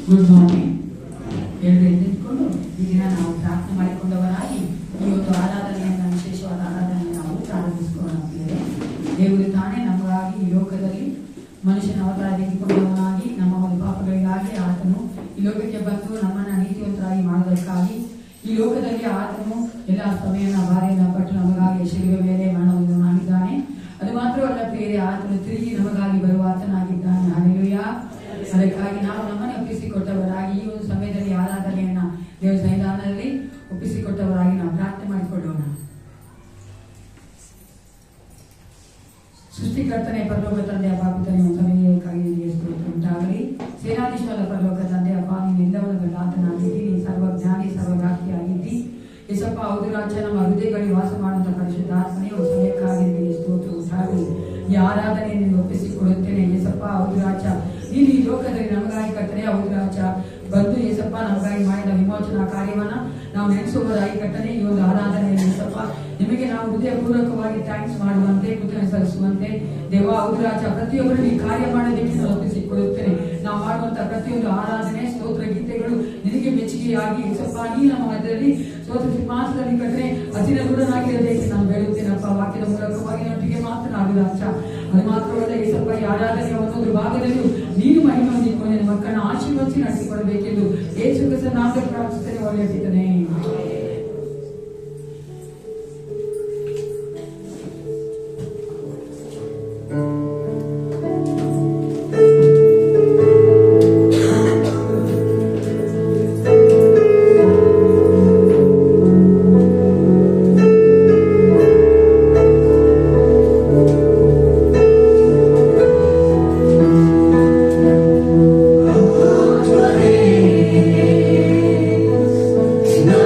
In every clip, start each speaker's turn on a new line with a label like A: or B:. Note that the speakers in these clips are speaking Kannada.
A: Good morning. ಎಲ್ಲರೂ ನಿಂತ್ಕೊಂಡು ಈ ದಿನ ನಾವು ಪ್ರಾರ್ಥನೆ ಮಾಡಿಕೊಂಡವರಾಗಿ ಈ ಒಂದು ಆರಾಧನೆಯನ್ನು, ವಿಶೇಷವಾದ ಆರಾಧನೆಯನ್ನು ನಾವು ಪ್ರಾರಂಭಿಸಿಕೊಳ್ಳುತ್ತೇವೆ. ದೇವರು ತಾನೇ ನಮಗಾಗಿ ಈ ಲೋಕದಲ್ಲಿ ಮನುಷ್ಯನ ಅವತಾರ ತೆಗೆದುಕೊಂಡವನಾಗಿ ನಮ್ಮ ಒಂದು ಪಾಪಗಳಿಗಾಗಿ ಆತನು ಈ ಲೋಕಕ್ಕೆ ಬಂದು ನಮ್ಮನ್ನ ನೀತಿವಂತರಾಗಿ ಮಾಡುವುದಕ್ಕಾಗಿ ಈ ಲೋಕದಲ್ಲಿ ಆತನು ಎಲ್ಲ ಸಮಯನ ಭಾರ್ಯನ ಪಟ್ಟು ನಮಗಾಗಿ ಶಿಲುಬೆ ಮೇಲೆ ಮರಣವನ್ನು ಮಾಡಿದ್ದಾನೆ. ಅದು ಮಾತ್ರವಲ್ಲ ಪ್ರಿಯರೇ, ಆತನು ತಿರುಗಿ ನಮಗಾಗಿ ಬರುವ ಆತನಾಗಿದ್ದಾನೆ. ಹಲ್ಲೆಲೂಯಾ. ಅದಕ್ಕಾಗಿ ನಾವು ನಮ್ಮನ್ನು ಒಪ್ಪಿಸಿಕೊಟ್ಟವರಾಗಿ ಈ ಒಂದು ಸಮಯದಲ್ಲಿ ಆರಾಧನೆಯನ್ನ ದೇವರ ಸನ್ನಿಧಾನದಲ್ಲಿ ಒಪ್ಪಿಸಿಕೊಟ್ಟವರಾಗಿ ನಾವು ಪ್ರಾರ್ಥನೆ ಮಾಡಿಕೊಳ್ಳೋಣ. ಸೃಷ್ಟಿಕರ್ತನೆ ಪರಲೋಕ ತಂದೆ ಅಪ್ಪ, ಪಿತನೇ ಒಂದು ಸಮಯಕ್ಕಾಗಿ ನಿನಗೆ ಸ್ತೋತ್ರ ಉಂಟಾಗಲಿ. ಸೇನಾಧೀಶ್ವರ ಪರಲೋಕ ತಂದೆ ಅಪ್ಪ, ನೀನು ಎಲ್ಲವನ್ನು ಬಲ್ಲಾತನಾಗಿದ್ದಿ, ನೀನು ಸರ್ವಜ್ಞಾನಿ, ಸರ್ವವ್ಯಾಪ್ತಿಯಾಗಿದ್ದಿ. ಯೇಸಪ್ಪ, ಹೌದು ರಾಜ, ನಮ್ಮ ಹೃದಯಗಳಿಗೆ ವಾಸ ಮಾಡುವಂತಹ ಪರಿಶುದ್ಧಾತ್ಮನೇ ಒಂದು ಸಮಯಕ್ಕಾಗಿ ನಿನಗೆ ಸ್ತೋತ್ರ ಉಂಟಾಗಲಿ. ಈ ಆರಾಧನೆಯನ್ನು ಒಪ್ಪಿಸಿಕೊಡುತ್ತೇನೆ ಯೇಸಪ್ಪ. ಹೌದು ರಾಜ, ನೀನು ಈ ಲೋಕದಲ್ಲಿ ನಮಗಾಗಿ ಕರ್ತನೆ, ಹೌದು ರಾಜ, ಬಂದು ಯೇಸಪ್ಪ ನಮಗಾಗಿ ಮಾಡಿದ ವಿಮೋಚನಾ ಕಾರ್ಯವನ್ನ ನಾವು ನೆನೆಸುವುದಾಗಿ ಕರ್ತನೆ ಈ ಒಂದು ಆರಾಧನೆಯಲ್ಲಿ ಯೇಸಪ್ಪ ನಿಮಗೆ ನಾವು ಹೃದಯಪೂರ್ವಕವಾಗಿ ಥ್ಯಾಂಕ್ಸ್ ಮಾಡುವಂತೆ, ಕೃತಜ್ಞತೆ ಸಲ್ಲಿಸುವಂತೆ ದೇವ, ಹೌದು ರಾಜ, ಪ್ರತಿಯೊಬ್ಬರು ಈ ಕಾರ್ಯ ಮಾಡೋದಕ್ಕೆ ನಾನು ಒಪ್ಪಿಸಿಕೊಡುತ್ತೇನೆ. ನಾವು ಮಾಡುವಂತಹ ಪ್ರತಿಯೊಂದು ಆರಾಧನೆ, ಸ್ತೋತ್ರ ಗೀತೆಗಳು ನಿನಗೆ ಮೆಚ್ಚುಗೆಯಾಗಿ ಯೇಸಪ್ಪ ನೀ ನಮ್ಮ ಮಧ್ಯದಲ್ಲಿ ಸ್ತೋತ್ರ ಸಿಂಹಾಸನದಲ್ಲಿ ಕಟ್ಟರೆ ಹಸಿರ ಗುಣನಾಗಿರಬೇಕು ನಾನು ಬೇಡುತ್ತೇನಪ್ಪ. ವಾಕ್ಯದ ಮೂಲಕವಾಗಿ ನೊಟ್ಟಿಗೆ ಮಾತನಾಡು ರಾಜ. ಅದು ಮಾತ್ರವಲ್ಲ ಯೇಸಪ್ಪ, ಈ ಆರಾಧನೆಯ ಒಂದೊಂದು ಭಾಗದಲ್ಲೂ ನೀನು ಮಹಿಮೆ ಹೊಂದಿಕೊಂಡು ನನ್ನ ಮಕ್ಕಳನ್ನ ಆಶೀರ್ವದಿಸಿ ನಡೆಸಿಕೊಡಬೇಕೆಂದು ಯೇಸು ಕ್ರಿಸ್ತನ ನಾಮದಲ್ಲಿ ಪ್ರಾರ್ಥಿಸುತ್ತೇನೆ. ಒಳ್ಳೆಯದಿದ್ದಾನೆ.
B: No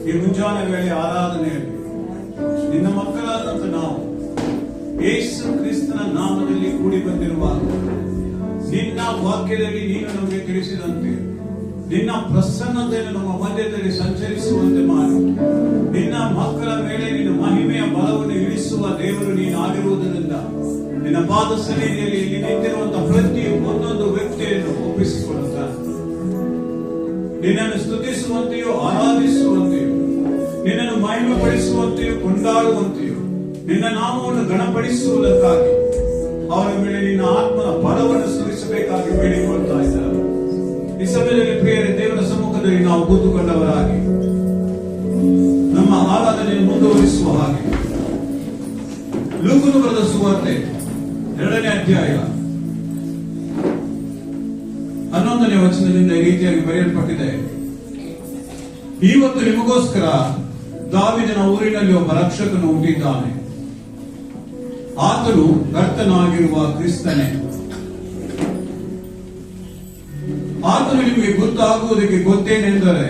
B: ಈ ಮುಂಜಾನೆ ವೇಳೆ ಆರಾಧನೆಯಲ್ಲಿ ನಿನ್ನ ಮಕ್ಕಳಾದಂತ ನಾವು ಯೇಸು ಕ್ರಿಸ್ತನ ನಾಮದಲ್ಲಿ ಕೂಡಿ ಬಂದಿರುವಾಗ ನಿನ್ನ ವಾಕ್ಯದಲ್ಲಿ ನೀನು ನಮಗೆ ತಿಳಿಸಿದಂತೆ ನಿನ್ನ ಪ್ರಸನ್ನತೆಯನ್ನು ನಮ್ಮ ಮಧ್ಯದಲ್ಲಿ ಸಂಚರಿಸುವಂತೆ ಮಾಡಿ ನಿನ್ನ ಮಕ್ಕಳ ಮೇಲೆ ನಿನ್ನ ಮಹಿಮೆಯ ಬಲವನ್ನು ಇಳಿಸುವ ದೇವರು ನೀನು ಆಗಿರುವುದರಿಂದ ನಿನ್ನ ಪಾದ ಸನ್ನಿಧಿಯಲ್ಲಿ ಇಲ್ಲಿ ನಿಂತಿರುವಂತಹ ಪ್ರತಿ ಒಂದೊಂದು ವ್ಯಕ್ತಿಯನ್ನು ಒಪ್ಪಿಸಿಕೊಳ್ಳುತ್ತಾರೆ. ನಿನ್ನನ್ನು ಸ್ತುತಿಸುವಂತೆಯೋ ಆರಾಧಿಸುವಂತೆಯೋ ನಿನ್ನನ್ನು ಮಹಿಮೆ ಪಡಿಸುವಂತೆಯೋ ಕೊಂಡಾಡುವಂತೆಯೋ ನಿನ್ನ ನಾಮವನ್ನು ಗಣಪಡಿಸುವುದಕ್ಕಾಗಿ ಅವರ ಮೇಲೆ ನಿನ್ನ ಆತ್ಮನ ಬಲವನ್ನು ಸುರಿಸಬೇಕಾಗಿ ಬೇಡಿಕೊಳ್ತಾ ಇದ್ದಾರೆ. ಈ ಸಮಯದಲ್ಲಿ ಪ್ರಿಯರೇ, ದೇವರ ಸಮ್ಮುಖದಲ್ಲಿ ನಾವು ಕೂತುಕೊಂಡವರಾಗಿ ನಮ್ಮ ಆರಾಧನೆಯನ್ನು ಮುಂದುವರಿಸುವ ಹಾಗೆ ಲೂಕನು ಬರೆದ ಸುವಾರ್ತೆ 2ನೇ ಅಧ್ಯಾಯ 11ನೇ ವಚನದಿಂದ ಈ ರೀತಿಯಾಗಿ ಬರೆಯಲ್ಪಟ್ಟಿದೆ. ಇವತ್ತು ನಿಮಗೋಸ್ಕರ ದಾವೀದನ ಊರಿನಲ್ಲಿ ಒಬ್ಬ ರಕ್ಷಕನು ಹುಟ್ಟಿದ್ದಾನೆ. ಆತನು ಕರ್ತನಾಗಿರುವ ಕ್ರಿಸ್ತನೇ. ಆತನು ನಿಮಗೆ ಗೊತ್ತಾಗುವುದಕ್ಕೆ ಗೊತ್ತೇನೆಂದರೆ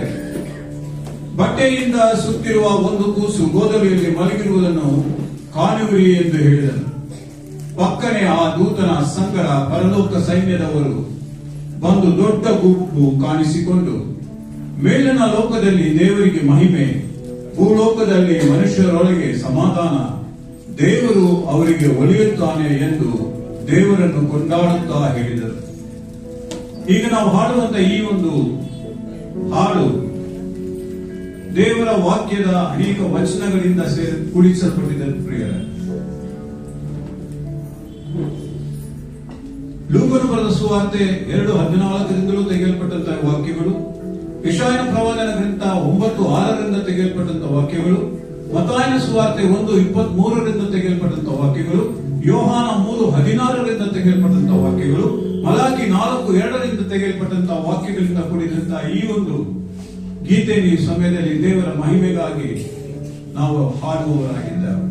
B: ಬಟ್ಟೆಯಿಂದ ಸುತ್ತಿರುವ ಒಂದು ಕೂಸು ಗೋದಲಿಯಲ್ಲಿ ಮಲಗಿರುವುದನ್ನು ಕಾಣುವಿರಿ ಎಂದು ಹೇಳಿದನು. ಪಕ್ಕನೆ ಆ ದೂತನ ಸಂಗಡ ಪರಲೋಕ ಸೈನ್ಯದವರು ಬಂದು ದೊಡ್ಡ ಗುಂಪು ಕಾಣಿಸಿಕೊಂಡು ಮೇಲಿನ ಲೋಕದಲ್ಲಿ ದೇವರಿಗೆ ಮಹಿಮೆ, ಭೂಲೋಕದಲ್ಲಿ ಮನುಷ್ಯರೊಳಗೆ ಸಮಾಧಾನ, ದೇವರು ಅವರಿಗೆ ಒಲಿಯುತ್ತಾನೆ ಎಂದು ದೇವರನ್ನು ಕೊಂಡಾಡುತ್ತಾ ಹೇಳಿದರು. ಈಗ ನಾವು ಹಾಡುವಂತ ಈ ಒಂದು ಹಾಡು ದೇವರ ವಾಕ್ಯದ ಅನೇಕ ವಚನಗಳಿಂದ ಕೂಡಿಸಲ್ಪಟ್ಟಿದೆ. ಪ್ರಿಯರೇ, ಲೂಕನು ಬರೆದ ಸುವಾರ್ತೆ 2:14ರಿಂದಲೂ ತೆಗೆಯಲ್ಪಟ್ಟಂತಹ ವಾಕ್ಯಗಳು, ಯೆಶಾಯನ ಪ್ರವಾದನ ಗ್ರಂಥ 9:6ರಿಂದ ತೆಗೆಯಲ್ಪಟ್ಟಂತಹ ವಾಕ್ಯಗಳು, ಮತ್ತಾಯನ ಸುವಾರ್ತೆ 1:23ರಿಂದ ತೆಗೆಯಲ್ಪಟ್ಟಂತಹ ವಾಕ್ಯಗಳು, ಯೋಹಾನ 3:16ರಿಂದ ತೆಗೆಯಲ್ಪಟ್ಟಂತಹ ವಾಕ್ಯಗಳು, ಮಲಾಕಿ 4:2ರಿಂದ ತೆಗೆಯಲ್ಪಟ್ಟಂತಹ ವಾಕ್ಯಗಳಿಂದ ಕೂಡಿದಂತಹ ಈ ಒಂದು ಗೀತೆ ಈ ಸಮಯದಲ್ಲಿ ದೇವರ ಮಹಿಮೆಗಾಗಿ ನಾವು ಹಾಡುವವರಾಗಿದ್ದೇವೆ.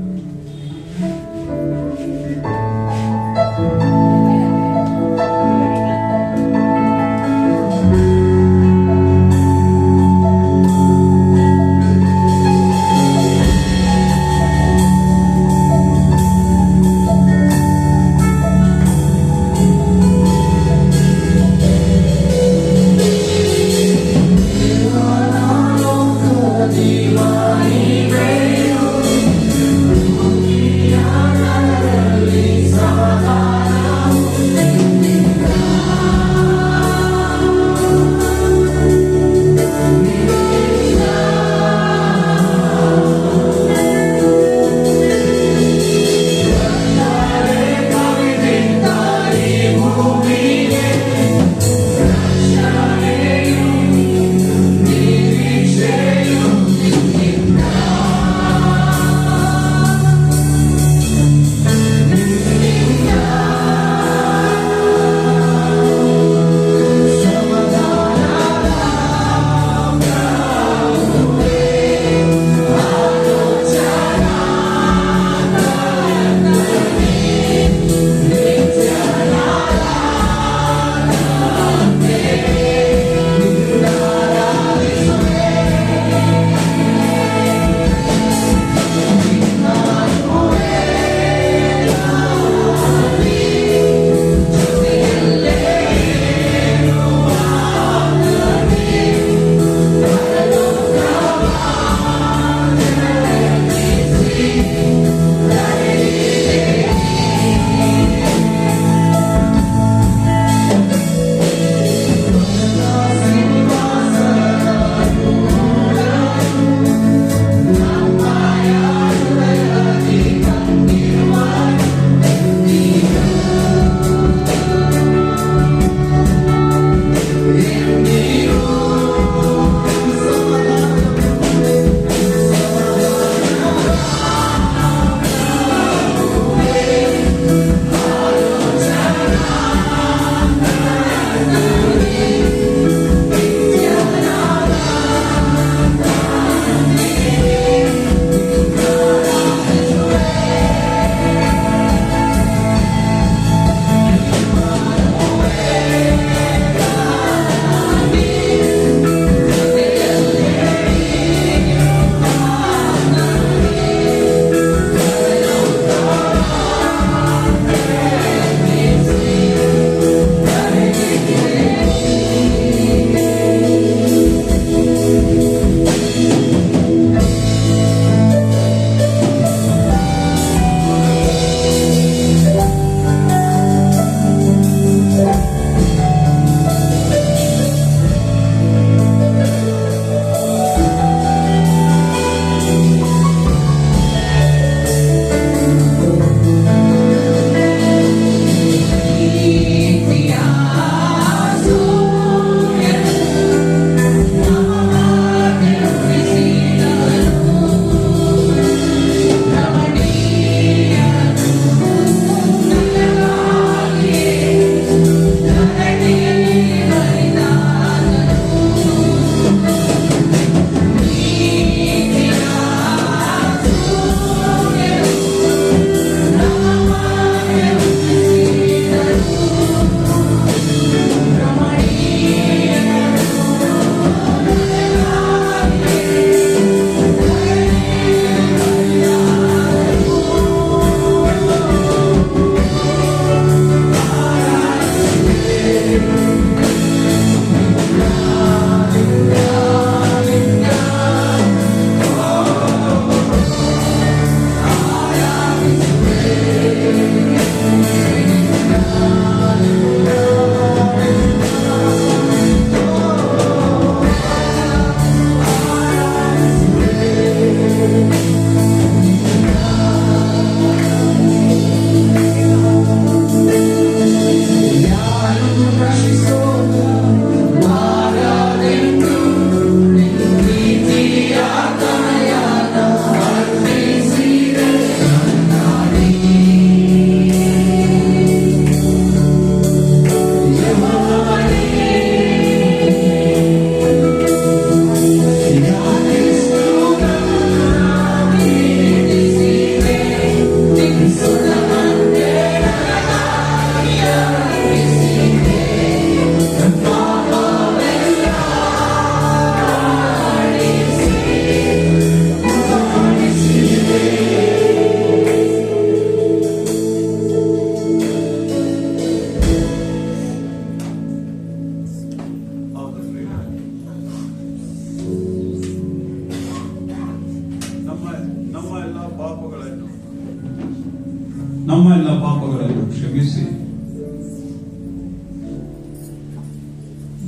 B: ನಮ್ಮೆಲ್ಲ ಪಾಪಗಳನ್ನು ಕ್ಷಮಿಸಿ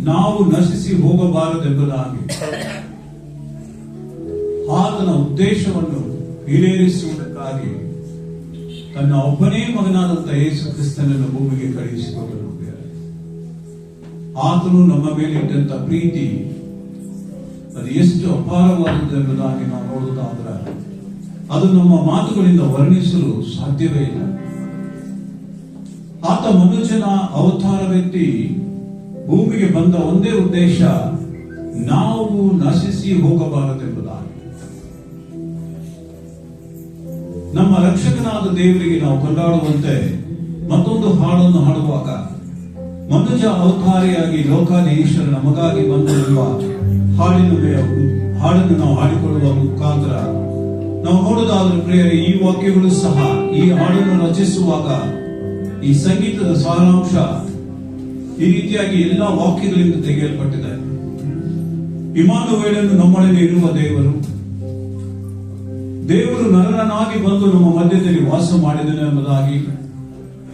B: ನಾವು ನಶಿಸಿ ಹೋಗಬಾರದೆಂಬುದಾಗಿ ಆತನ ಉದ್ದೇಶವನ್ನು ಈಡೇರಿಸುವುದಕ್ಕಾಗಿ ತನ್ನ ಒಬ್ಬನೇ ಮಗನಾದಂತಹ ಯೇಸು ಕ್ರಿಸ್ತನನ್ನು ಭೂಮಿಗೆ ಕಳುಹಿಸಿಕೊಟ್ಟರು. ಆತನು ನಮ್ಮ ಮೇಲೆ ಇಟ್ಟಂತ ಪ್ರೀತಿ ಅದು ಎಷ್ಟು ಅಪಾರವಾದದ್ದೆಂಬುದಾಗಿ ನಾವು ನೋಡುವುದಾದ್ರೆ ಅದು ನಮ್ಮ ಮಾತುಗಳಿಂದ ವರ್ಣಿಸಲು ಸಾಧ್ಯವೇ ಇಲ್ಲ. ಆತ ಮನುಷ್ಯನ ಅವತಾರವೆತ್ತಿ ಭೂಮಿಗೆ ಬಂದ ಒಂದೇ ಉದ್ದೇಶ ನಾವು ನಶಿಸಿ ಹೋಗಬಾರದೆಂಬುದಾಗಿ. ನಮ್ಮ ರಕ್ಷಕನಾದ ದೇವರಿಗೆ ನಾವು ಕೊಂಡಾಡುವಂತೆ ಮತ್ತೊಂದು ಹಾಡನ್ನು ಹಾಡುವಾಗ ಮನುಷ್ಯ ಅವತಾರಿಯಾಗಿ ಲೋಕಾಧೀಶ್ವರ ನಮಗಾಗಿ ಬಂದಿರುವ ಹಾಡನ್ನು ನಾವು ಹಾಡಿಕೊಳ್ಳುವ ಮುಖಾಂತರ ನಾವು ನೋಡುವುದಾದ್ರೆ ಪ್ರಿಯರೇ, ಈ ವಾಕ್ಯಗಳು ಸಹ ಈ ಹಾಡನ್ನು ರಚಿಸುವಾಗ ಈ ಸಂಗೀತದ ಸಾರಾಂಶ ಈ ರೀತಿಯಾಗಿ ಎಲ್ಲಾ ವಾಕ್ಯಗಳಿಂದ ತೆಗೆಯಲ್ಪಟ್ಟಿದೆ. ಇಮ್ಮಾನುವೇಲನು ನಮ್ಮೊಡನೆ ಇರುವ ದೇವರು ನರನಾಗಿ ಬಂದು ನಮ್ಮ ಮಧ್ಯದಲ್ಲಿ ವಾಸ ಮಾಡಿದನು ಎಂಬುದಾಗಿ,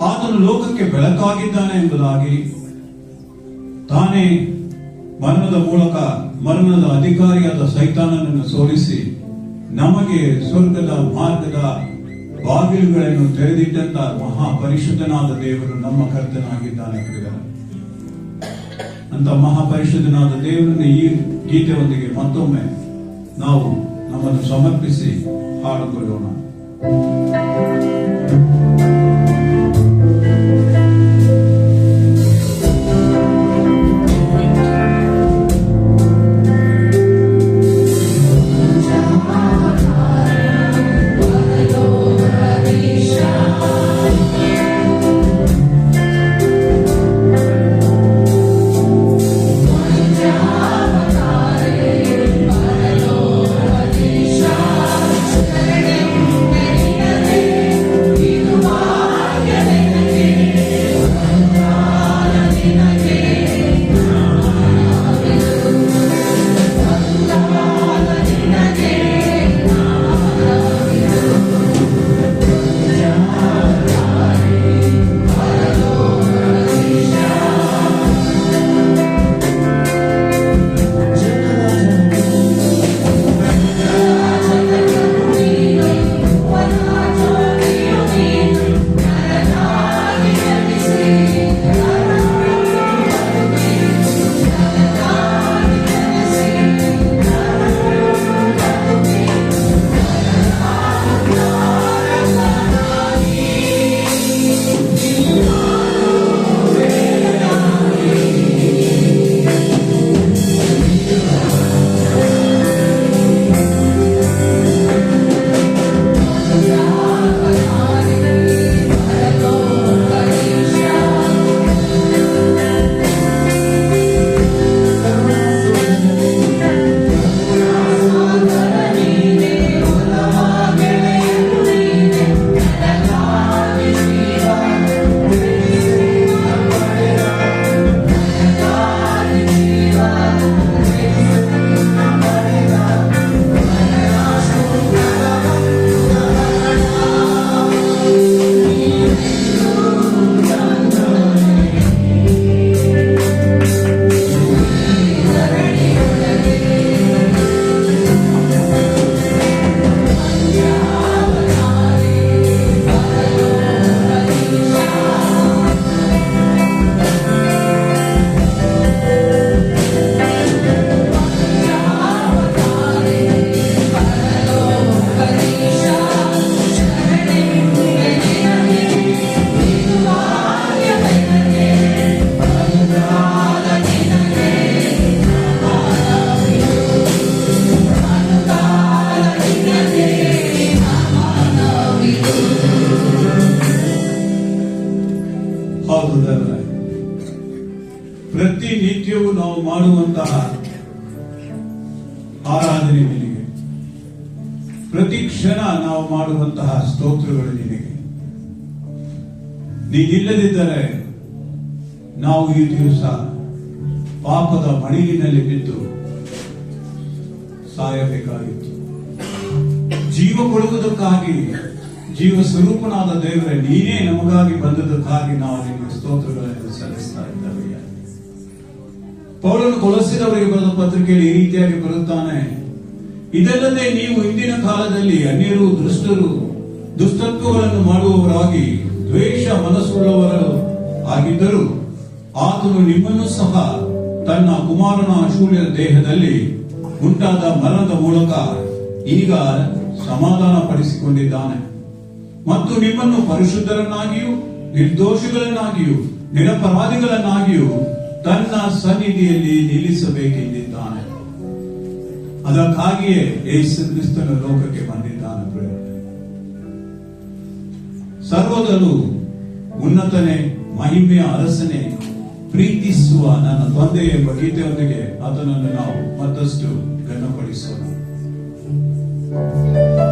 B: ಆತನು ಲೋಕಕ್ಕೆ ಬೆಳಕಾಗಿದ್ದಾನೆ ಎಂಬುದಾಗಿ, ತಾನೇ ಮರಣದ ಮೂಲಕ ಮರಣದ ಅಧಿಕಾರಿಯಾದ ಸೈತಾನನನ್ನು ಸೋಲಿಸಿ ನಮಗೆ ಸ್ವರ್ಗದ ಮಾರ್ಗದ ಬಾಗಿಲುಗಳನ್ನು ತೆರೆದಿಟ್ಟಂತ ಮಹಾಪರಿಶುದ್ಧನಾದ ದೇವರು ನಮ್ಮ ಕರ್ತನಾಗಿದ್ದಾನೆ. ಅಂತ ಮಹಾಪರಿಶುದ್ಧನಾದ ದೇವರನ್ನು ಈ ಗೀತೆಯೊಂದಿಗೆ ಮತ್ತೊಮ್ಮೆ ನಾವು ನಮ್ಮನ್ನು ಸಮರ್ಪಿಸಿ ಹಾಡಿಕೊಳ್ಳೋಣ. ಪ್ರತಿನಿತ್ಯವೂ ನಾವು ಮಾಡುವಂತಹ ಆರಾಧನೆ ನಿನಗೆ, ಪ್ರತಿ ಕ್ಷಣ ನಾವು ಮಾಡುವಂತಹ ಸ್ತೋತ್ರಗಳು ನಿನಗೆ. ನೀನಿಲ್ಲದಿದ್ದರೆ ನಾವು ಈ ದಿವಸ ಪಾಪದ ಮಡಿಲಿನಲ್ಲಿ ಬಿದ್ದು ಸಾಯಬೇಕಾಗಿತ್ತು. ಜೀವ ಕೊಡುವುದಕ್ಕಾಗಿ ಜೀವ ಸ್ವರೂಪನಾದ ದೇವರೇ, ನೀನೇ ನಮಗಾಗಿ ಬಂದದಕ್ಕಾಗಿ ನಾವು ನಿಮಗೆ ಸ್ತೋತ್ರಗಳನ್ನು ಸಲ್ಲಿಸ್ತಾ ಇದ್ದೇವೆ. ಪೌಲನು ಕೊಲೊಸ್ಸೆಯವರಿಗೆ ಬರೆದ ಪತ್ರಿಕೆಯಲ್ಲಿ ಈ ರೀತಿಯಾಗಿ ಬರುತ್ತಾನೆ, ಇದಲ್ಲದೆ ನೀವು ಇಂದಿನ ಕಾಲದಲ್ಲಿ ಅನ್ಯರು, ದುಷ್ಟರು, ದುಷ್ಟತ್ವಗಳನ್ನು ಮಾಡುವವರಾಗಿ ದ್ವೇಷ ಮನಸ್ಸುಳ್ಳವರು ಆಗಿದ್ದರು. ಆತನು ನಿಮ್ಮನ್ನು ಸಹ ತನ್ನ ಕುಮಾರನ ಶೂನ್ಯ ದೇಹದಲ್ಲಿ ಉಂಟಾದ ಮರಣದ ಮೂಲಕ ಈಗ ಸಮಾಧಾನ ಪಡಿಸಿಕೊಂಡಿದ್ದಾನೆ ಮತ್ತು ನಿಮ್ಮನ್ನು ಪರಿಶುದ್ಧರನ್ನಾಗಿಯೂ ನಿರ್ದೋಷಿಗಳನ್ನಾಗಿಯೂ ನಿರಪರಾಧಿಗಳನ್ನಾಗಿಯೂ ತನ್ನ ಸನ್ನಿಧಿಯಲ್ಲಿ ನಿಲ್ಲಿಸಬೇಕೆಂದಿದ್ದಾನೆ. ಅದಕ್ಕಾಗಿಯೇ ಯೇಸು ಕ್ರಿಸ್ತನು ಲೋಕಕ್ಕೆ ಬಂದಿದ್ದಾನೆ. ಸರ್ವದಲ್ಲೂ ಉನ್ನತನೇ, ಮಹಿಮೆಯ ಅರಸನೇ, ಪ್ರೀತಿಸುವ ನನ್ನ ತಂದೆ ಎಂಬ ಗೀತೆಯೊಂದಿಗೆ ಆತನನ್ನು ನಾವು ಮತ್ತಷ್ಟು ಘನಪಡಿಸೋಣ.
C: Yeah.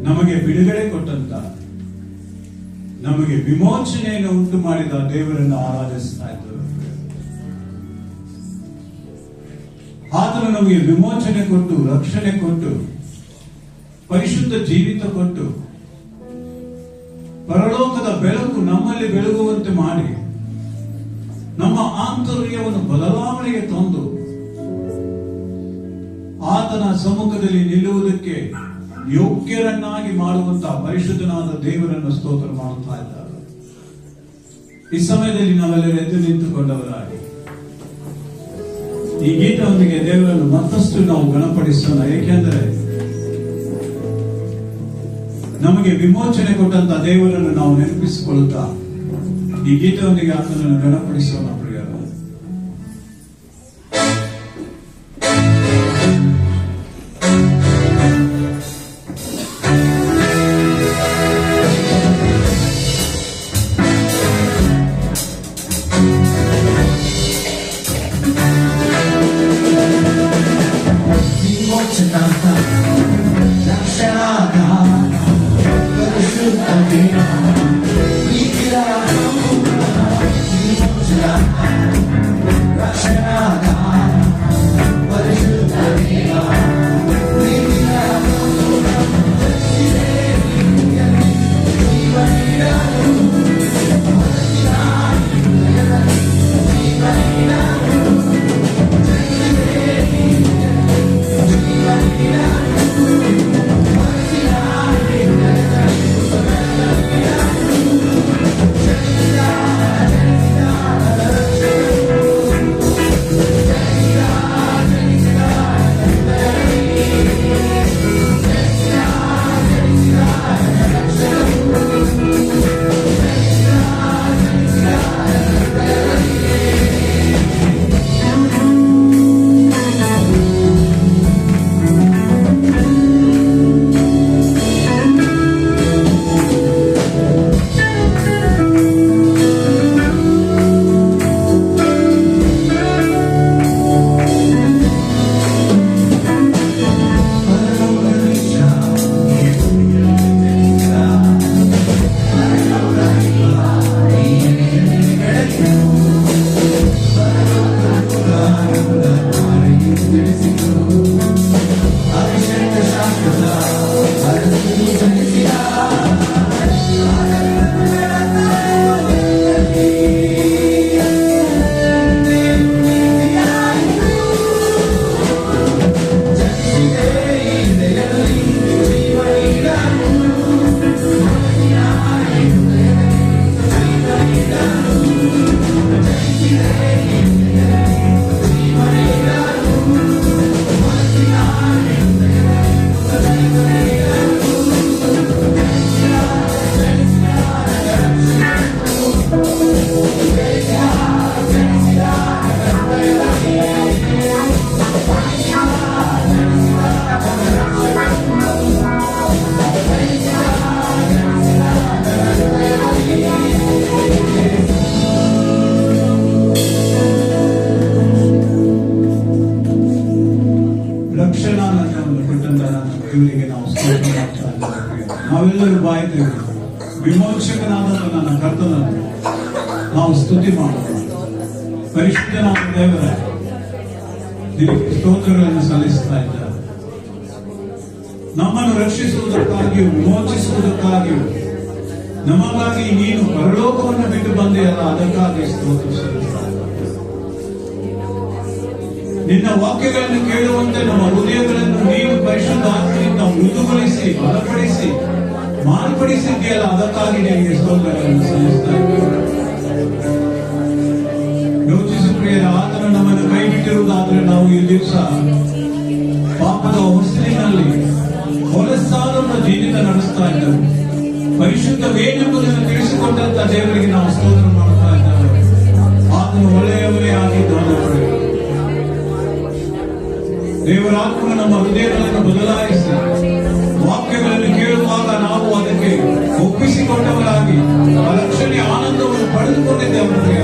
B: ನಮಗೆ ಬಿಡುಗಡೆ ಕೊಟ್ಟಂತ, ನಮಗೆ ವಿಮೋಚನೆಯನ್ನು ಉಂಟು ಮಾಡಿದ ದೇವರನ್ನು ಆರಾಧಿಸ್ತಾ ಇದ್ದೇವೆ. ಆತನು ನಮಗೆ ವಿಮೋಚನೆ ಕೊಟ್ಟು, ರಕ್ಷಣೆ ಕೊಟ್ಟು, ಪರಿಶುದ್ಧ ಜೀವಿತ ಕೊಟ್ಟು, ಪರಲೋಕದ ಬೆಳಕು ನಮ್ಮಲ್ಲಿ ಬೆಳಗುವಂತೆ ಮಾಡಿ, ನಮ್ಮ ಆಂತರ್ಯವನ್ನು ಬದಲಾವಣೆಗೆ ತಂದು ಆತನ ಸಮ್ಮುಖದಲ್ಲಿ ನಿಲ್ಲುವುದಕ್ಕೆ ಯೋಗ್ಯರನ್ನಾಗಿ ಮಾಡುವಂತಹ ಪರಿಶುದ್ಧನಾದ ದೇವರನ್ನು ಸ್ತೋತ್ರ ಮಾಡುತ್ತಾ ಇದ್ದಾರೆ. ಈ ಸಮಯದಲ್ಲಿ ನಾವೆಲ್ಲರೂ ಎದ್ದು ನಿಂತುಕೊಂಡವರಾಗಿ ಈ ಗೀತದೊಂದಿಗೆ ದೇವರನ್ನು ಮತ್ತಷ್ಟು ನಾವು ಗಣಪಡಿಸೋಣ. ಏಕೆಂದರೆ ನಮಗೆ ವಿಮೋಚನೆ ಕೊಟ್ಟಂತ ದೇವರನ್ನು ನಾವು ನೆನಪಿಸಿಕೊಳ್ಳುತ್ತಾ ಈ ಗೀತದೊಂದಿಗೆ ಆತನನ್ನು ಗಣಪಡಿಸೋಣ.
C: ನಾವೆಲ್ಲರೂ ಬಾಯಿ ತೆಗೆದು ವಿಮೋಚಕನಾದ ನನ್ನ ಕರ್ತನನ್ನು ನಾವು ಸ್ತುತಿ ಮಾಡೋಣ. ಪರಿಶುದ್ಧನಾದ ದೇವರ ಸ್ತೋತ್ರಗಳನ್ನು ಸಲ್ಲಿಸ್ತಾ ಇದ್ದಾರೆ. ನಮ್ಮನ್ನು ರಕ್ಷಿಸುವುದಕ್ಕಾಗಿಯೂ ವಿಮೋಚಿಸುವುದಕ್ಕಾಗಿಯೂ ನಮಗಾಗಿ ನೀನು ಪರಲೋಕವನ್ನು ಬಿಟ್ಟು ಬಂದೆಯಲ್ಲ, ಅದಕ್ಕಾಗಿ ಸ್ತೋತ್ರ ಸಲ್ಲಿಸ್ತಾ ಇದ್ದಾರೆ. ನಿನ್ನ ವಾಕ್ಯಗಳನ್ನು ಕೇಳುವಂತೆ ನಮ್ಮ ಹೃದಯಗಳನ್ನು ನೀನು ಪರಿಶುದ್ಧ ಆತ್ಮನಿಂದ ಮೃದುಗೊಳಿಸಿ ಬಲಪಡಿಸಿ ಮಾರ್ಪಡಿಸಿದ್ದೀಯಲ್ಲ, ಅದಕ್ಕಾಗಿ ನಿನಗೆ ಸ್ತೋತ್ರಗಳನ್ನು ಸಲ್ಲಿಸ್ತಾ ಇದ್ದೇವೆ. ಯೋಚಿಸು ಪ್ರಿಯರ, ಆತನು ನಮ್ಮನ್ನು ಕೈ ಬಿಟ್ಟಿರುವುದಾದ್ರೆ ನಾವು ಈ ದಿವಸ ಪಾಪದ ಹೊಸಲಿನಲ್ಲಿ ಹೊಲಸಾದ ಜೀವಿತ ನಡೆಸ್ತಾ ಇದ್ದೇವೆ. ಪರಿಶುದ್ಧವೇನೆಂಬುದನ್ನು ತಿಳಿಸಿಕೊಟ್ಟಂತ ದೇವರಿಗೆ ನಾವು ಸ್ತೋತ್ರ ಮಾಡ್ತಾ ಇದ್ದೇವೆ. ಆತನು ಒಳ್ಳೆಯವರೇ ಆಗಿದ್ದು ದೇವರ ಆತ್ಮನು ನಮ್ಮ ಹೃದಯಗಳನ್ನು ಬದಲಾಯಿಸಿ ವಾಕ್ಯಗಳನ್ನು ಕೇಳುವಾಗ ನಾವು ಅದಕ್ಕೆ ಒಪ್ಪಿಸಿಕೊಂಡವರಾಗಿ ಆ ರಕ್ಷಣೆಯ ಆನಂದವನ್ನು ಪಡೆದುಕೊಂಡಿದ್ದೇವೆ.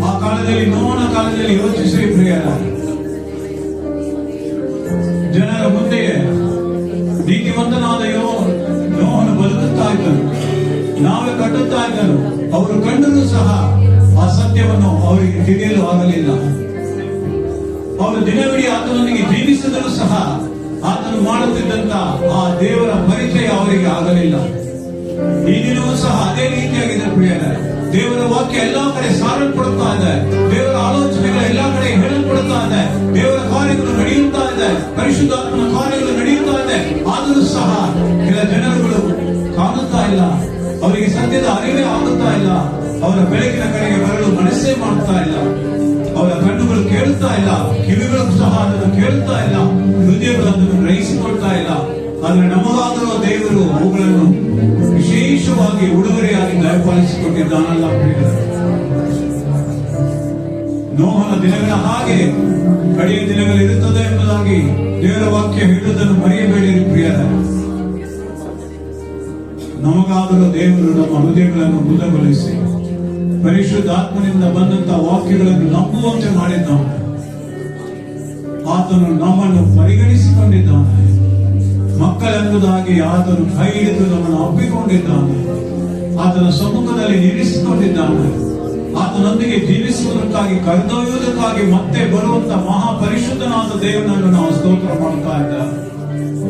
C: ಆ ಕಾಲದಲ್ಲಿ ನೋವನ ಕಾಲದಲ್ಲಿ ಯೋಚಿಸಿ ಪ್ರಿಯರ, ಜನರ ಮುಂದೆ ನೀತಿವಂತನಾದ ನೋಹನು ಬದುಕುತ್ತಾ ಇದ್ದನು, ನಾವೇ ಕಟ್ಟುತ್ತಾ ಇದ್ದನು. ಅವರು ಕಂಡರೂ ಸಹ ಆ ಸತ್ಯವನ್ನು ಅವರಿಗೆ ತಿಳಿಯಲು ಆಗಲಿಲ್ಲ. ಅವರು ದಿನವಿಡೀ ಆತನೊಂದಿಗೆ ಜೀವಿಸಿದರೂ ಸಹ ಆತನು ಮಾಡುತ್ತಿದ್ದಂತ ಆ ದೇವರ ಪರಿಚಯ ಅವರಿಗೆ ಆಗಲಿಲ್ಲ. ಈ ದಿನವೂ ಸಹ ಅದೇ ರೀತಿಯಾಗಿದೆ ಪ್ರಿಯರೇ. ದೇವರ ವಾಕ್ಯ ಎಲ್ಲಾ ಕಡೆ ಸಾರಲ್ಪಡುತ್ತಾ ಇದೆ, ದೇವರ ಆಲೋಚನೆಗಳು ಎಲ್ಲಾ ಕಡೆ ಹೇಳಲ್ಪಡುತ್ತಾ ಇದೆ, ದೇವರ ಕಾರ್ಯಗಳು ನಡೆಯುತ್ತಾ ಇದೆ, ಪರಿಶುದ್ಧಾತ್ಮನ ಕಾರ್ಯಗಳು ನಡೆಯುತ್ತಾ ಇದೆ. ಆದರೂ ಸಹ ಕೆಲ ಜನರುಗಳು ಕಾಣುತ್ತಾ ಇಲ್ಲ, ಅವರಿಗೆ ಸತ್ಯದ ಅರಿವೇ ಆಗುತ್ತಾ ಇಲ್ಲ, ಅವರ ಬೆಳಕಿನ ಕಡೆಗೆ ಬರಲು ಮನಸ್ಸೇ ಮಾಡುತ್ತಾ ಇಲ್ಲ. ಅವರ ಕಣ್ಣುಗಳು ಕೇಳುತ್ತಾ ಇಲ್ಲ, ಕಿವಿಗಳು ಸಹ ಅದನ್ನು ಕೇಳುತ್ತಾ ಇಲ್ಲ, ಹೃದಯಗಳು ಅದನ್ನು ಗ್ರಹಿಸಿಕೊಳ್ತಾ ಇಲ್ಲ. ಆದ್ರೆ ನಮಗಾದರೂ ದೇವರು ಅವುಗಳನ್ನು ವಿಶೇಷವಾಗಿ ಉಡುಗೊರೆಯಾಗಿ ದಯಪಾಲಿಸಿಕೊಟ್ಟಿದ್ದಾನಲ್ಲ ಪ್ರಿಯರೇ. ನೋಹನ ದಿನಗಳ ಹಾಗೆ ಕಡೆಯ ದಿನಗಳು ಇರುತ್ತದೆ ಎಂಬುದಾಗಿ ದೇವರ ವಾಕ್ಯ ಹೇಳುವುದನ್ನು ಮರೆಯಬೇಡಿರಿ ಪ್ರಿಯರೇ. ನಮಗಾದರೂ ದೇವರು ನಮ್ಮ ಹೃದಯಗಳನ್ನು ಮುದಗೊಳಿಸಿ ಪರಿಶುದ್ಧಾತ್ಮನಿಂದ ಬಂದಂತಹ ವಾಕ್ಯಗಳನ್ನು ನಂಬುವಂತೆ ಮಾಡಿದ್ದಾನೆ. ಆತನು ನಮ್ಮನ್ನು ಪರಿಗಣಿಸಿಕೊಂಡಿದ್ದಾನೆ. ಮಕ್ಕಳೆಂಬುದಾಗಿ ಆತನು ಕೈ ಹಿಡಿದು ನಮ್ಮನ್ನು ಅಪ್ಪಿಕೊಂಡಿದ್ದಾನೆ. ಆತನ ಸಮ್ಮುಖದಲ್ಲಿ ನಿಲ್ಲಿಸಿಕೊಂಡಿದ್ದಾನೆ. ಆತನೊಂದಿಗೆ ಜೀವಿಸುವುದಕ್ಕಾಗಿ ಕರೆದೊಯ್ಯುವುದಕ್ಕಾಗಿ ಮತ್ತೆ ಬರುವಂತ ಮಹಾಪರಿಶುದ್ಧನಾದ ದೇವನನ್ನು ನಾವು ಸ್ತೋತ್ರ ಮಾಡ್ತಾ ಇದ್ದೇವೆ.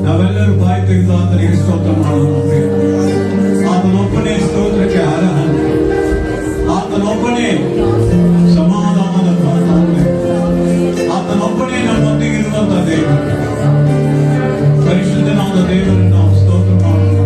C: ನಾವೆಲ್ಲರೂ ಬಾಯಿ ತೆಗೆದು ಆತನಿಗೆ ಸ್ತೋತ್ರ ಮಾಡೋಣ. ಆತನೊಬ್ಬನೇ ಸ್ತೋತ್ರಕ್ಕೆ ಅರ್ಹ, ಆತನೊಬ್ಬನೇ ಸಮಾಧಾನದ ಪಾತ್ರ, ಆತನೊಬ್ಬನೇ ನಮ್ಮೊಂದಿಗಿರುವಂತ ದೇವರು. ಪರಿಶುದ್ಧನಾದ ದೇವರನ್ನು ನಾವು ಸ್ತೋತ್ರ ಮಾಡೋಣ.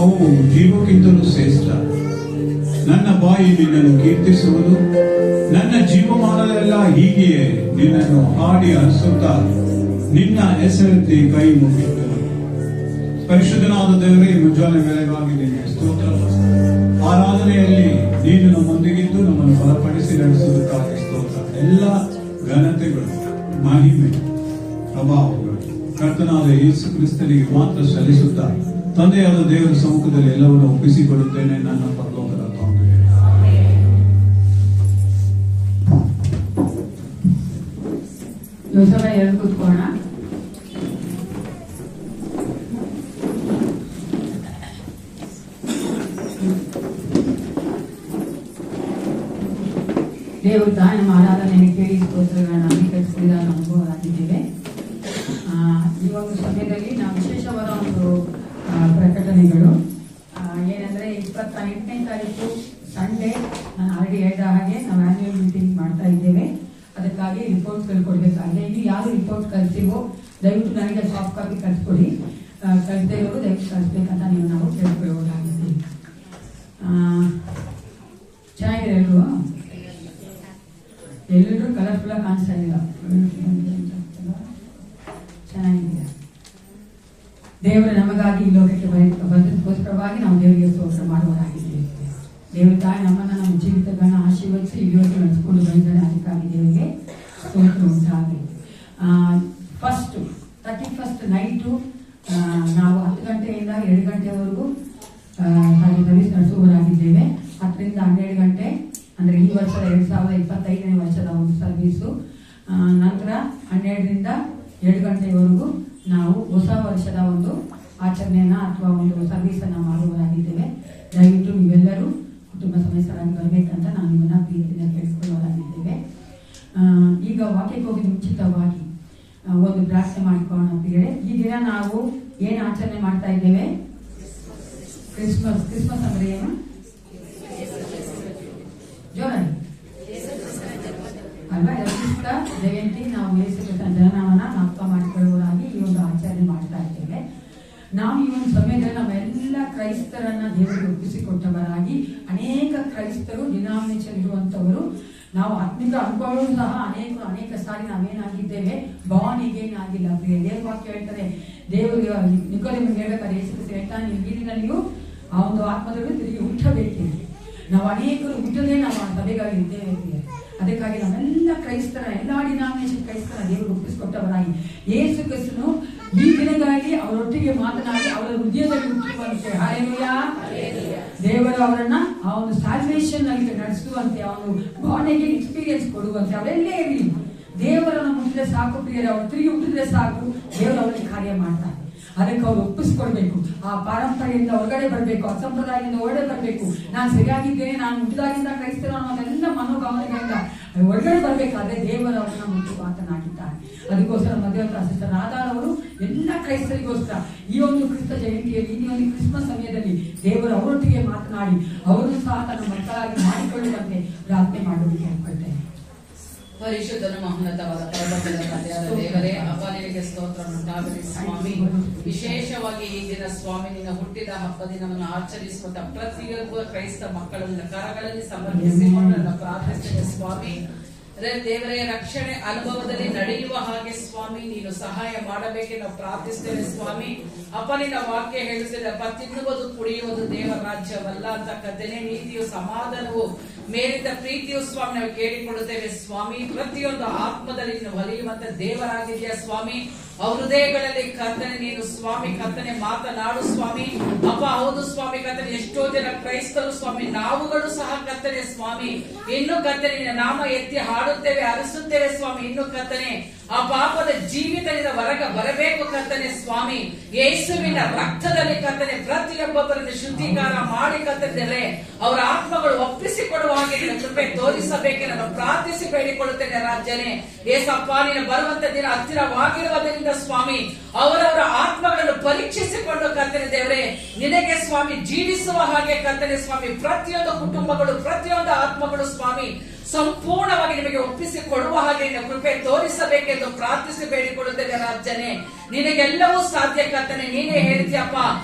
C: ನಾಮವು ಜೀವಕ್ಕಿಂತಲೂ ಶ್ರೇಷ್ಠ. ನನ್ನ ಬಾಯಿ ನಿನ್ನನ್ನು ಕೀರ್ತಿಸುವುದು, ನನ್ನ ಜೀವಮಾನವೆಲ್ಲ ಹೀಗೆಯೇ ನಿನ್ನನ್ನು ಹಾಡಿ ಹರಿಸುತ್ತಾ ನಿನ್ನ ಹೆಸರೆತ್ತಿ ಕೈ ಮುಗಿತು. ಪರಿಶುದ್ಧನಾದ ದೇವರೇ, ಮುಂಜಾನೆ ವೇಳೆಗಾಗಿ ನಿನಗೆ ಸ್ತೋತ್ರ. ಆರಾಧನೆಯಲ್ಲಿ ನೀನು ನಮ್ಮೊಂದಿಗಿದ್ದು ನಮ್ಮನ್ನು ಬಲಪಡಿಸಿ ನಡೆಸುವುದಕ್ಕಾಗಿ ಸ್ತೋತ್ರ. ಎಲ್ಲ ಘನತೆಗಳು, ಮಹಿಮೆ, ಪ್ರಭಾವಗಳು ಕರ್ತನಾದ ಯೇಸು ಕ್ರಿಸ್ತನಿಗೆ ಮಾತ್ರ ಸಲ್ಲಿಸುತ್ತಾ ತಂದೆಯಾದ ದೇವರ ಸಮ್ಮುಖದಲ್ಲಿ ಎಲ್ಲವನ್ನು ಒಪ್ಪಿಸಿಕೊಡುತ್ತೇನೆ. ನನ್ನ ಪರಲೋಕದ ತಂದೆ,
A: ಯೋಸರ ಎರಡು ಕೂತ್ಕೋಣ. ದೇವರು ತಾಯಿ ನಮ್ಮ ಆರಾಧನೆಯನ್ನು ಕೇಳಿ ಸ್ತೋತ್ರಗಳನ್ನ ಅಂಗೀಕರಿಸಿದಾಗ ಅನುಭವರಾಗಿದ್ದೇವೆ. ಈ ಒಂದು ಸಮಯದಲ್ಲಿ ನಾವು ವಿಶೇಷವಾದ ಒಂದು ಪ್ರಕಟಣೆಗಳು ಏನಂದ್ರೆ 28ನೇ ತಾರೀಕು ಸಂಡೇ, ನಾನು ಆಲ್ರೆಡಿ ಹೇಳಿದ ಹಾಗೆ ನಾವು ಆನ್ಯುವಲ್ ಮೀಟಿಂಗ್ ಮಾಡ್ತಾ ಇದ್ದೇವೆ. ಅದಕ್ಕಾಗಿ ರಿಪೋರ್ಟ್ಸ್ಗಳು ಕೊಡಬೇಕಾಗಿದೆ. ಇನ್ನು ಯಾರು ರಿಪೋರ್ಟ್ ಕಳಿಸಿವೋ ದಯವಿಟ್ಟು ನನಗೆ ಸಾಫ್ಟ್ ಕಾಪಿ ಕಳಿಸ್ಕೊಡಿ. ಕಳಿಸದೇ ಇರೋರು ದಯವಿಟ್ಟು ಕಳಿಸ್ಬೇಕಂತ ನಾವು ಕೇಳ್ಕೊಳ್ಳೋದಾಗಿದೆ. ಚೆನ್ನಾಗಿದೆ ಎಲ್ಲರೂ, ಎಲ್ಲರೂ ಕಲರ್ಫುಲ್ ಆಗಿ ಕಾಣಿಸ್ತಾ ಇಲ್ಲ. ಚೆನ್ನಾಗಿದೆ. ದೇವರು ನಮಗಾಗಿ ಈ ಲೋಕಕ್ಕೆ ಬಂದಕ್ಕೋಸ್ಕರವಾಗಿ ನಾವು ದೇವರಿಗೆ ಸ್ತೋತ್ರ ಮಾಡುವರಾಗಿದ್ದೇವೆ. ದೇವರು ತಾಯಿ ನಮ್ಮನ್ನ ನಮ್ಮ ಜೀವಿತಗಳನ್ನ ಆಶೀರ್ವದಿಸಿ ಇಲ್ಲಿವರೆಗೆ ನಡೆಸಿಕೊಂಡು ಬಂದಿದ್ದಾರೆ. ಅದಕ್ಕಾಗಿ ದೇವರಿಗೆ ಸ್ತೋತ್ರ ಉಂಟಾಗಲಿ. 31st ನೈಟು ನಾವು 10 ಗಂಟೆಯಿಂದ 2 ಗಂಟೆವರೆಗೂ ಹಾಗೆ ಸರ್ವಿಸ್ ನಡೆಸುವವರಾಗಿದ್ದೇವೆ. 10 ರಿಂದ 12 ಗಂಟೆ ಅಂದ್ರೆ ಈ ವರ್ಷದ 2025ನೇ ವರ್ಷದ ಒಂದು ಸರ್ವೀಸು. ನಂತರ 12 ರಿಂದ 2 ಗಂಟೆವರೆಗೂ ನಾವು ಹೊಸ ವರ್ಷದ ಒಂದು ಆಚರಣೆಯನ್ನ ಅಥವಾ ಒಂದು ಸರ್ವಿಸ್ ಅನ್ನ ಮಾಡುವವರಾಗಿದ್ದೇವೆ. ದಯವಿಟ್ಟು ನೀವೆಲ್ಲರೂ ಕುಟುಂಬ ಸದಸ್ಯರಾಗಿ ಬರಬೇಕಂತ ನಾವು ನಿಮ್ಮನ್ನ ಪ್ರೀತಿಯಿಂದ ಕೇಳಿಕೊಳ್ಳುವವರಾಗಿದ್ದೇವೆ. ಈಗ ವಾಕ್ಯಕ್ಕೆ ಹೋಗಿ ಮುಂಚಿತವಾಗಿ ಒಂದು ಪ್ರಾರ್ಥನೆ ಮಾಡಿಕೊಳ್ಳೋಣ ಪ್ರಿಯರೇ. ಈ ದಿನ ನಾವು ಏನು ಆಚರಣೆ ಮಾಡ್ತಾ ಇದ್ದೇವೆ? ಕ್ರಿಸ್ಮಸ್. ಕ್ರಿಸ್ಮಸ್ ಅಂದ್ರೆ ಏನು? ಜೋರಾಗಿ ಅಲ್ವಾ? ಕ್ರಿಸ್ತ ಜಯಂತಿ. ನಾವು ಯೇಸು ಕ್ರಿಸ್ತನ ಜನನವನ್ನ ಜ್ಞಾಪಕ ಮಾಡಿಕೊಳ್ಳುವವರಾಗಿ ಈ ಒಂದು ಆಚರಣೆ ಮಾಡ್ತಾ ಇದ್ದೇವೆ. ನಾವು ಈ ಒಂದು ಸಮಯದಲ್ಲಿ ನಾವೆಲ್ಲ ಕ್ರೈಸ್ತರನ್ನ ದೇವರಿಗೆ ಒಪ್ಪಿಸಿಕೊಟ್ಟವರಾಗಿ, ಅನೇಕ ಕ್ರೈಸ್ತರು ಡಿನಾಮಿನೇಷನ್ ಇರುವಂತವರು, ನಾವು ಆತ್ಮಿಕ ಅನುಭವಗಳು ಸಹ ಅನೇಕ ಸಾರಿ ನಾವೇನಾಗಿದ್ದೇವೆ, ಬಾರ್ನ್ ಅಗೇನ್ ಆಗಿಲ್ಲ. ಪ್ರಿಯ ದೇವ ವಾಕ್ಯ ಹೇಳ್ತಾರೆ, ದೇವರು ನಿಕೋದೇಮನಿಗೆ ಹೇಳ್ಬೇಕಾದ್ರೆ ಯೇಸು ಕ್ರಿಸ್ತ ಹೇಳ್ತಾನೆ, ನೀವು ಈಗಿನಲ್ಲಿಯೂ ಆ ಒಂದು ಆತ್ಮದಲ್ಲಿ ತಿರುಗಿ ಹುಟ್ಟಬೇಕಿದೆ. ನಾವು ಅನೇಕರು ಹುಟ್ಟದೇ ನಾವು ಆ ಸಭೆಗಾಗಿ ಇದ್ದೇವೆ. ಅದಕ್ಕಾಗಿ ನಾವೆಲ್ಲ ಕ್ರೈಸ್ತರ, ಎಲ್ಲಾ ಡಿನಾಮಿನೇಷನ್ ಕ್ರೈಸ್ತರ ದೇವರು ಒಪ್ಪಿಸಿಕೊಟ್ಟವರಾಗಿ ಯೇಸು ಕ್ರಿಸ್ತನು ಈ ದಿನಗಳಲ್ಲಿ ಅವರೊಟ್ಟಿಗೆ ಮಾತನಾಡಿ ಅವರ ಹೃದಯದಲ್ಲಿ ಹುಟ್ಟುವಂತೆ, ಹಲ್ಲೆಲೂಯಾ, ದೇವರು ಅವರನ್ನ ಆ ಒಂದು ಸಾಲ್ವೇಷನ್ ಅಲ್ಲಿ ನಡೆಸುವಂತೆ, ಅವನು ಬಾರ್ನಿಗೆ ಎಕ್ಸ್ಪೀರಿಯನ್ಸ್ ಕೊಡುವಂತೆ ಅವರೆಲ್ಲೇ ಇರಲಿ, ದೇವರನ್ನು ಮುಟ್ಟಿದ್ರೆ ಸಾಕು ಪ್ರಿಯರೇ, ಅವ್ರು ತಿರುಗಿ ಹುಟ್ಟಿದ್ರೆ ಸಾಕು, ದೇವರು ಅವರಿಗೆ ಕಾರ್ಯ ಮಾಡ್ತಾರೆ. ಅದಕ್ಕೆ ಅವ್ರು ಒಪ್ಪಿಸ್ಕೊಡ್ಬೇಕು. ಆ ಪಾರಂಪರ್ಯದಿಂದ ಹೊರಗಡೆ ಬರಬೇಕು, ಅಸಂಪ್ರದಾಯದಿಂದ ಹೊರಗಡೆ ಬರಬೇಕು. ನಾನು ಸರಿಯಾಗಿದ್ದೇನೆ, ನಾನು ಹುಟ್ಟಿದಾಗಿಂದ ಕ್ರೈಸ್ತರು ಅನ್ನೋದೆಲ್ಲ ಮನೋಭಾವನೆಗಳಿಂದ ಹೊರಗಡೆ ಬರಬೇಕಾದ್ರೆ ದೇವರು ಅವ್ರನ್ನ ಮುಟ್ಟು ಮಾತನಾಡಿದ್ದಾರೆ. ಅದಕ್ಕೋಸ್ಕರ ಮಧ್ಯವರ್ತಿ ಸಿಸ್ಟರ್ ಆಧಾರ್ ಅವರು ಎಲ್ಲ ಕ್ರೈಸ್ತರಿಗೋಸ್ಕರ ಈ ಒಂದು ಕ್ರಿಸ್ತ ಜಯಂತಿಯಲ್ಲಿ, ಈ ಒಂದು ಕ್ರಿಸ್ಮಸ್ ಸಮಯದಲ್ಲಿ ದೇವರು ಅವರೊಟ್ಟಿಗೆ ಮಾತನಾಡಿ ಅವರನ್ನು ಸಹ ತನ್ನ ಮಕ್ಕಳಾಗಿ ಮಾಡಿಕೊಳ್ಳುವಂತೆ ಪ್ರಾರ್ಥನೆ ಮಾಡುವುದಕ್ಕೆ ಹೇಳ್ಕೊಳ್ತೇನೆ.
D: ಪರಿಶುದ್ಧನ ಮಹೋನ್ನತವಾದ ಪರಲೋಕದ ತಂದೆಯಾದ ದೇವರೇ, ಅಪ್ಪ ನಿನಗೆ ಸ್ತೋತ್ರ ಉಂಟಾಗಲಿ ಸ್ವಾಮಿ. ವಿಶೇಷವಾಗಿ ಈ ದಿನ ಸ್ವಾಮಿ ನಿನ್ನ ಹುಟ್ಟಿದ ಹಬ್ಬ ದಿನವನ್ನು ಆಚರಿಸುವಂತ ಪ್ರತಿಯೊಬ್ಬ ಕ್ರೈಸ್ತ ಮಕ್ಕಳನ್ನ ಕರಗಳಲ್ಲಿ ಸಮರ್ಪಿಸಿಕೊಂಡು ಪ್ರಾರ್ಥಿಸುತ್ತೇನೆ ಸ್ವಾಮಿ. ದೇವರೇ, ರಕ್ಷಣೆ ಅನುಭವದಲ್ಲಿ ನಡೆಯುವ ಹಾಗೆ ಸ್ವಾಮಿ ನೀನು ಸಹಾಯ ಮಾಡಬೇಕೆಂದು ನಾವು ಪ್ರಾರ್ಥಿಸ್ತೇವೆ ಸ್ವಾಮಿ. ಅಪ್ಪ ನಿನ್ನ ವಾಕ್ಯ ಹೇಳುತ್ತದೆ, ಅಪ್ಪ ತಿನ್ನುವುದು ಕುಡಿಯುವುದು ದೇವರ ರಾಜ್ಯವಲ್ಲ ಅಂತಕ್ಕಂಥನೇ ನೀತಿಯು ಸಮಾಧಾನವು ಮೇಲಿದ್ದ ಪ್ರೀತಿಯು ಸ್ವಾಮಿ ನಾವು ಕೇಳಿಕೊಳ್ಳುತ್ತೇವೆ ಸ್ವಾಮಿ. ಪ್ರತಿಯೊಂದು ಆತ್ಮದಲ್ಲಿ ನೀನು ಒಲಿಯುವಂತ ದೇವರಾಗಿದೆಯಾ ಸ್ವಾಮಿ. ಅವ್ರ ಹೃದಯಗಳಲ್ಲಿ ಕರ್ತನೆ ನೀನು ಸ್ವಾಮಿ ಕರ್ತನೆ ಮಾತನಾಡು ಸ್ವಾಮಿ. ಅಪ್ಪ ಹೌದು ಸ್ವಾಮಿ ಕರ್ತನೆ, ಎಷ್ಟೋ ಜನ ಕ್ರೈಸ್ತರು ಸ್ವಾಮಿ, ನಾವುಗಳು ಸಹ ಕರ್ತನೆ ಸ್ವಾಮಿ ಇನ್ನು ಕರ್ತನೆ ನಿನ್ನ ನಾಮ ಎತ್ತಿ ಹಾಡುತ್ತೇವೆ, ಹರಿಸುತ್ತೇವೆ ಸ್ವಾಮಿ. ಇನ್ನು ಕರ್ತನೆ ಆ ಪಾಪದ ಜೀವಿತದಿಂದ ಹೊರಗೆ ಬರಬೇಕು ಕರ್ತನೆ ಸ್ವಾಮಿ. ಯೇಸುವಿನ ರಕ್ತದಲ್ಲಿ ಕರ್ತನೆ ಪ್ರತಿಯೊಬ್ಬೊಬ್ಬರನ್ನು ಶುದ್ಧೀಕರಣ ಮಾಡಿ ಕರ್ತನೆ ಅವರ ಆತ್ಮಗಳು ಒಪ್ಪಿಸಿಕೊಡುವ ಹಾಗೆ ಕೃಪೆ ತೋರಿಸಬೇಕೆಂದು ನಾನು ಪ್ರಾರ್ಥಿಸಿ ಬೇಡಿಕೊಳ್ಳುತ್ತೇನೆ ರಾಜ್ಯನೇ. ಏಸಪ್ಪ ನೀನು ಬರುವಂತ ದಿನ ಹತ್ತಿರವಾಗಿರುವುದರಿಂದ ಸ್ವಾಮಿ ಅವರವರ ಆತ್ಮಗಳನ್ನು ಪರೀಕ್ಷಿಸಿಕೊಂಡು ಕರ್ತನೆ ದೇವರೇ ನಿನಗೆ ಸ್ವಾಮಿ ಜೀವಿಸುವ ಹಾಗೆ ಕರ್ತನೆ ಸ್ವಾಮಿ ಪ್ರತಿಯೊಂದು ಕುಟುಂಬಗಳು ಪ್ರತಿಯೊಂದು ಆತ್ಮಗಳು ಸ್ವಾಮಿ ಸಂಪೂರ್ಣವಾಗಿ ನಿಮಗೆ ಒಪ್ಪಿಸಿ ಕೊಡುವ ಹಾಗೆ ಕೃಪೆ ತೋರಿಸಬೇಕೆಂದು ಪ್ರಾರ್ಥಿಸಿ ಬೇಡಿಕೊಳ್ಳುತ್ತೇವೆ ರಾಜ್ಯನೇ. ನಿನಗೆಲ್ಲವೂ ಸಾಧ್ಯ ಕರ್ತನೆ, ನೀನೇ ಹೇಳ್ತೀಯಪ್ಪ.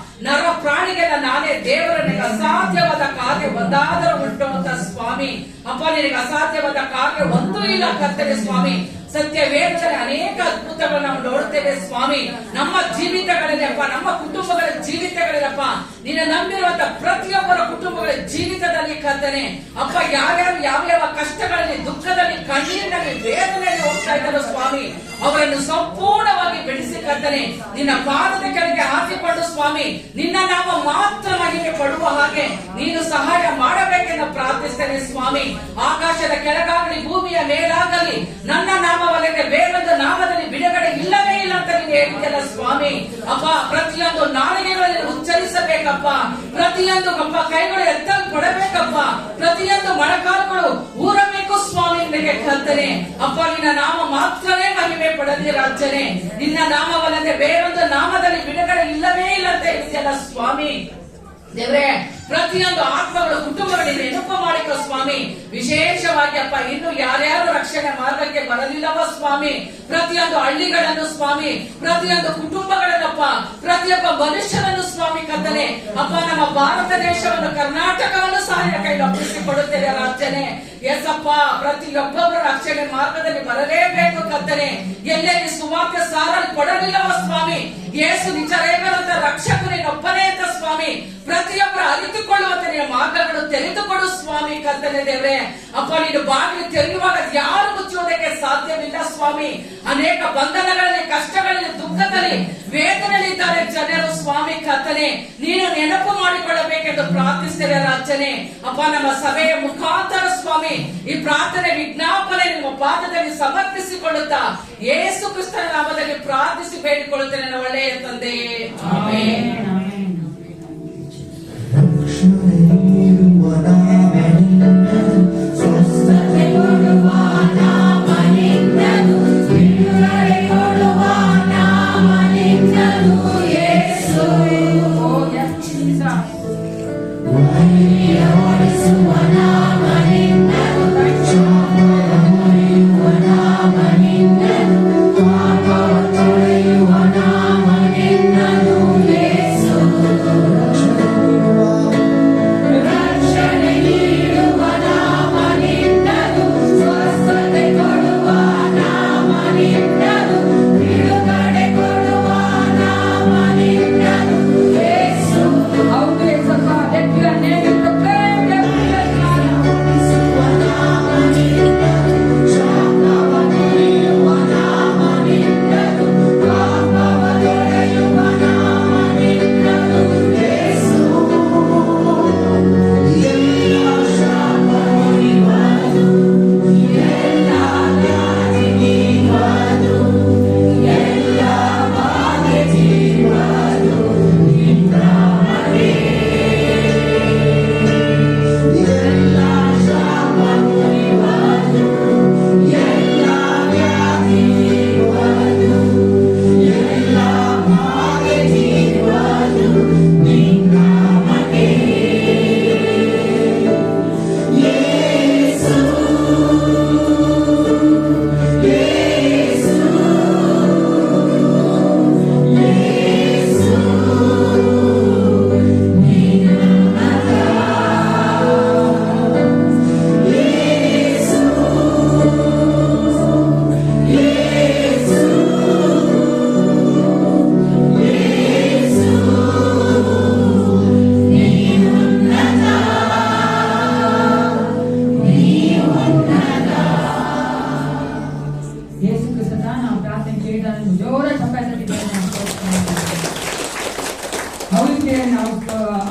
D: ನರ ಪ್ರಾಣಿಗೆಲ್ಲ ನಾನೇ ದೇವರ ನಿನಗೆ ಅಸಾಧ್ಯವಾದ ಕಾರ್ಯ ಒಂದಾದರೂ ಉಂಟು ಅಂತ ಸ್ವಾಮಿ. ಅಪ್ಪ ನಿನಗೆ ಅಸಾಧ್ಯವಾದ ಕಾರ್ಯ ಒಂದೂ ಇಲ್ಲ ಕರ್ತನೆ ಸ್ವಾಮಿ. ಸತ್ಯ ವೇದದಲ್ಲಿ ಅನೇಕ ಅದ್ಭುತಗಳನ್ನು ನಾವು ನೋಡುತ್ತೇವೆ ಸ್ವಾಮಿ. ನಮ್ಮ ಜೀವಿತಗಳಲ್ಲಪ್ಪ, ನಮ್ಮ ಕುಟುಂಬಗಳ ಜೀವಿತಗಳಲ್ಲಪ್ಪ, ನಿನ್ನ ನಂಬಿರುವಂತ ಪ್ರತಿಯೊಬ್ಬರ ಕುಟುಂಬಗಳ ಜೀವಿತದಲ್ಲಿ ಕರ್ತನೆ ಅಪ್ಪ, ಯಾರ್ಯಾರು ಯಾವ ಕಷ್ಟಗಳಲ್ಲಿ, ದುಃಖದಲ್ಲಿ, ಕಣ್ಣೀರಿನಲ್ಲಿ, ವೇದನೆಯಲ್ಲಿ ಹೋಗ್ತಾ ಇದ್ದಾರೋ ಸ್ವಾಮಿ, ಅವರನ್ನು ಸಂಪೂರ್ಣವಾಗಿ ಬಿಡಿಸಿ ಕರ್ತನೆ ನಿನ್ನ ಪಾದದ ಕೆಳಗೆ ಹಾಕಿಕೊಂಡು ಸ್ವಾಮಿ, ನಿನ್ನ ನಾಮ ಮಾತ್ರ ಮಹಿಮೆ ಪಡುವ ಹಾಗೆ ನೀನು ಸಹಾಯ ಮಾಡಬೇಕೆಂದು ಪ್ರಾರ್ಥಿಸ್ತೇನೆ ಸ್ವಾಮಿ. ಆಕಾಶದ ಕೆಳಗಾಗಲಿ, ಭೂಮಿಯ ಮೇಲಾಗಲಿ ನನ್ನ ನಾಮವಲ್ಲದೆ ಬೇರೊಂದು ನಾಮದಲ್ಲಿ ಬಿಡುಗಡೆ ಇಲ್ಲವೇ ಇಲ್ಲ ಅಂತ ನೀನು ಹೇಳಿದೆಯಲ್ಲ ಸ್ವಾಮಿ. ಅಪ್ಪ, ಪ್ರತಿಯೊಂದು ನಾಲಿಗೆಗಳಲ್ಲಿ ಉಚ್ಚರಿಸಬೇಕಪ್ಪ, ಪ್ರತಿಯೊಂದು ಅಪ್ಪ ಕೈಗಳು ಎತ್ತಲ್ಪಡಬೇಕಪ್ಪ, ಪ್ರತಿಯೊಂದು ಮೊಣಕಾಲುಗಳು ಊರಬೇಕು ಸ್ವಾಮಿ ನಿನಗೆ ಕರ್ತನೆ ಅಪ್ಪ. ನಿನ್ನ ನಾಮ ಮಾತ್ರವೇ ಮಹಿಮೆ ಪಡಲಿ ರಾಜನೇ. ನಿನ್ನ ನಾಮವಲ್ಲದೆ ಬೇರೊಂದು ನಾಮದಲ್ಲಿ ಬಿಡುಗಡೆ ಇಲ್ಲವೇ ಇಲ್ಲ ಅಂತ ಹೇಳಿದೆಯಲ್ಲ ಸ್ವಾಮಿ. ದೇವ್ರೆ, ಪ್ರತಿಯೊಂದು ಆತ್ಮಗಳು, ಕುಟುಂಬಗಳಿಗೆ ನೆನಪು ಮಾಡಿಕೊ ಸ್ವಾಮಿ. ವಿಶೇಷವಾಗಿ ಅಪ್ಪ, ಇನ್ನು ಯಾರ್ಯಾರು ರಕ್ಷಣೆ ಮಾರ್ಗಕ್ಕೆ ಬರಲಿಲ್ಲವ ಸ್ವಾಮಿ, ಪ್ರತಿಯೊಂದು ಹಳ್ಳಿಗಳನ್ನು ಸ್ವಾಮಿ, ಪ್ರತಿಯೊಂದು ಕುಟುಂಬಗಳನ್ನಪ್ಪ, ಪ್ರತಿಯೊಬ್ಬ ಮನುಷ್ಯನನ್ನು ಸ್ವಾಮಿ ಕರ್ತನೆ ಅಪ್ಪ, ನಮ್ಮ ಭಾರತ ದೇಶವನ್ನು, ಕರ್ನಾಟಕವನ್ನು ಸಹಾಯ ಕೈಲಿ ಒಪ್ಪಿಸಿಕೊಡುತ್ತೇವೆ ರಾಜನೇ. ಎಸಪ್ಪ, ಪ್ರತಿಯೊಬ್ಬೊಬ್ಬರು ರಕ್ಷಣೆ ಮಾರ್ಗದಲ್ಲಿ ಬರಲೇಬೇಕು ಕರ್ತನೆ. ಎಲ್ಲೆಲ್ಲಿ ಸುವಾರ್ತೆ ಸಾರಲು ಕೊಡಲಿಲ್ಲವ ಸ್ವಾಮಿ, ಯೇಸು ನಿಜ ರೇಗರಂತ ರಕ್ಷಕರು ನೀನೊಬ್ಬನೇ ಅಂತ ಸ್ವಾಮಿ, ಪ್ರತಿಯೊಬ್ಬರು ಅರಿತುಕೊಳ್ಳುವಂತೆ ನಿನ್ನ ಮಾರ್ಗಗಳು ತೆರೆದುಕೊಡು ಸ್ವಾಮಿ ಕರ್ತನೆ ದೇವ್ರೆ. ಅಪ್ಪ, ನೀನು ಬಾಗಿಲು ತೆರೆಯುವಾಗ ಯಾರು ಮುಚ್ಚುವುದಕ್ಕೆ ಸಾಧ್ಯವಿಲ್ಲ ಸ್ವಾಮಿ. ಅನೇಕ ಬಂಧನಗಳಲ್ಲಿ, ಕಷ್ಟಗಳಲ್ಲಿ, ದುಃಖದಲ್ಲಿ, ವೇದನೆಯಲ್ಲಿ ಇದ್ದಾರೆ ಜನರು ಸ್ವಾಮಿ ಕರ್ತನೆ. ನೀನು ನೆನಪು ಮಾಡಿಕೊಳ್ಳಬೇಕೆಂದು ಪ್ರಾರ್ಥಿಸ್ತೇವೆ ರಾಜನೇ. ಅಪ್ಪ, ನಮ್ಮ ಸಭೆಯ ಮುಖಾಂತರ ಸ್ವಾಮಿ ಈ ಪ್ರಾರ್ಥನೆ ವಿಜ್ಞಾಪನೆ ನಿಮ್ಮ ಪಾದದಲ್ಲಿ ಸಮರ್ಪಿಸಿಕೊಳ್ಳುತ್ತಾ ಯೇಸು ಕ್ರಿಸ್ತನ ನಾಮದಲ್ಲಿ ಪ್ರಾರ್ಥಿಸಿ ಬೇಡಿಕೊಳ್ಳುತ್ತೇನೆ ನನ್ನ ಒಳ್ಳೆಯ ತಂದೆ, ಆಮೆನ್.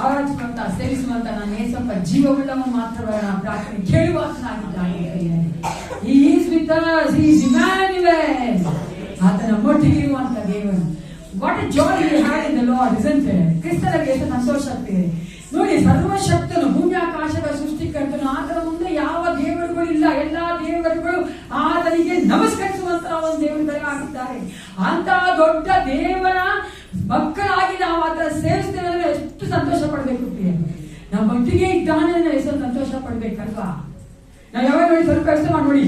A: ಆರಾಧಿಸುವಂತ, ಸೇವಿಸುವಂತ ನಾನು ಏಸಪ್ಪ ಜೀವವುಳ್ಳವನು ಮಾತ್ರವಲ್ಲ, ನಾನು ಪ್ರಾರ್ಥನೆ ಕೇಳುವಾತನಾಗಿದ್ದಾನೆ. He is with us, he is Emmanuel. ಆತನ ಒಟ್ಟಿಗೆ ಇರುವಂತ ದೇವರು. What a joy we had in the Lord, isn't it? ಕ್ರಿಸ್ತನಿಗೆ ಎಷ್ಟು ಸಂತೋಷ ಆಗ್ತಿದೆ ನೋಡಿ. ಸರ್ವಶಕ್ತನು, ಭೂಮಿ ಆಕಾಶದ ಸೃಷ್ಟಿಕರ್ತನು, ಆತನ ಮುಂದೆ ಯಾವ ದೇವರುಗಳು ಇಲ್ಲ. ಎಲ್ಲಾ ದೇವರುಗಳು ಆತನಿಗೆ ನಮಸ್ಕರಿಸುವಂತ ಒಂದು ದೇವರುಗಳಾಗಿದ್ದಾರೆ. ಅಂತ ದೊಡ್ಡ ದೇವರ ಮಕ್ಕಳಾಗಿ ನಾವು ಆತರ ಸೇವಿಸ್ತೇವೆ ಅಂದ್ರೆ ಎಷ್ಟು ಸಂತೋಷ ಪಡ್ಬೇಕು. ನಮ್ಮ ಒಟ್ಟಿಗೆ ಇದ್ದಾನೆ ಅಂದ್ರೆ ಎಷ್ಟು ಸಂತೋಷ ಪಡ್ಬೇಕಲ್ವಾ? ನಾವು ಯಾವಾಗ ನೋಡಿ ಸ್ವಲ್ಪ ಕೆಲಸ ಮಾಡಿ ನೋಡಿ,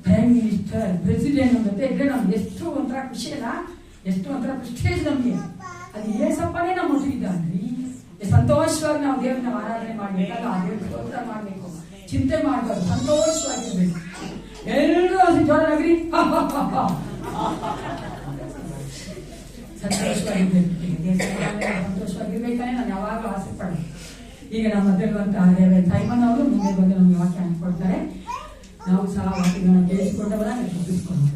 A: ಪ್ರೈಮ್ ಮಿನಿಸ್ಟರ್, ಪ್ರೆಸಿಡೆಂಟ್ ಅಂತ ಇದ್ರೆ ನಮ್ಗೆ ಎಷ್ಟು ಒಂಥರ ಖುಷಿ ಅಲ್ಲ, ಎಷ್ಟು ಒಂಥರ ಪ್ರೆಸ್ಟೇಜ್ ನಮ್ಗೆ. ಅದು ಏಸಪ್ಪನೇ ನಮ್ಮ ಒಟ್ಟಿಗಿದ್ದಾನೆ. ಸಂತೋಷವಾಗಿ ನಾವು ದೇವ್ರನ್ನ ಆರಾಧನೆ ಮಾಡ್ಬೇಕಲ್ಲ, ಆ ದೇವ್ರ ಸ್ತೋತ್ರ ಮಾಡ್ಬೇಕು, ಚಿಂತೆ ಮಾಡ್ಬಾರ್ದು, ಸಂತೋಷವಾಗಿರ್ಬೇಕು. ಎಲ್ಲರೂ ಜೋರಾಗ್ರಿ ಸಂತೋಷವಾಗಿರ್ಬೇಕು. ಸಂತೋಷವಾಗಿರ್ಬೇಕಾದ್ರೆ ನಾನು ಯಾವಾಗಲೂ ಆಸೆ ಪಡೆ. ಈಗ ನಮ್ಮ ಮಧ್ಯರುವಂತಹ ಸೈಮನ್ ಅವರು ಮುಂದೆ ಬಂದು ನಮ್ಗೆ ವಾಕ್ಯ ಅನ್ಕೊಡ್ತಾರೆ. ನಾವು ಸಹ ವಾಕ್ಯಗಳನ್ನ ಕೇಳಿಸಿಕೊಂಡವರ ತಿಳಿಸ್ಕೊಂಡು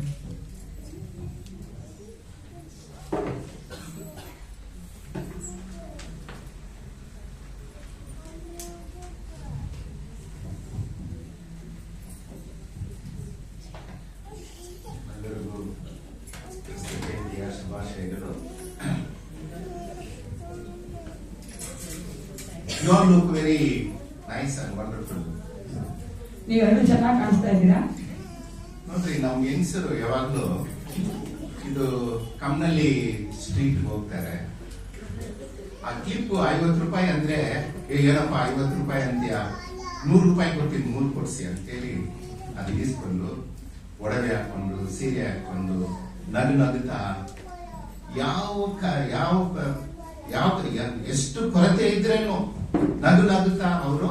E: You all look very nice and wonderful.
A: ನೀವೆಲ್ಲರೂ ಚೆನ್ನಾಗಿ ಕಾಣಿಸ್ತಾ ಇದ್ದೀರಾ.
E: ನೋಡ್ರಿ, ನಮ್ಗೆ ಹೆಂಗಸರು ಯಾವಾಗ್ಲೂ ಇದು ಕಮ್ನಲ್ಲಿ ಸ್ಟ್ರೀಟ್ ಹೋಗ್ತಾರೆ. ಆ ಕ್ಲಿಪ್ 50 ರೂಪಾಯಿ ಅಂದ್ರೆ ಏನಪ್ಪ 50 ರೂಪಾಯಿ ಅಂತೀಯ, 100 ರೂಪಾಯಿ ಕೊಡ್ತೀನಿ 3 ಕೊಡ್ಸಿ ಅಂತೇಳಿ ಅದು ಇಸ್ಕೊಂಡು ಒಡವೆ ಹಾಕೊಂಡು ಸೀರೆ ಹಾಕೊಂಡು ನಗುತ್ತಾ ಯಾವ ಎಷ್ಟು ಕೊರತೆ ಇದ್ರೇನು ನಗುತ್ತಾ ಅವರು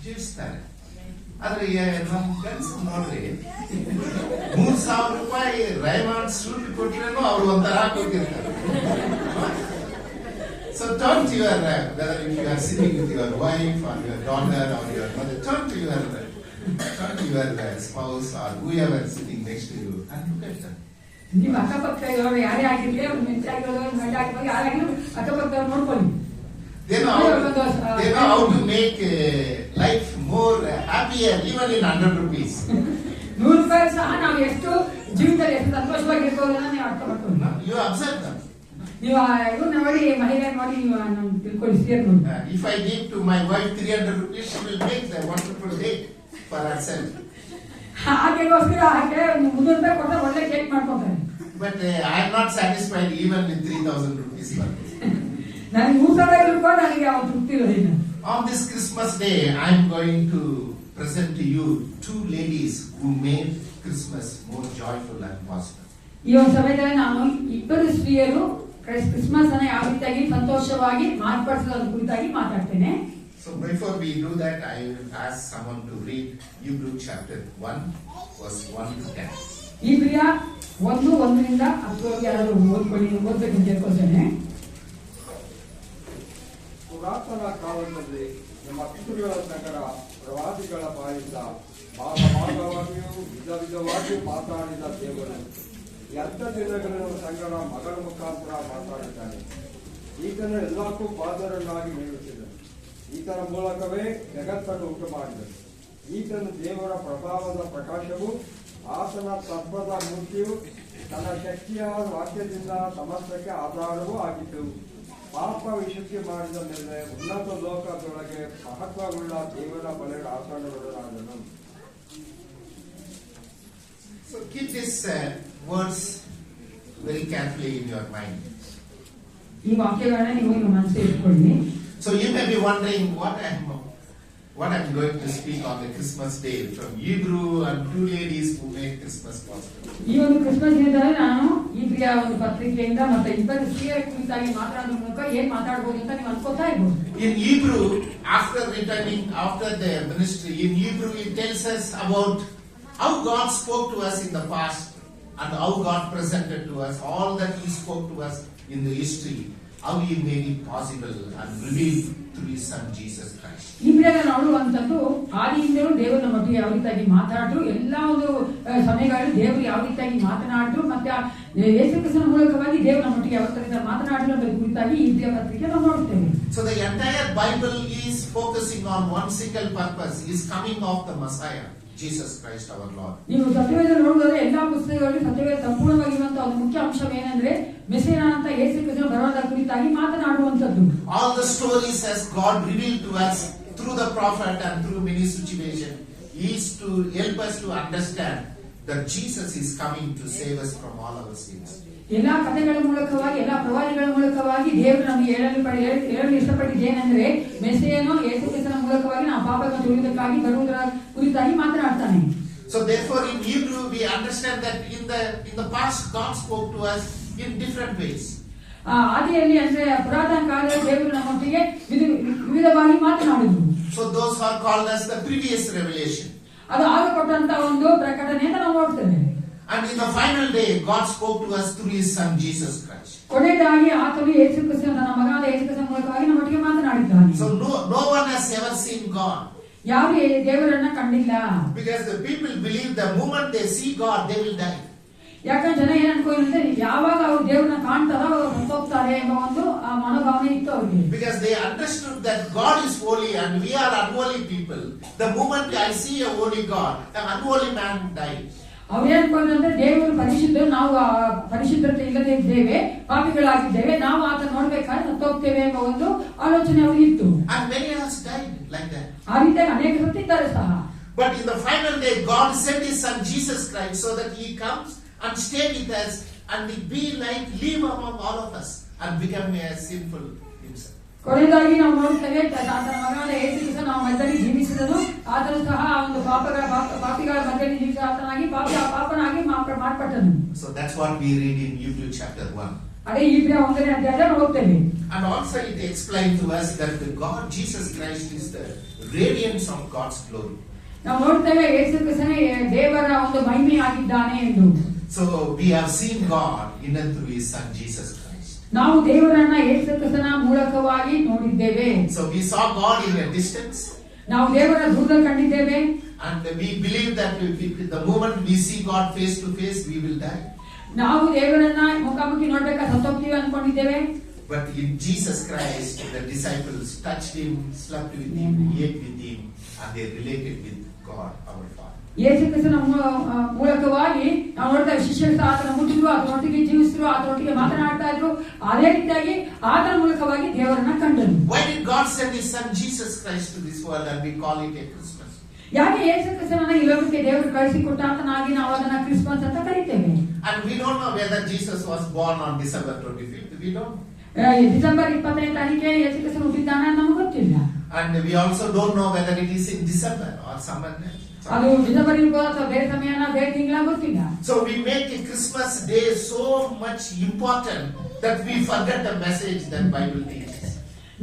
E: ಜೀವಿಸ್ತಾರೆ. ಆದ್ರೆ ನಮ್ ಫ್ರೆಂಡ್ಸ್ ನೋಡ್ರಿ 3,000 ರೂಪಾಯಿ ರೈಮಾಂಡ್ ಸೂಟ್ ಕೊಟ್ರೇನು ಅವ್ರು ಒಂಥರ ಕೊಟ್ಟಿರ್ತಾರೆ. So turn to your, whether if you are sitting with your wife or your daughter or your mother, turn to your spouse or whoever is sitting next to you and look at them.
A: ನೀವು ಅಕ್ಕಪಕ್ಕ ಇರೋರು ಯಾರೇ ಆಗಿರ್ಲಿ, ಅವ್ರು ಮೆಚ್ಚ ಆಗಿರೋರು ಗಂಡ ಆಗಿರೋ ಯಾರಾಗಿದ್ರು ಅಕ್ಕಪಕ್ಕದವ್ರು ನೋಡ್ಕೊಳ್ಳಿ.
E: They know how to make life more happier even in 100 rupees.
A: 100 ರೂಪಾಯಿ ಸಹ ನಾವು ಎಷ್ಟು ಜೀವಿತದಲ್ಲಿ ಎಷ್ಟು ಸಂತೋಷವಾಗಿರ್ಬೋದು ಅನ್ನೋದನ್ನ ನೀವು ಅರ್ಥ ಮಾಡ್ಕೊಳ್ಳಿ.
E: You observe them.
A: ನೀವು ಇವ್ರನ್ನ ನೋಡಿ, ಮಹಿಳೆ ನೋಡಿ, ನೀವು ತಿಳ್ಕೊಳ್ಳಿ, ಸೇರ್ ನೋಡಿ.
E: If I give to my wife 300 rupees, she will make the wonderful date for herself.
A: ಹಾಗೆಗೋಸ್ಕರ ಆಕೆ 300 ರೂಪಾಯಿ ಕೊಟ್ಟರೆ ಒಳ್ಳೆ ಕೇಕ್ ಮಾಡ್ಕೊತಾರೆ.
E: But I am not satisfied even with 3,000 rupees.
A: ನನಗೆ 3,000 ರೂಪಾಯಿ ನನಗೆ ಯಾವ ತೃಪ್ತಿ ಇರೋದಿಲ್ಲ.
E: On this Christmas day, I am going to present to you 2 ladies who made Christmas more joyful and positive.
A: ಈ ಒಂದು ಸಮಯದಲ್ಲಿ ನಾನು ಇಬ್ಬರು ಸ್ತ್ರೀಯರು ಕ್ರಿಸ್ಮಸ್ ಅನ್ನ ಯಾವ ರೀತಿಯಾಗಿ ಸಂತೋಷವಾಗಿ ಮಾರ್ಪಡಿಸೋದ್ರ ಕುರಿತಾಗಿ ಮಾತಾಡ್ತೇನೆ.
E: So before we do that, I will ask someone to read Hebrew chapter 1, verse 1 to 10.
A: ಇಬ್ರಿಯ 1:1 10 ಯಾರು ಓದ್ಬೇಕು ಕೇಳ್ಕೊಳ್ತೇನೆ.
F: ಪುರಾತನ ಕಾಲದಲ್ಲಿ ನಮ್ಮ ಪಿತೃಗಳ ಸಂಗಡ ಪ್ರವಾದಿಗಳ ಬಾಯಿಂದ ಭಾಗವಾಗಿಯೂ ವಿಧ ವಿಧವಾಗಿಯೂ ಮಾತಾಡಿದ ದೇವರು 2 ದಿನಗಳ ಸಂಗಡ ಮಗಳ ಮುಖಾಂತರ ಮಾತಾಡಿದ್ದಾನೆ. ಈತನು ಎಲ್ಲಕ್ಕೂ ಪಾದರನ್ನಾಗಿ ನೇಮಿಸಿದನು. ಈತನ ಮೂಲಕವೇ ಜಗತ್ತನ್ನು ಉಂಟು ಮಾಡಿದನು. ಈತನು ದೇವರ ಪ್ರಭಾವದ ಪ್ರಕಾಶವು, ಆತನ ತತ್ವದ ಮೂರ್ತಿಯು, ತನ್ನ ಶಕ್ತಿಯಾದ ವಾಕ್ಯದಿಂದ ಸಮಸ್ತಕ್ಕೆ ಆಧಾರವೂ ಆಗಿದ್ದು, ಪಾಪ ವಿಶುದ್ಧಿ ಮಾಡಿದ ಮೇಲೆ ಉನ್ನತ ಲೋಕದೊಳಗೆ ಮಹತ್ವವುಳ್ಳ ದೇವರ ಬಲೆಗೆ ಆಸನಗೊಳ್ಳಲಾದನು.
E: So keep these words very carefully in your mind.
A: ಈ ವಾಕ್ಯಗಳನ್ನ ನೀವು ನಿಮ್ಮ ಮನಸ್ಸಿಗೆ ಇಟ್ಕೊಳ್ಳಿ.
E: So you may be wondering what I'm going to speak on the Christmas day from Hebrew and 2 ladies who made Christmas possible.
A: ಈ ಒಂದು ಕ್ರಿಸ್ಮಸ್ ದಿನದಲ್ಲಿ ನಾನು ಇಬ್ರಿಯ ಒಂದು ಪತ್ರಿಕೆಯಿಂದ ಮತ್ತೆ ಇಬ್ಬರು ಸ್ತ್ರೀಯರ ಕುರಿತಾಗಿ ಮಾತಾಡೋದ್ರ ಮೂಲಕ ಏನ್ ಮಾತಾಡಬಹುದು ಅಂತ ನೀವು ಅನ್ಕೋತಾ ಇರ್ಬೋದು.
E: In Hebrew, after their ministry, in Hebrew it tells us about how God spoke to us in the past and how God presented to us all that He spoke to us in the history, how He made it possible and revealed through His Son Jesus Christ.
A: ಇಬ್ರಿಯ ನೋಡುವಂತದ್ದು ಆದಿಯಿಂದಲೂ ದೇವರು ನಮ್ಮ ಒಟ್ಟಿಗೆ ಯಾವ ರೀತಿಯಾಗಿ ಮಾತಾಡ್ರು, ಎಲ್ಲಾ ಒಂದು ಸಮಯಗಳಲ್ಲಿ ದೇವರು ಯಾವ ರೀತಿಯಾಗಿ ಮಾತನಾಡ್ರು, ಮತ್ತೆ ಯೇಸು ಕ್ರಿಸ್ತನ ಮೂಲಕವಾಗಿ ದೇವರು ನಮ್ಮ ಒಟ್ಟಿಗೆ ಯಾವ ರೀತಿಯಾಗಿ ಮಾತನಾಡ್ರು ಅನ್ನೋದ್ರ ಕುರಿತಾಗಿ ಈ ಇಬ್ರಿಯ ಪತ್ರಿಕೆ ನಾವು ನೋಡ್ತೇವೆ.
E: So the entire Bible is focusing on one single purpose, is coming of the Messiah, Jesus Christ our Lord.
A: ನೀವು ಸತ್ಯವೇದ ನೋಡಿದ್ರೆ ಎಲ್ಲಾ ಪುಸ್ತಕಗಳಲ್ಲಿ ಸತ್ಯವೇದ ಸಂಪೂರ್ಣವಾಗಿರುವಂತಹ ಒಂದು ಮುಖ್ಯ ಅಂಶವೇನೆಂದ್ರೆ ಮೆಸ್ಸಿಯ ಅಂತ ಯೇಸು ಕ್ರಿಸ್ತನ ಬರೋದರ ಕುರಿತಾಗಿ ಮಾತನಾಡುವಂತದ್ದು.
E: All the stories as God revealed to us through the prophet and through many situations is to help us to understand that Jesus is coming to save us from all our sins.
A: ಎಲ್ಲಾ ಕಥೆಗಳ ಮೂಲಕವಾಗಿ ಎಲ್ಲಾ ಪ್ರವಾದಿಗಳ ಮೂಲಕವಾಗಿ ದೇವರು ನಮಗೆ ಹೇಳಲು ಇಷ್ಟಪಟ್ಟಿದ್ದೇನೆಂದ್ರೆ ಮೆಸ್ಸಿಯನು ಯೇಸು ಕ್ರಿಸ್ತನ ಮೂಲಕವಾಗಿ ನಾವು ಪಾಪಗಳನ್ನು ತೊಳೆಯುವುದಕ್ಕಾಗಿ ಬರುವುದರ ಕುರಿತಾಗಿ ಮಾತನಾಡ್ತಾನೆ.
E: So therefore in Hebrew we understand that in the past God spoke to us in different ways.
A: ಆದಿಯಲ್ಲಿ ಅಂದ್ರೆ ಪುರಾತನ ಕಾಲದಲ್ಲಿ ದೇವರು ನಮ್ಮೊಟ್ಟಿಗೆ ವಿವಿಧವಾಗಿ ಮಾತನಾಡಿದ್ರು.
E: So those are called as the previous revelation.
A: ಅದು ಆಗ ಕೊಟ್ಟಂತ ಒಂದು ಪ್ರಕಟಣೆ ಅಂತ ನಾವು ನೋಡ್ತೇವೆ.
E: And in the final day, God spoke to us through His Son Jesus Christ.
A: ಕೊನೆಯದಾಗಿ ಆತನು ಯೇಸು ಕ್ರಿಸ್ತನ ತನ್ನ ಮಗನಾದ ಯೇಸು ಕ್ರಿಸ್ತನ ಮೂಲಕವಾಗಿ ನಮ್ಮೊಟ್ಟಿಗೆ ಮಾತನಾಡಿದ್ದಾನೆ.
E: So no one has ever seen God.
A: ಯಾರು ದೇವರನ್ನ ಕಂಡಿಲ್ಲ.
E: Because the people believe the moment they see God, they will die.
A: ಯಾಕಂದ್ರೆ ಜನ ಏನ್ ಅನ್ಕೊಂಡ್ರೆ ಯಾವಾಗ ಅವ್ರು ದೇವರನ್ನ ಕಾಣ್ತಾರೋ ಅವ್ರು ಸತ್ತೋಗ್ತಾರೆ ಎಂಬ ಒಂದು ಆ ಮನೋಭಾವನೆ ಇತ್ತು ಅವರಿಗೆ.
E: Because they understood that God is holy and we are unholy people. The moment I see a holy God, an unholy man dies.
A: ಅವ್ರು ಏನ್ ಅನ್ಕೊಂಡ್ರೆ ದೇವರು ಪರಿಶುದ್ಧ, ನಾವು ಪರಿಶುದ್ಧತೆ ಇಲ್ಲದೆ ಇದ್ದೇವೆ, ಪಾಪಿಗಳಾಗಿದ್ದೇವೆ, ನಾವು ಆತ ನೋಡ್ಬೇಕಾದ್ರೆ ಸತ್ತೋಗ್ತೇವೆ ಎಂಬ ಒಂದು ಆಲೋಚನೆ ಅವ್ರಿಗೆ ಇತ್ತು.
E: And many has died like that.
A: ಆ ರೀತಿಯಾಗಿ ಅನೇಕ ಸತ್ತಿದ್ದಾರೆ ಸಹ.
E: But in the final day, God sent His Son Jesus Christ so that He comes and stay with us and be like, live among all of us and become a sinful himself.
A: ಕೊನೆಯದಾಗಿ ನಾವು ನೋಡ್ತೇವೆ ಆತನ ಮಗನಾದ ಯೇಸು ಕ್ರಿಸ್ತ ನಾವು ಮಧ್ಯದಲ್ಲಿ ಜೀವಿಸಿದನು, ಆತನು ಸಹ ಒಂದು ಪಾಪಿಗಳ ಮಧ್ಯದಲ್ಲಿ ಜೀವಿಸಿದ ಆತನಾಗಿ ಪಾಪನಾಗಿ ಮಾರ್ಪಟ್ಟನು.
E: So that's what we read in Hebrews chapter 1.
A: ಅದೇ ಇಬ್ರಿಯ 1ನೇ ಅಧ್ಯಾಯದಲ್ಲಿ ಓದ್ತೇವೆ.
E: And also it explains to us that the God Jesus Christ is the radiance of God's glory.
A: ನಾವು ನೋಡ್ತೇವೆ ಯೇಸು ಕ್ರಿಸ್ತನೇ ದೇವರ ಒಂದು ಮಹಿಮೆಯಾಗಿದ್ದಾನೆ ಎಂದು.
E: So we have seen God in and through His Son Jesus Christ.
A: ನಾವು ದೇವರನ್ನ ಯೇಸು ಕ್ರಿಸ್ತನ ಮೂಲಕವಾಗಿ ನೋಡಿದ್ದೇವೆ.
E: So we saw God in a distance.
A: ನಾವು ದೇವರ ದೂರದಲ್ಲಿ ಕಂಡಿದ್ದೇವೆ.
E: And we believe that the moment we see God face to face, we will die.
A: ನಾವು ದೇವರನ್ನ ಮುಖಾಮುಖಿ ನೋಡ್ಬೇಕಾದ್ರೆ ಸತ್ತೋಗ್ತೀವಿ ಅನ್ಕೊಂಡಿದ್ದೇವೆ.
E: But in Jesus Christ, the disciples touched Him, slept with Him, ate with Him, and they related with God, our Father.
A: ಯೇಸು ಕ್ರಿಸ್ತನ ಮೂಲಕವಾಗಿ ನಾವು ನೋಡ್ತೇವೆ ಶಿಷ್ಯರು ಸಹ ಆತನ ಮುಟ್ಟಿದ್ರು, ಆತನೊಟ್ಟಿಗೆ ಜೀವಿಸಿದ್ರು, ಆತನೊಟ್ಟಿಗೆ ಮಾತನಾಡ್ತಾ ಇದ್ರು. ಅದೇ ರೀತಿಯಾಗಿ ಆತನ ಮೂಲಕವಾಗಿ ದೇವರನ್ನ ಕಂಡರು.
E: Why did God send His Son Jesus Christ to this world and we call it a Christmas?
A: ಯಾಕೆ ಯೇಸು ಕ್ರಿಸ್ತನನ್ನ ಈ ಲೋಕಕ್ಕೆ ದೇವರು ಕಳಿಸಿಕೊಟ್ಟ ಆತನಾಗಿ ನಾವು ಅದನ್ನ ಕ್ರಿಸ್ಮಸ್ ಅಂತ ಕರೀತೇವೆ.
E: And we don't know whether Jesus was born on December 25th. We don't.
A: December 25ನೇ ತಾರೀಕಿಗೆ ಯೇಸು ಕ್ರಿಸ್ತನು ಹುಟ್ಟಿದ್ದಾನೆ ಅಂತ ನಮಗೆ ಗೊತ್ತಿಲ್ಲ.
E: And we also don't know whether it is in December or summer.
A: ಅದು ಡಿಸೆಂಬರ್ ಇರ್ಬೋದು ಅಥವಾ ಬೇರೆ ಸಮಯನ ಬೇರೆ ತಿಂಗಳ ಗೊತ್ತಿಲ್ಲ.
E: So we make a Christmas day so much important that we forget the message that Bible teaches.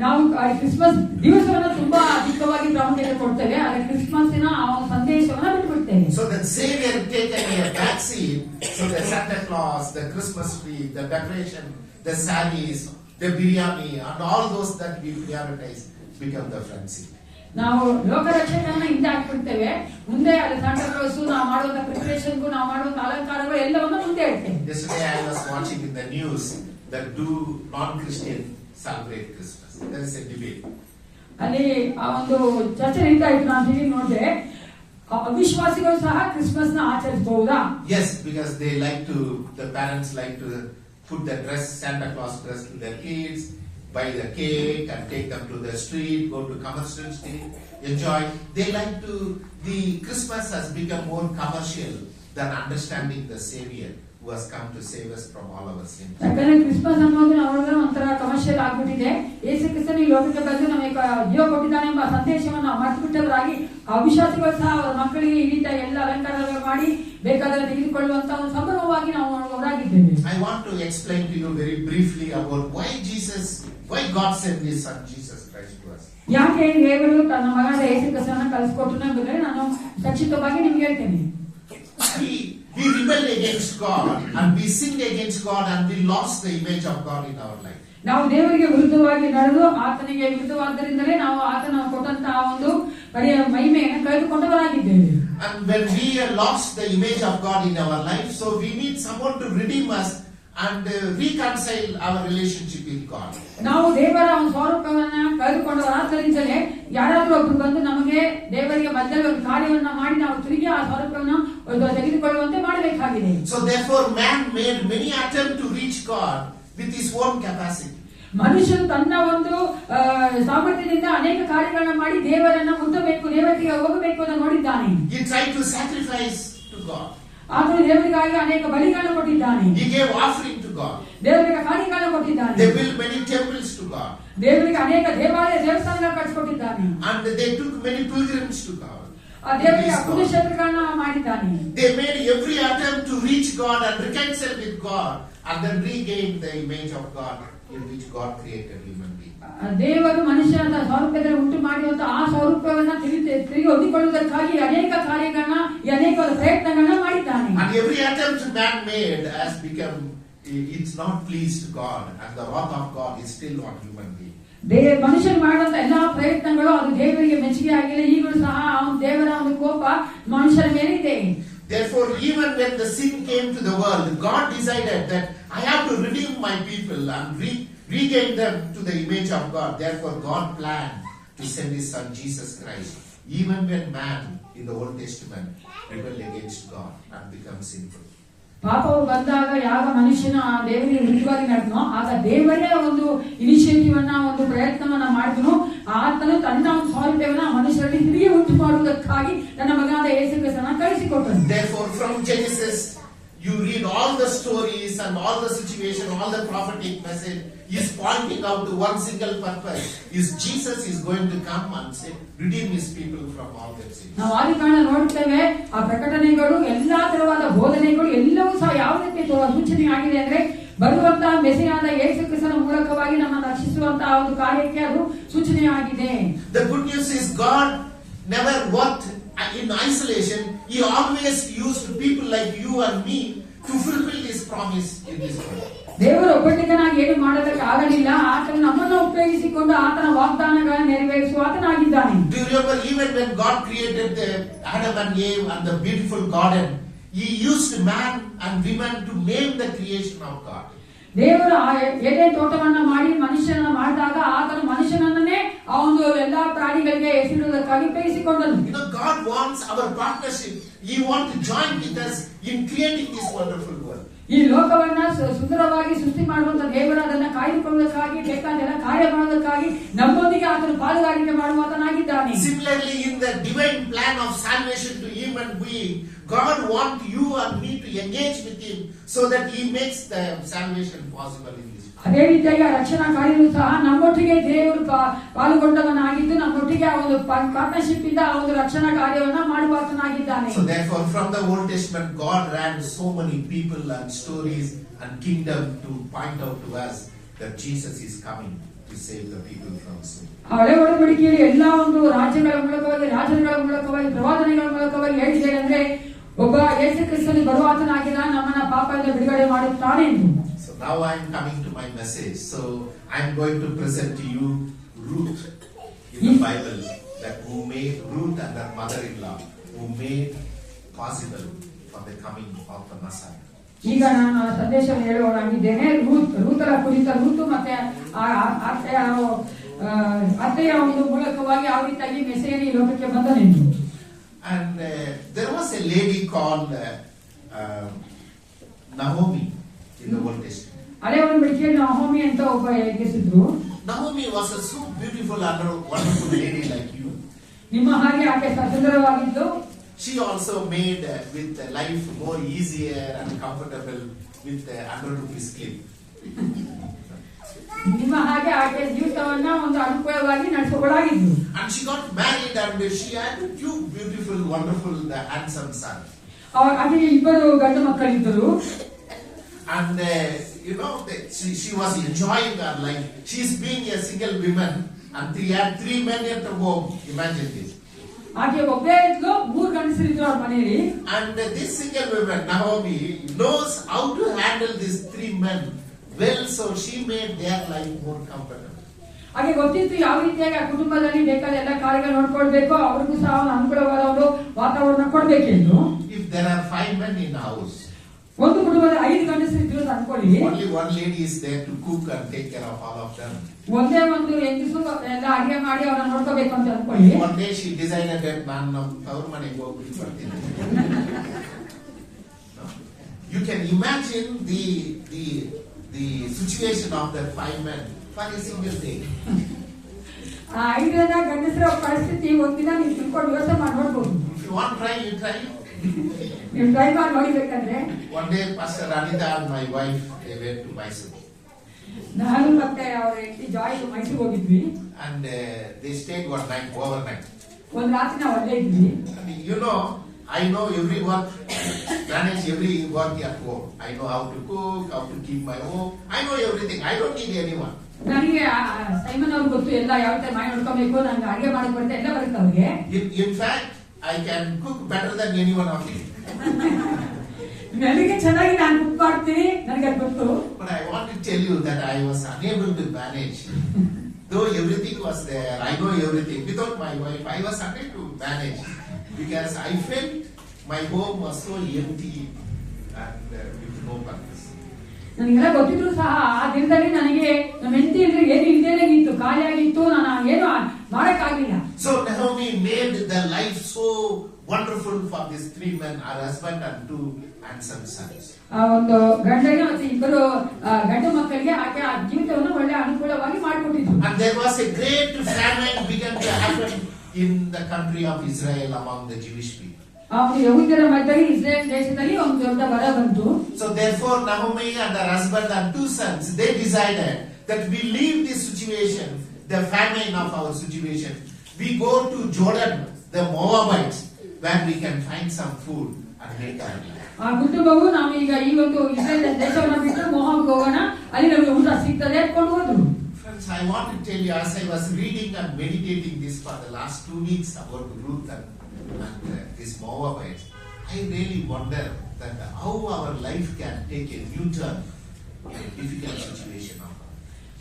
A: ನಾವು ಕ್ರಿಸ್ಮಸ್ ದಿವಸವನ್ನ ತುಂಬಾ ಅಧಿಕವಾಗಿ ಪ್ರಾಮುಖ್ಯತೆ ಕೊಡ್ತೇವೆ, ಆದರೆ ಕ್ರಿಸ್ಮಸ್ಸಿನ ಆ ಒಂದು ಸಂದೇಶವನ್ನ ಬಿಟ್ಟುಬಿಡ್ತೇವೆ.
E: So the Savior taken a back seat. So the Santa Claus, the Christmas tree, the decoration, the sarees, the biryani, and all those that we prioritize become the front seat.
A: ನಾವು ಲೋಕ ರಕ್ಷಕರನ್ನ ಹಿಂದೆ ಹಾಕ್ಬಿಡ್ತೇವೆ, ಮುಂದೆ ಅದು ಸಾಂಟಾ ಕ್ಲಾಸ್ ನಾವು ಮಾಡುವಂತ ಪ್ರಿಪರೇಷನ್ಗೂ ನಾವು ಮಾಡುವಂತ ಅಲಂಕಾರಗಳು ಎಲ್ಲವನ್ನ ಮುಂದೆ ಇಡ್ತೇವೆ.
E: Yesterday I was watching in the news that do non-Christian celebrate Christmas. There is a debate.
A: ಅಲ್ಲಿ ಆ ಒಂದು ಚರ್ಚೆ ನಡೀತಾ ಇತ್ತು, ನಾನು ಟಿವಿ ನೋಡಿದೆ. ಅವಿಶ್ವಾಸಿಗಳು ಸಹ ಕ್ರಿಸ್ಮಸ್ ನ ಆಚರಿಸಬಹುದಾ?
E: Yes, because they like to, the parents like to put the dress, Santa Claus dress to their kids, buy the cake and take them to the street, go to commercial street, enjoy. They like to, the Christmas has become more commercial than understanding the Savior who has come to save us from all our sins.
A: ಯಾಕಂದ್ರೆ ಕ್ರಿಸ್ಮಸ್ ಅನ್ನೋದು ಅವ್ರಿಗೆ ಒಂಥರ ಕಮರ್ಷಿಯಲ್ ಆಗ್ಬಿಟ್ಟಿದೆ. ಯೇಸು ಕ್ರಿಸ್ತನು ಈ ಲೋಕಕ್ಕೆ ಬಂದು ನಮಗೆ ಜೀವ ಕೊಟ್ಟಿದ್ದಾನೆ ಎಂಬ ಸಂದೇಶವನ್ನು ನಾವು ಮರೆತು ಬಿಟ್ಟವರಾಗಿ ಅವಿಶ್ವಾಸಿಗಳು ಸಹ ಅವರ ಮಕ್ಕಳಿಗೆ ಈ ರೀತಿಯ ಎಲ್ಲ ಅಲಂಕಾರಗಳು ಮಾಡಿ ಬೇಕಾದರೆ ತೆಗೆದುಕೊಳ್ಳುವಂತ ಒಂದು ಸಂಭ್ರಮವಾಗಿ ನಾವು ಅವರಾಗಿದ್ದೇವೆ.
E: I want to explain to you very briefly about why God sent His Son Jesus Christ to us.
A: ಯಾಕೆ ದೇವರು ತನ್ನ ಮಗನಾದ ಯೇಸು ಕ್ರಿಸ್ತನನ್ನು ಕಳಿಸಿಕೊಟ್ಟನು ಎಂಬುದನ್ನು ನಾನು ಸಂಕ್ಷಿಪ್ತವಾಗಿ ನಿಮ್ಗೆ ಹೇಳ್ತೇನೆ.
E: We rebelled against God and we sinned against God and we lost the image of God in our life.
A: ನಾವು ದೇವರಿಗೆ ವಿರುದ್ಧವಾಗಿ ನಡೆದು ಆತನಿಗೆ ವಿರುದ್ಧವಾದ್ದರಿಂದಲೇ ನಾವು ಆತನ ಕೊಟ್ಟಂತಹ ಒಂದು ಮಹಿಮೆಯನ್ನು ಕಳೆದುಕೊಂಡವರಾಗಿದ್ದೇವೆ.
E: And when we lost the image of God in our life, so we need someone to redeem us and reconcile our relationship with God.
A: ನಾವು ದೇವರ ಒಂದು ಸ್ವರೂಪವನ್ನ ಕಳೆದುಕೊಂಡವರಾದ್ದರಿಂದಲೇ ಯಾರಾದ್ರೂ ಒಬ್ರು ಬಂದು ನಮಗೆ ದೇವರಿಗೆ ಮಧ್ಯದಲ್ಲಿ ಒಂದು ಕಾರ್ಯವನ್ನ ಮಾಡಿ ನಾವು ತಿರುಗಿ ಆ ಸ್ವರೂಪವನ್ನು ತೆಗೆದುಕೊಳ್ಳುವಂತೆ ಮಾಡಬೇಕಾಗಿದೆ.
E: So therefore man made many attempts to reach God with his own capacity.
A: ಮನುಷ್ಯನು ತನ್ನ ಒಂದು ಸಾಮರ್ಥ್ಯದಿಂದ ಅನೇಕ ಕಾರ್ಯಗಳನ್ನ ಮಾಡಿ ದೇವರನ್ನ ಮುಟ್ಟಬೇಕು, ದೇವರಿಗೆ ಹೋಗಬೇಕು ಅಂತ ನೋಡಿದ್ದಾನೆ.
E: He tried to sacrifice to God.
A: ಆತನು ದೇವರಿಗಾಗಿ ಅನೇಕ ಬಲಿಗಳನ್ನು ಕೊಟ್ಟಿದ್ದಾನೆ.
E: He gave offering to God.
A: ದೇವರಿಗೆ ಕಾಣಿಕೆಗಳನ್ನು ಕೊಟ್ಟಿದ್ದಾನೆ.
E: They built many temples to God.
A: ದೇವರಿಗೆ ಅನೇಕ ದೇವಸ್ಥಾನಗಳನ್ನು ಕಟ್ಟಿಸಿಕೊಟ್ಟಿದ್ದಾನೆ.
E: And they took many pilgrims to God.
A: ಆ ದೇವರಿಗೆ ಪುಣ್ಯಕ್ಷೇತ್ರಗಳನ್ನ ಮಾಡಿದ್ದಾನೆ.
E: They made every attempt to reach God and reconcile with God and then regain the image of God in which God created human being.
A: ದೇವರು ಮನುಷ್ಯನ ಸ್ವರೂಪದಲ್ಲಿ ಉಂಟು ಮಾಡಿರುವಂತ ಆ ಸ್ವರೂಪವನ್ನ ತಿರುಗಿ ಹೊಂದಿಕೊಳ್ಳುವುದಕ್ಕಾಗಿ ಅನೇಕ ಕಾರ್ಯಗಳನ್ನ ಅನೇಕ ಪ್ರಯತ್ನಗಳನ್ನ ಮಾಡಿದ್ದಾನೆ.
E: And every attempt man made has become, it's not pleased God, and the wrath of God is still on human being.
A: ಮನುಷ್ಯರು ಮಾಡುವಂತ ಎಲ್ಲಾ ಪ್ರಯತ್ನಗಳು ಅದು ದೇವರಿಗೆ ಮೆಚ್ಚುಗೆ ಆಗಿಲ್ಲ. ಈಗಲೂ ಸಹ ದೇವರ ಒಂದು ಕೋಪ ಮನುಷ್ಯರ ಮೇಲಿದೆ.
E: Therefore, even when the sin came to the world, God decided that I have to redeem my people and regain them to the image of God. Therefore, God planned to send His Son Jesus Christ. Even when man in the Old Testament rebelled against God and become sinful.
A: ಪಾಪವು ಬಂದಾಗ ಯಾವ ಮನುಷ್ಯನ ದೇವರಿಗೆ ವಿರುದ್ಧವಾಗಿ ನಡೆದನೋ ಆಗ ದೇವರೇ ಒಂದು ಇನಿಷಿಯೇಟಿವ್ ಅನ್ನ ಒಂದು ಪ್ರಯತ್ನವನ್ನ ಮಾಡಿದನು. ಆತನು ತನ್ನ ಒಂದು ಸ್ವಾರೂಪ್ಯವನ್ನ ಮನುಷ್ಯರಲ್ಲಿ ತಿರುಗಿ ಉಂಟು ಮಾಡುವುದಕ್ಕಾಗಿ ತನ್ನ ಮಗನಾದ ಯೇಸು ಕ್ರಿಸ್ತನನ್ನ ಕಳಿಸಿಕೊಟ್ಟನು.
E: Therefore, from Genesis you read all the stories and all the situation, all the prophetic message is pointing out to one single purpose: is Jesus is going to come and redeem His people from all their sins.
A: ನಾವು ಆದಿಕಾಂಡ ನೋಡ್ತೇವೆ, ಆ ಪ್ರಕಟಣೆಗಳು ಎಲ್ಲಾ ತರವಾದ ಬೋಧನೆಗಳು ಎಲ್ಲವೂ ಸಹ ಯಾವ ರೀತಿ ಸೂಚನೆ ಆಗಿದೆ ಅಂದ್ರೆ ಬರುವಂತಹ ಮೆಸಿಯಾದ ಯೇಸು ಕ್ರಿಸ್ತನ ಮೂಲಕವಾಗಿ ನಮ್ಮನ್ನು ರಕ್ಷಿಸುವಂತಹ ಒಂದು ಕಾರ್ಯಕ್ಕೆ ಅದು ಸೂಚನೆ ಆಗಿದೆ.
E: The good news is God never worked in isolation. He always used people like you and me to fulfill His promise in this world.
A: ದೇವರು ಒಬ್ಬಟ್ಟಿಗನಾಗಿ ಏನು ಮಾಡೋದಕ್ಕೆ ಆಗಲಿಲ್ಲ. ಆತನು ನಮ್ಮನ್ನು ಉಪಯೋಗಿಸಿಕೊಂಡು ಆತನ ವಾಗ್ದಾನಗಳನ್ನು ನೆರವೇರಿಸುವ ಆತನಾಗಿದ್ದಾನೆ.
E: Do you remember even when God created the Adam and Eve and the beautiful garden, He used man and women to name the creation of God.
A: ದೇವರು ಏದೇ ತೋಟವನ್ನ ಮಾಡಿ ಮನುಷ್ಯನನ್ನ ಮಾಡಿದಾಗ ಆತನು ಮನುಷ್ಯನನ್ನೇ ಆ ಒಂದು ಎಲ್ಲಾ ಪ್ರಾಣಿಗಳಿಗೆ ಹೆಸರಿಡುವುದಕ್ಕಾಗಿ ಉಪಯೋಗಿಸಿಕೊಂಡನು.
E: You know, God wants our partnership. He wants to join with us in creating this wonderful world.
A: ಈ ಲೋಕವನ್ನ ಸುಂದರವಾಗಿ ಸೃಷ್ಟಿ ಮಾಡುವಂತ ದೇವರು ಅದನ್ನ ಕಾಯ್ದುಕೊಳ್ಳುವುದಕ್ಕಾಗಿ ಬೇಕಾದೆಲ್ಲ ಕಾರ್ಯ ಮಾಡುವುದಕ್ಕಾಗಿ ನಮ್ಮೊಂದಿಗೆ ಆತನು ಪಾಲುಗಾರಿಕೆ ಮಾಡುವಾತನಾಗಿದ್ದಾನೆ.
E: Similarly, in the divine plan of salvation to human being, God wants you and me to engage with Him so that He makes the salvation possible in this world.
A: ಅದೇ ರೀತಿಯಾಗಿ ರಕ್ಷಣಾ ಕಾರ್ಯವೂ ಸಹ ನಮ್ಮೊಟ್ಟಿಗೆ ದೇವರು ಪಾಲ್ಗೊಂಡವನಾಗಿದ್ದು ನಮ್ಮೊಟ್ಟಿಗೆ ಆ ಒಂದು ಪಾರ್ಟ್ನರ್ಶಿಪ್ ಇಂದ ಆ ಒಂದು ರಕ್ಷಣಾ ಕಾರ್ಯವನ್ನ ಮಾಡುವಾತನಾಗಿದ್ದಾನೆ.
E: So therefore, from the Old Testament, God ran so many people and stories and kingdom to point out to us that Jesus is coming to save the people from sin.
A: ಹಳೆ ಒಡಂಬಡಿಕೆಯಲ್ಲಿ ಎಲ್ಲಾ ಒಂದು ರಾಜ್ಯಗಳ ಮೂಲಕವಾಗಿ ಪ್ರವಾದನೆಗಳ ಮೂಲಕವಾಗಿ ಹೇಳಿದ್ದಾರೆ ಅಂದ್ರೆ ಒಬ್ಬ ಯೇಸು ಕ್ರಿಸ್ತನು ಬರುವಾತನಾಗಿದ್ದಾನೆ, ನಮ್ಮನ್ನ ಪಾಪದಿಂದ ಬಿಡುಗಡೆ ಮಾಡುತ್ತಾನೆ ಎಂದು.
E: So now I am coming to my message. So I am going to present to you Ruth in the Bible, that who made Ruth and her mother-in-law, who made possible for the coming of the Messiah.
A: ಈಗ ನಾನು ಸಂದೇಶವನ್ನು ಹೇಳುವವನಾಗಿದ್ದೇನೆ. ರೂತರ ಕುರಿತ ರೂತು ಮತ್ತೆ ಅತ್ತೆಯ ಒಂದು ಮೂಲಕವಾಗಿ ಯಾವ ರೀತಿಯಾಗಿ ಮೆಸ್ಸಿಯನು ಈ ಲೋಕಕ್ಕೆ ಬಂದನೆಂದು.
E: And there was a lady called Naomi in the Old Testament.
A: ಹಳೆ ಒಡಂಬಡಿಕೆಯಲ್ಲಿ ನಹೋಮಿ ಅಂತ ಒಬ್ಬ ಹೆಸರಿದ್ರು.
E: Naomi was a so beautiful and wonderful lady like you.
A: ನಿಮ್ಮ ಹಾಗೆ ಆಕೆ ಸುಂದರವಾಗಿದ್ದು.
E: She also made with life more easier and comfortable with ₹100 clip.
A: ನಿಮ್ಮ ಹಾಗೆ ಆಕೆ ಜೀವಿತವನ್ನ ಒಂದು ಅನುಕೂಲವಾಗಿ ನಡೆಸಿಕೊಳ್ಳಾಗಿದ್ದು.
E: And she got married and she had two beautiful, wonderful, handsome sons.
A: ಆಕೆಗೆ ಇಬ್ಬರು ಗಂಡು ಮಕ್ಕಳಿದ್ದರು.
E: And you know, she was enjoying her life. She's being a single woman and she had 3 men at the home. Imagine this.
A: ಆಕೆ ಒಬ್ಬೇ ಇದ್ಲು, 3 ಗಂಡಸರಿದ್ರು ಅವ್ರ ಮನೆಯಲ್ಲಿ.
E: And this single woman, Naomi, knows how to handle these 3 men well, so she made their life more comfortable.
A: ಹಾಗೆ ಗೊತ್ತಿತ್ತು ಯಾವ ರೀತಿಯಾಗಿ ಆ ಕುಟುಂಬದಲ್ಲಿ ಬೇಕಾದ ಎಲ್ಲ ಕಾರ್ಯಗಳು ನೋಡ್ಕೊಳ್ಬೇಕು, ಅವ್ರಿಗೂ ಸಹ ಅನುಕೂಲವಾದ ಒಂದು ವಾತಾವರಣ ಕೊಡ್ಬೇಕೆಂದು.
E: If there are 5 men in the house,
A: ಒಂದು ಕುಟುಂಬದಲ್ಲಿ 5 ಗಂಡಸರಿದ್ರು ಅಂತ ಅನ್ಕೊಳ್ಳಿ.
E: only one lady is there to cook and take care of all of them.
A: ಒಂದೇ ಒಂದು ಹೆಂಗಸು ಎಲ್ಲ ಅಡಿಗೆ ಮಾಡಿ ಅವರನ್ನ ನೋಡ್ಕೋಬೇಕು ಅಂತ ಅನ್ಕೊಳ್ಳಿ.
E: One day she decided that ನಾನು ತವರು ಮನೆಗೆ ಹೋಗ್ಬಿಟ್ಟು ಬರ್ತೀನಿ. You can imagine the situation of the 5 men for a single day.
A: ಆ 5 ಜನ ಗಂಡಸರ ಪರಿಸ್ಥಿತಿ ಒಂದಿನ ನೀವು ತಿಳ್ಕೊಂಡು ಯೋಚನೆ ಮಾಡಿ ನೋಡ್ಬೋದು.
E: If you want to try, you try.
A: ನೀವು ಟ್ರೈ ಮಾಡಿ ನೋಡಿಬೇಕಂದ್ರೆ.
E: One day Pastor Anita and my wife, they went to Mysore.
A: ನಾನು ಮತ್ತೆ ಅವರ ಹೆಂಡತಿ ಜಾಯ್ ಮೈಸೂರಿಗೆ ಹೋಗಿದ್ವಿ.
E: And they stayed one night, overnight.
A: ಒಂದು ರಾತ್ರಿ ನಾವು ಅಲ್ಲೇ ಇದ್ವಿ.
E: And you know, I know every work manage every work at home. I know how to cook, how to keep my home. I know everything. I don't need anyone.
A: ನನಗೆ ಸೈಮನ್ ಅವ್ರಿಗೆ ಗೊತ್ತು ಎಲ್ಲ ಯಾವ ತರ ಮಾಡಿ ನೋಡ್ಕೋಬೇಕು, ನಂಗೆ ಅಡಿಗೆ ಮಾಡಕ್ ಬರುತ್ತೆ, ಎಲ್ಲ ಬರುತ್ತೆ ಅವ್ರಿಗೆ.
E: In fact, I can cook better than anyone of you.
A: ನನಗೆ ಚೆನ್ನಾಗಿ ನಾನು ಕುಕ್ ಮಾಡ್ತೀನಿ, ನನಗೆ ಅದು ಗೊತ್ತು.
E: But I want to tell you that I was unable to manage. Though everything was there, I know everything. Without my wife, I was unable to manage because I felt my home was so empty and with no purpose.
A: ನನಗೆಲ್ಲ ಗೊತ್ತಿದ್ರು ಸಹ ಆ ದಿನದಲ್ಲಿ ನನಗೆ ನಮ್ಮ ಹೆಂಡತಿ ಅಂದ್ರೆ ಏನು ಇಲ್ದೇನೆ ಇತ್ತು, ಖಾಲಿಯಾಗಿತ್ತು, ನಾನು ಏನು ಮಾಡಕ್ಕಾಗ್ಲಿಲ್ಲ.
E: So Naomi made the life so wonderful for these 3 men, her husband and 2 handsome sons.
A: ಆ ಒಂದು ಗಂಡನ ಮತ್ತೆ ಇಬ್ಬರು ಗಂಡು ಮಕ್ಕಳಿಗೆ ಆಕೆ ಆ ಜೀವಿತವನ್ನು ಒಳ್ಳೆ ಅನುಕೂಲವಾಗಿ ಮಾಡಿಕೊಟ್ಟಿದ್ರು.
E: And there was a great famine began to happen in the country of Israel among the Jewish people.
A: ಆ ಒಂದು ಯಹೂದ್ಯರ ಮಧ್ಯದಲ್ಲಿ ಇಸ್ರೇಲ್ ದೇಶದಲ್ಲಿ ಒಂದು ದೊಡ್ಡ ಬರ ಬಂತು.
E: So therefore Naomi and her husband and 2 sons, they decided that we leave this situation, the famine of our situation. We go to Jordan, the Moabites, where we can find some food and make our life.
A: ಆ ಕುಟುಂಬವು ನಾವು ಈಗ ಈ ಒಂದು ಇಸ್ರೇಲ್ ದೇಶವನ್ನು ಬಿಟ್ಟು ಮೋಹಾಬ್ಗೆ ಹೋಗೋಣ, ಅಲ್ಲಿ ನಮಗೆ ಊಟ ಸಿಗ್ತದೆ ಅಂದ್ಕೊಂಡು ಹೋದ್ರು.
E: Friends, I want to tell you, as I was reading and meditating this for the last 2 weeks about Ruth and this Moabites, I really wonder that how our life can take a new turn in a difficult situation.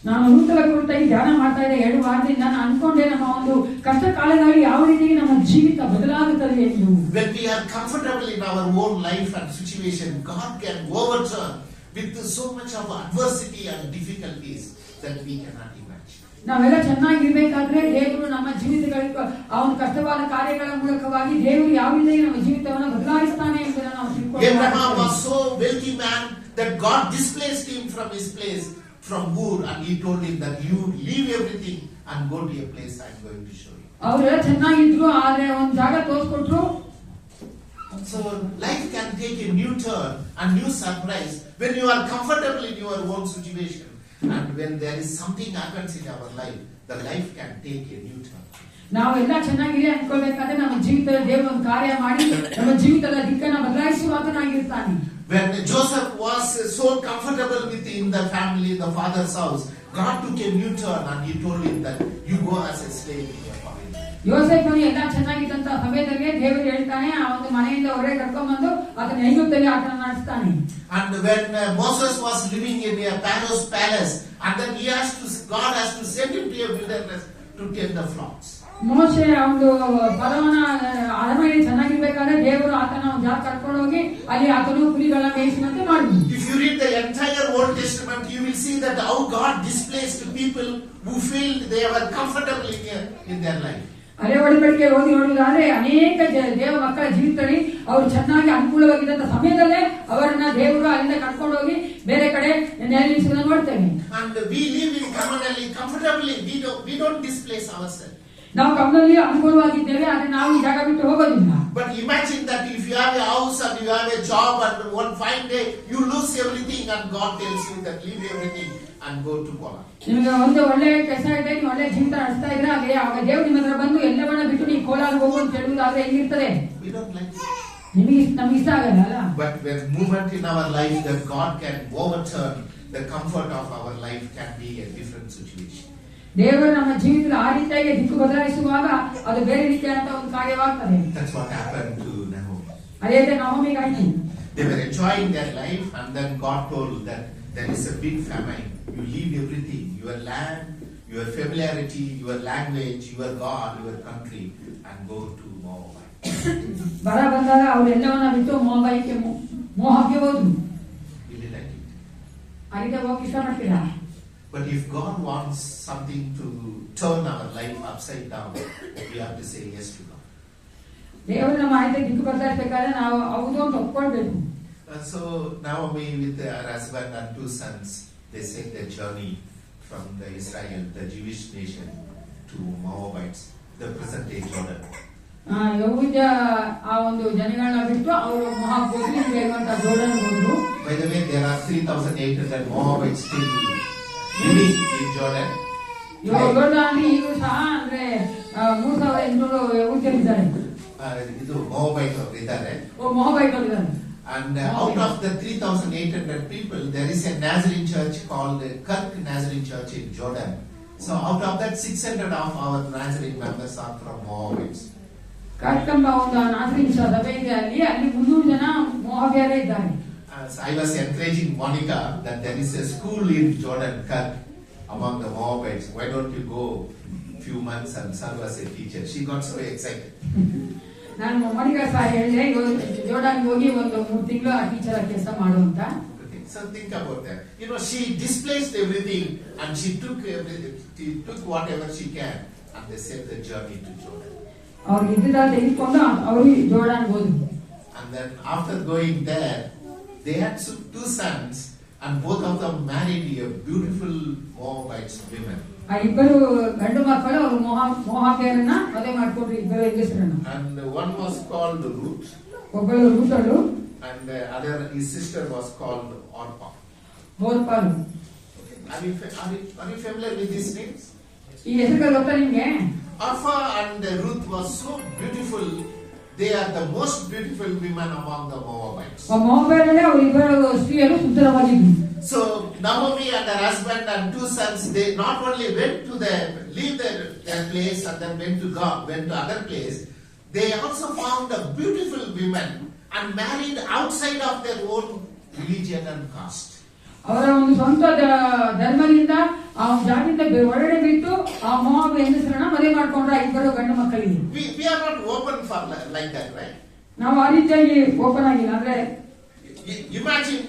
A: ನಾನು ನೂತನ ಕುರಿತಾಗಿ ಧ್ಯಾನ ಮಾಡ್ತಾ ಇದ್ದೆ 2 ವಾರದಿಂದ. ನಾನು ಅನ್ಕೊಂಡೆ ನಮ್ಮ ಒಂದು ಕಷ್ಟ ಕಾಲದಲ್ಲಿ ಯಾವ ರೀತಿ ನಮ್ಮ ಜೀವಿತ ಬದಲಾಗುತ್ತದೆ ಎಂದು.
E: When we are comfortable in our own life and situation, God can overturn with so much of adversity and difficulties that we cannot imagine.
A: ನಾವೆಲ್ಲ ಚೆನ್ನಾಗಿರ್ಬೇಕಾದ್ರೆ ದೇವರು ನಮ್ಮ ಜೀವಿತಗಳಿಗೆ ಆ ಒಂದು ಕಷ್ಟವಾದ ಕಾರ್ಯಗಳ ಮೂಲಕವಾಗಿ ದೇವರು ಯಾವ ರೀತಿ ನಮ್ಮ ಜೀವಿತವನ್ನು ಬದಲಾಯಿಸ್ತಾನೆ ಎಂದು ನಾವು
E: Abraham
A: ತಿಳ್ಕೊಳ್ಳೋಣ.
E: was so wealthy man that God displaced him from his place, from Ur, and he told him that you leave everything and go to a place I am going to show you.
A: ಅವರೆಲ್ಲ ಚೆನ್ನಾಗಿದ್ರು, ಆದ್ರೆ ಒಂದು ಜಾಗ ತೋರಿಸ್ಕೊಟ್ರು.
E: So life can take a new turn and new surprise when you are comfortable in your own situation, and when there is something happens in our life, the life can take a new turn.
A: ನಾವೆಲ್ಲ ಚೆನ್ನಾಗಿದೆ ಅನ್ಕೊಳ್ಬೇಕಾದ್ರೆ ನಮ್ಮ ಜೀವಿತದ ದೇವರು ಒಂದು ಕಾರ್ಯ ಮಾಡಿ ನಮ್ಮ ಜೀವಿತದ ದಿಕ್ಕನ್ನು ಬದಲಾಯಿಸುವಾತನಾಗಿರ್ತಾನೆ.
E: When Joseph was so comfortable within the family, the father's house, God took a new turn and he told him that you go as a slave in your family.
A: ಯೋಸೇಫನು ಎಲ್ಲ ಚೆನ್ನಾಗಿದ್ದಂತ ಸಮಯದಲ್ಲಿ ದೇವರು ಹೇಳ್ತಾನೆ, ಆ ಒಂದು ಮನೆಯಿಂದ ಹೊರಗೆ ಕರ್ಕೊಂಡ್ಬಂದು ಆತನ ಐಗುಪ್ತದಲ್ಲಿ ಆತನ ನಡೆಸ್ತಾನೆ.
E: And when Moses was living in a Pharaoh's palace, and then God has to send him to a wilderness to tend the flocks.
A: ಮೋಶೆ ಒಂದು ಫರೋಹನ ಅರಮನೆ ಚೆನ್ನಾಗಿರ್ಬೇಕಾದ್ರೆ ದೇವರು ಆತನ ಒಂದು ಜಾಗ ಕರ್ಕೊಂಡು ಹೋಗಿ ಅಲ್ಲಿ ಆತನು ಕುರಿಗಳನ್ನ ಮೇಯಿಸುವಂತೆ ಮಾಡಿದ್ರು.
E: If you read the entire Old Testament, you will see that how God displaced people who felt they were comfortable in their life.
A: ಹಳೆ ಒಡಂಬಡಿಕೆ ಓದಿ ನೋಡುವುದಾದ್ರೆ ಅನೇಕ ದೇವ ಮಕ್ಕಳ ಜೀವಿತದಲ್ಲಿ ಅವರು ಚೆನ್ನಾಗಿ ಅನುಕೂಲವಾಗಿದ್ದಂತ ಸಮಯದಲ್ಲೇ ಅವರನ್ನ ದೇವರು ಅಲ್ಲಿಂದ ಕರ್ಕೊಂಡು ಹೋಗಿ ಬೇರೆ ಕಡೆ ನೆಲೆಸುವುದನ್ನು ನೋಡ್ತೇವೆ.
E: And we live in comfortably. We don't displace ourselves.
A: ನಾವು ಕಮ್ಮಲ್ಲಿ ಅನುಕೂಲವಾಗಿದ್ದೇವೆ, ಆದ್ರೆ ನಾವು ಈ ಜಾಗ ಬಿಟ್ಟು ಹೋಗೋದಿಲ್ಲ.
E: But imagine that if you have a house and you have a job and one fine day you lose everything and God tells you that leave everything and go to Kola.
A: ನಿಮಗೆ ಒಂದು ಒಳ್ಳೆ ಕೆಲಸ ಇದೆ, ನೀವು ಒಳ್ಳೆ ಜೀವಿತ ನಡೆಸ್ತಾ ಇದ್ರೆ ಆಗ ದೇವರು ನಿಮ್ಮ ಹತ್ರ ಬಂದು ಎಲ್ಲವನ್ನ ಬಿಟ್ಟು ನೀವು ಕೋಲಾರ ಹೋಗು ಅಂತ ಹೇಳುವುದಾದ್ರೆ ಹೆಂಗಿರ್ತದೆ?
E: We don't like it.
A: ನಮ್ಗೆ ಇಷ್ಟ ಆಗಲ್ಲ ಅಲ್ಲ.
E: But when movement in our life that God can overturn, the comfort of our life can be a different situation.
A: ದೇವರು ನಮ್ಮ ಜೀವಿತದ ಆ ರೀತಿಯಾಗಿ ದಿಕ್ಕು ಬದಲಾಯಿಸುವಾಗ ಅದು ಬೇರೆ ರೀತಿಯಾದಂತ ಒಂದು ಕಾರ್ಯವಾಗ್ತದೆ.
E: That's what happened to Naomi.
A: ಅದೇ ರೀತಿ ನಹೋಮಿಗಾಯ್ತು.
E: They were enjoying their life, and then God told that there is a big famine. You leave everything, your land, your familiarity, your language, your God, your country, and go to Moab.
A: ಬರ ಬಂದಾಗ ಅವರೆಲ್ಲವನ್ನ ಬಿಟ್ಟು ಮೋಹಕ್ಕೆ ಹೋದ್ರು.
E: Really like it.
A: ಆ ರೀತಿ ಹೋಗಕ್ಕೆ ಇಷ್ಟಪಡ್ತೀರಾ?
E: But if God wants something to turn our life upside down, we have to say yes to God.
A: ದೇವರು ನಮ್ಮ ಆಯ್ಕೆ ದಿಕ್ಕು ಬದಲಾಯಿಸಬೇಕಾದ್ರೆ ನಾವು ಹೌದು ಅಂತ ಒಪ್ಕೊಳ್ಬೇಕು.
E: So Naomi with her husband and 2 sons, they set their journey from the Israel, the Jewish nation, to Moabites, the present day Jordan.
A: ಯಹೂದ ಆ ಒಂದು ಜನಗಳನ್ನ ಬಿಟ್ಟು ಅವರು ಮೋಹಾಬ್ ಹೋಗಿ ಇರುವಂತ ಜೋರ್ಡನ್ ಹೋದ್ರು.
E: By the way, there are 3,800 Moabites still living in Jordan.
A: Jordan ಈಗೂ ಸಹ ಅಂದ್ರೆ 3,800 ಯಹೂದ್ಯರಿದ್ದಾರೆ.
E: ಇದು Moabite ಅವರು ಇದ್ದಾರೆ.
A: ಮೋಹಾಬೈಟ್ ಇದ್ದಾರೆ.
E: And out of the 3,800 people, there is a Nazarene church called Kirk Nazarene Church in Jordan. So out of that, 600 of our Nazarene members are from Moabites.
A: ಕಾರ್ಯಕ್ರಮ ಒಂದು ನಾಗರಿಕ ಸಭೆ ಇದೆ ಅಲ್ಲಿ 300 ಜನ ಮೋಹಬಿಯರೇ ಇದ್ದಾರೆ.
E: So I was encouraging Monica that there is a school in Jordan, Kirk, among the Moabites. Why don't you go few months and serve as a teacher? She got so excited.
A: ನಾನು ಮೋನಿಕಾ ಸಹ ಹೇಳಿದೆ ಜೋರ್ಡಾನ್ ಹೋಗಿ ಒಂದು 3 ತಿಂಗಳು ಆ ಟೀಚರ್ ಕೆಲಸ ಮಾಡು ಅಂತ.
E: So think about that. You know, she displaced everything and she took everything. She took whatever she can and they set the journey to Jordan.
A: ಅವ್ರು ಇದ್ದ ತೆಗೆದುಕೊಂಡು ಅವರು ಜೋರ್ಡಾನ್ ಹೋದ್ರು.
E: And then after going there, they had 2 sons and both of them married a beautiful Moabite women.
A: ಆ ಇಬ್ಬರು ಗಂಡು ಮಕ್ಕಳು ಅವರು ಮೋಹಾಬಿಯರನ್ನ ಮದುವೆ ಮಾಡಿಕೊಂಡ್ರು, ಇಬ್ಬರು ಹೆಂಗಸರನ್ನ.
E: And one was called Ruth.
A: ಒಬ್ಬಳು ರೂತಳು
E: And his sister was called Orpah.
A: ಬೋರ್ಪಾಲು.
E: Are you familiar with these names?
A: ಈ ಹೆಸರುಗಳು ಗೊತ್ತಾ ನಿಮ್ಗೆ?
E: Orpah and Ruth was so beautiful. They are the most beautiful women among the Moabites.
A: ಮೋಹಾಬಿಯರಲ್ಲೇ ಅವರು ಇಬ್ಬರು ಸ್ತ್ರೀಯರು ಸುಂದರವಾಗಿದ್ರು.
E: So Naomi and her husband and 2 sons, they not only went to leave their place and then went to other place, they also found a beautiful women and married outside of their own religion and caste.
A: ಅವರ ಒಂದು ಸ್ವಂತ ಧರ್ಮದಿಂದ ಆ ಜಾತಿಯಿಂದ ಹೊರಗಡೆ ಬಿಟ್ಟು ಆ ಮೋಹಾಬ್ ಹೆಂಗಸರನ್ನ ಮದುವೆ ಮಾಡ್ಕೊಂಡ್ರ ಇಬ್ಬರು ಗಂಡು ಮಕ್ಕಳಿಗೆ.
E: We are not open for like that, right?
A: ನಾವು ಆ ರೀತಿಯಾಗಿ ಓಪನ್ ಆಗಿಲ್ಲ. ಅಂದ್ರೆ
E: imagine,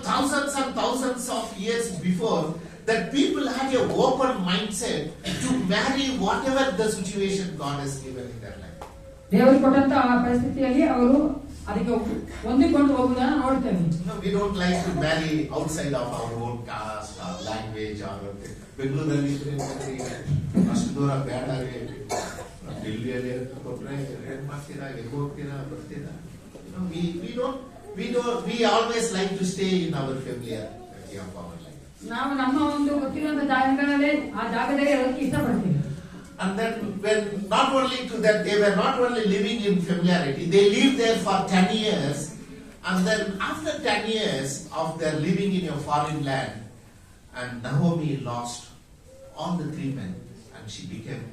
E: thousands and thousands of years before, that people had an open mindset to marry whatever the situation God has given in their life.
A: ದೇವರು ಕೊಟ್ಟಂತ ಆ ಪರಿಸ್ಥಿತಿಯಲ್ಲಿ ಅವರು ಅದಕ್ಕೆ ಹೊಂದಿಕೊಂಡು ಹೋಗುವುದನ್ನು ನೋಡ್ತೇವೆ.
E: We don't like to marry outside of our own caste or language or ಬೆಂಗಳೂರಲ್ಲಿ ಅಷ್ಟು ದೂರ ಬೇಡ ಡೆಲ್ಲಿಯಲ್ಲಿ ಕೊಟ್ರೆ ಏನ್ ಮಾಡ್ತೀರಾ, ಎಲ್ಲಿ ಹೋಗ್ತೀರಾ, ಬರ್ತೀರಾ? We always like to stay in our familiar area of our life.
A: ನಾವು ನಮ್ಮ ಒಂದು ಗೊತ್ತಿರುವಂತ ಜಾಗಗಳಲ್ಲಿ ಆ ಜಾಗದಲ್ಲಿ ಇರೋದಕ್ಕೆ ಇಷ್ಟಪಡ್ತೀವಿ.
E: And then when not only to that, they were not only living in familiarity, they lived there for 10 years. And then after 10 years of their living in a foreign land, and Naomi lost all the 3 men and she became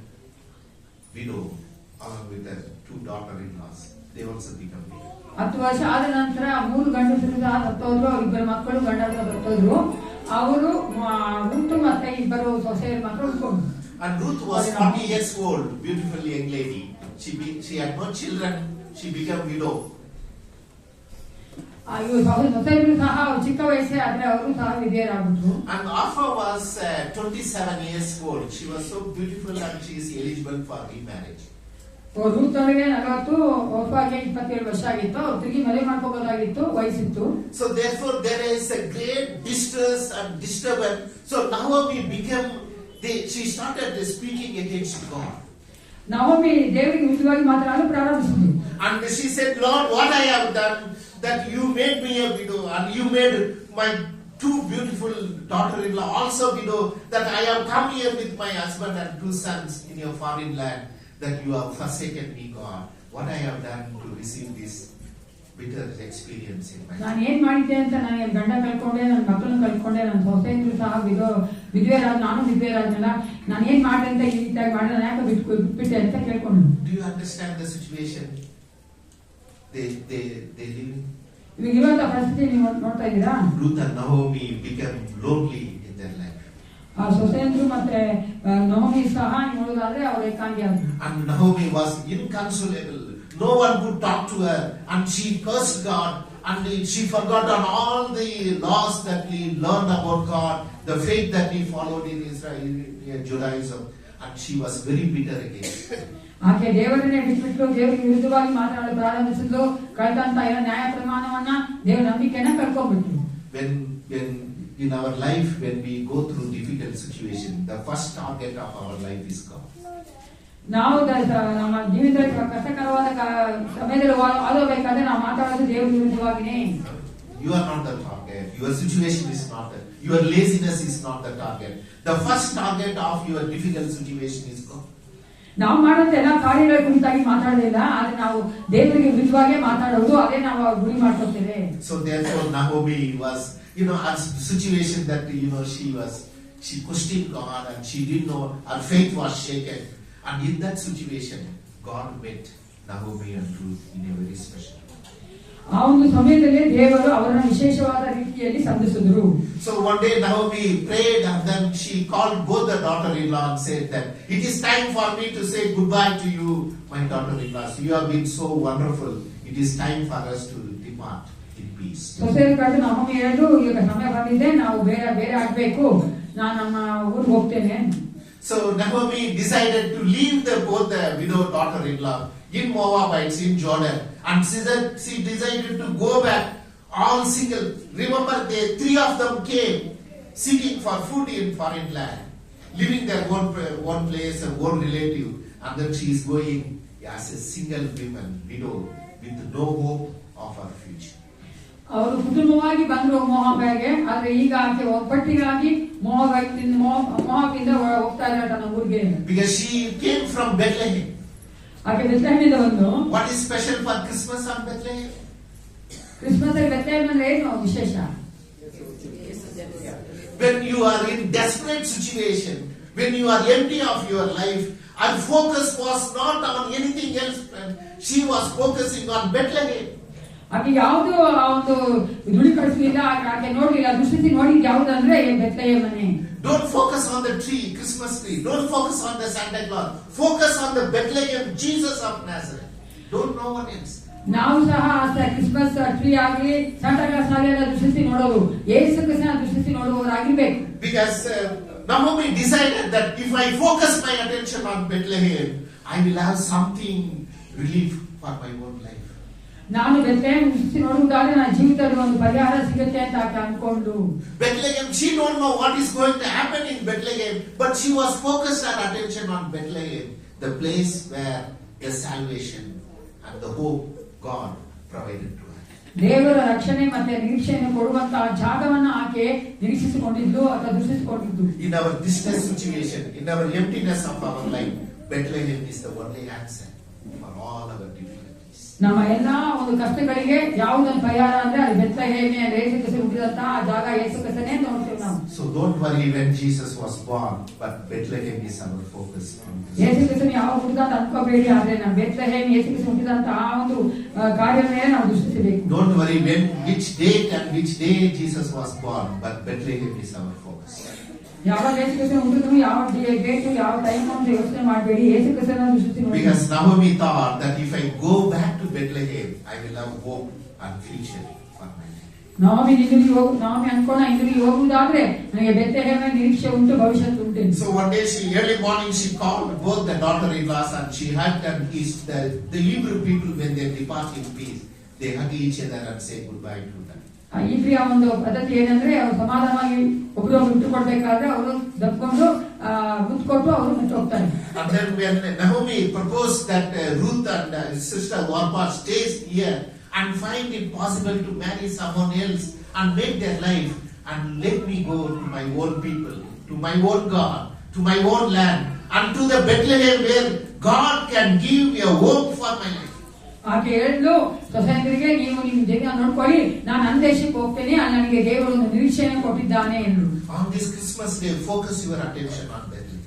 E: widow along with her 2 daughter-in-laws. They also become widow.
A: 10 ವರ್ಷ ಆದ ನಂತರ 3 ಗಂಡಸರು ಸತ್ತೋದ್ರು, ಇಬ್ಬರು ಮಕ್ಕಳು ಗಂಡಸರು ಸತ್ತೋದ್ರು. ಅವರು ರೂತ್ ಮತ್ತೆ ಇಬ್ಬರು ಸೊಸೆಯರ ಮಕ್ಕಳು ಉಳ್ಕೊಂಡ್ರು.
E: And Ruth was 40 years old, beautiful young lady. She had no children. She became widow.
A: ಇವರು ಸೊಸೆಯರು ಸಹ ಚಿಕ್ಕ ವಯಸ್ಸೇ ಆದ್ರೆ ಅವರು ಸಹ ವಿಧೇಯರಾಗ್ಬಿಟ್ರು.
E: And Orpah was 27 years old. She was so beautiful and she is eligible for remarriage.
A: Routh ಅವರಿಗೆ 40, ಒಬ್ಬಾಗೆ 27 ವರ್ಷ ಆಗಿತ್ತು. ಅವ್ರು ತಿರುಗಿ ಮದುವೆ ಮಾಡ್ಕೋಬಹುದಾಗಿತ್ತು, ವಯಸ್ಸಿತ್ತು.
E: So therefore there is a great distress and disturbance. So Naomi she started speaking against God.
A: Navami ದೇವರಿಗೆ ವಿರುದ್ಧವಾಗಿ ಮಾತನಾಡಲು ಪ್ರಾರಂಭಿಸಿದ್ರು.
E: And she said, Lord, what I have done, that you made me a widow and you made my 2 beautiful daughter-in-law also widow, that I have come here with my husband and 2 sons in your foreign land, that you have forsaken me, God. What I have done to receive this bitter experience in my life.
A: ನಾನು ಏನ್ ಮಾಡಿದ್ದೆ ಅಂತ, ನಾನು ಗಂಡ ಕಳ್ಕೊಂಡೆ, ನನ್ನ ಮಕ್ಕಳನ್ನ ಕಳ್ಕೊಂಡೆ, ನನ್ನ ಸೊಸೆಯರು ಸಹ ವಿಧವೆಯರಾದ, ನಾನು ವಿಧವೆಯರಾದ್ನಲ್ಲ, ನಾನು ಏನ್ ಮಾಡಿದೆ ಅಂತ ಈ ರೀತಿಯಾಗಿ ಮಾಡಿದ್ರೆ ನಾನು ಯಾಕೆ ಬಿಟ್ಬಿಟ್ಟೆ ಅಂತ ಕೇಳ್ಕೊಂಡು.
E: Do you understand the situation they live in?
A: ಇವಾಗ ಇರುವಂತ ಪರಿಸ್ಥಿತಿ ನೀವು ನೋಡ್ತಾ ಇದ್ದೀರಾ?
E: Ruth and Naomi became lonely in their life.
A: ಆ ಸೊಸೆಯರು ಮತ್ತೆ ನವಮಿ ಸಹ ನೋಡೋದಾದ್ರೆ ಅವ್ರ ಏಕಾಂಗಿ ಆದ್ರು.
E: And Naomi was inconsolable. No one could talk to her, and she cursed God, and she forgot on all the laws that we learned about God, the faith that we followed in Israel, in Judaism, and she was very bitter against it.
A: ಆಕೆ ದೇವರನ್ನೇ ಬಿಟ್ಬಿಟ್ಟು ದೇವರಿಗೆ ವಿರುದ್ಧವಾಗಿ ಮಾತನಾಡಲು ಪ್ರಾರಂಭಿಸಿದ್ರು. ಕಳೆದಂತ ನ್ಯಾಯ ಪ್ರಮಾಣವನ್ನ, ದೇವರ ನಂಬಿಕೆಯನ್ನ ಕಳ್ಕೊಂಡ್ಬಿಟ್ರು.
E: When in our life, when we go through difficult situation, the first target of our life is God.
A: ನಾವು ನಮ್ಮ ಜೀವಿತದಲ್ಲಿ ಕಷ್ಟಕರವಾದ ಸಮಯದಲ್ಲಿ ಆಲೋಬೇಕಾದ್ರೆ ನಾವು ಮಾತಾಡೋದು ದೇವರ ವಿರುದ್ಧವಾಗಿನೇ.
E: You are not the target. Your situation is not that. Your laziness is not the target. The first target of your difficult situation is God.
A: ನಾವು ಮಾಡುವಂತ ಎಲ್ಲಾ ಕಾರ್ಯಗಳ ಕುರಿತಾಗಿ ಮಾತಾಡೋದಿಲ್ಲ, ಆದ್ರೆ ನಾವು ದೇವರಿಗೆ ವಿರುದ್ಧವಾಗಿ ಮಾತಾಡೋದು, ಅದೇ ನಾವು ಗುರಿ ಮಾಡ್ಕೊಳ್ತೇವೆ.
E: So therefore Naomi was, a situation that, she questioned God and she didn't know, her faith was shaken. And in that situation, God met Naomi and Ruth in a very special way.
A: ಆ ಒಂದು ಸಮಯದಲ್ಲಿ ದೇವರು ಅವರನ್ನು ವಿಶೇಷವಾದ ರೀತಿಯಲ್ಲಿ ಸಂಧಿಸಿದರು.
E: So one day Naomi prayed and then she called both the daughter-in-law and said that it is time for me to say goodbye to you, my daughter-in-laws. You have been so wonderful. It is time for us to depart in peace.
A: ಸೊಸೆಯರ ಕಡೆ ನಮ್ಮಮ್ಮ ಹೇಳಿದ್ರು, ಈಗ ಸಮಯ ಬಂದಿದೆ, ನಾವು ಬೇರೆ ಆಗ್ಬೇಕು, ನಾನು ನಮ್ಮ ಊರಿಗೆ ಹೋಗ್ತೇನೆ.
E: So Naomi decided to leave both the widow daughter-in-law in Moabites in Jordan, and she decided to go back all single. Remember, the three of them came seeking for food in foreign land, living their own place, and own relative, and then she is going as a single woman, widow, with no hope of her future.
A: ಅವರು ಕುಟುಂಬವಾಗಿ ಬಂದರು ಮೋಹಾಬಿಗೆ, ಆದ್ರೆ ಈಗ ಆಕೆ ಒಬ್ಬಟ್ಟಿಗಾಗಿ ಮೋಹಾಬಿಂದ ಹೋಗ್ತಾ ಇದ್ದಾಳೆ ತನ್ನ ಊರಿಗೆ.
E: Because she came from Bethlehem.
A: ಆಕೆ ಬೆತ್ಲೆಹೇಮಿಂದ ಬಂದು.
E: What is special for Christmas on Bethlehem?
A: Christmas ಅಲ್ಲಿ ಬೆತ್ಲೆಹೇಮ್ ಅಂದ್ರೆ ಏನು ವಿಶೇಷ?
E: When you are in desperate situation, when you are empty of your life, her focus was not on anything else. She was focusing on Bethlehem.
A: ಆಕೆ ಯಾವುದು ಆ ಒಂದು ದುಡಿ ಕಳಿಸಲಿಲ್ಲ, ಆಕೆ ನೋಡ್ಲಿಲ್ಲ, ದೃಷ್ಟಿ ನೋಡಿದ್ ಯಾವ್ದಂದ್ರೆ ಬೆತ್ಲೆಹೇಮ್ ಮನೆ.
E: Don't focus on the tree, Christmas tree. Don't focus on the Santa Claus. Focus on the Bethlehem, Jesus of Nazareth. Don't no one else.
A: ನಾವು ಸಹ ಕ್ರಿಸ್ಮಸ್ ಟ್ರೀ ಆಗಲಿ ಸಾಂಟಾ ಕ್ಲಾಸ್ ಆಗಲಿ ಎಲ್ಲ ದೃಷ್ಟಿ ನೋಡೋದು, ಯೇಸು ಕ್ರಿಸ್ತನ ದೃಷ್ಟಿ ನೋಡುವವರಾಗಿರ್ಬೇಕು.
E: Because Naomi decided that if I focus my attention on Bethlehem, I will have something relief for my own life.
A: ನಾನು ಬೆತ್ಲೆಹೇಮ್ ದೃಷ್ಟಿ ನೋಡುವುದಾದ್ರೆ ನನ್ನ ಜೀವಿತದಲ್ಲಿ ಒಂದು ಪರಿಹಾರ ಸಿಗುತ್ತೆ ಅಂತ ಆಕೆ ಅನ್ಕೊಂಡು.
E: Bethlehem, she don't know what is going to happen in Bethlehem, but she was focused her attention on Bethlehem, the place where the salvation and the hope God provided to her.
A: ದೇವರ ರಕ್ಷಣೆ ಮತ್ತೆ ನಿರೀಕ್ಷೆಯನ್ನು ಕೊಡುವಂತಹ ಜಾಗವನ್ನು ಆಕೆ ನಿರೀಕ್ಷಿಸಿಕೊಂಡಿದ್ದು ಅಥವಾ ದೃಷ್ಟಿಸಿಕೊಂಡಿದ್ದು.
E: In our distress situation, in our emptiness of our life, Bethlehem is the only answer for all our difficulties.
A: ನಮ್ಮ ಎಲ್ಲಾ ಒಂದು ಕಷ್ಟಗಳಿಗೆ ಯಾವುದೊಂದು ಪರಿಹಾರ ಅಂದ್ರೆ ಅದು ಬೆತ್ಲೆಹೇಮೇ, ಯೇಸು ಕ್ರಿಸ್ತನು ಹುಟ್ಟಿದಂತಹ ಜಾಗ ಯೇಸು ಕ್ರಿಸ್ತನೇ ಅಂತ ನೋಡ್ತೇವೆ ನಾವು.
E: So don't worry when Jesus was born, but Bethlehem is our focus.
A: ಯೇಸು ಕ್ರಿಸ್ತನು ಯಾವ ಹುಟ್ಟಿದಂತ ಅನ್ಕೋಬೇಡಿ, ಆದ್ರೆ ನಾವು ಬೆತ್ಲೆಹೇಮ್ ಯೇಸು ಕ್ರಿಸ್ತನು ಹುಟ್ಟಿದಂತಹ ಆ ಒಂದು ಕಾರ್ಯವನ್ನೇ ನಾವು ದೃಷ್ಟಿಸಬೇಕು.
E: Don't worry which date and which day Jesus was born, but Bethlehem is our focus.
A: ಯಾವಾಗ ಯೇಸು ಕ್ರಿಸ್ತನು ಹುಟ್ಟಿದ್ರು, ಯಾವ ಡೇಟ್ ಯಾವ ಟೈಮ್ ಅಂತ ಯೋಚನೆ ಮಾಡಬೇಡಿ, ಯೇಸು ಕ್ರಿಸ್ತನ ದೃಷ್ಟಿ ನೋಡಿ.
E: Because Naomi thought that if I go back to Bethlehem, I will have hope and future for my life.
A: ನಾಮಿ ಅನ್ಕೋಣ ಹಿಂದಿರುಗಿ ಹೋಗುವುದಾದ್ರೆ ನನಗೆ ಬೆತ್ಲೆಹೇಮ್ ನಿರೀಕ್ಷೆ ಉಂಟು, ಭವಿಷ್ಯತ್ತು ಉಂಟು.
E: So one day early morning she called both the daughter-in-laws and she hugged and kissed the Hebrew people. When they depart in peace, they hug each other and say goodbye to them.
A: ಈ ಪ್ರಿಯ ಒಂದು ಪದ್ಧತಿ ಏನಂದ್ರೆ ಅವರು ಸಮಾಧಾನವಾಗಿ ಒಬ್ರು ಬಿಟ್ಟು ಕೊಡ್ಬೇಕಾದ್ರೆ ಅವರು ದಬ್ಕೊಂಡು ಮುತ್ತು ಕೊಟ್ಟು ಅವರು ಮುಟ್ಟು ಹೋಗ್ತಾರೆ.
E: And then when Naomi proposed that Ruth and sister Orpah stays here and find it possible to marry someone else and make their life, and let me go to my own people, to my own God, to my own land, and to the Bethlehem where God can give me a hope for my life.
A: ಆಕೆ ಹೇಳಿದ್ಲು, ಸೊಸೆಯಂದಿರಿಗೆ ನೀವು ನಿಮ್ಮ ಜೀವನ ನೋಡ್ಕೊಳ್ಳಿ, ನಾನು ನನ್ನ ದೇಶಕ್ಕೆ ಹೋಗ್ತೇನೆ, ಅಲ್ಲಿ ನನಗೆ ದೇವರು ಒಂದು ನಿರೀಕ್ಷೆಯನ್ನು ಕೊಟ್ಟಿದ್ದಾನೆ ಎಂದು.
E: On this Christmas day, focus your attention on Bethlehem.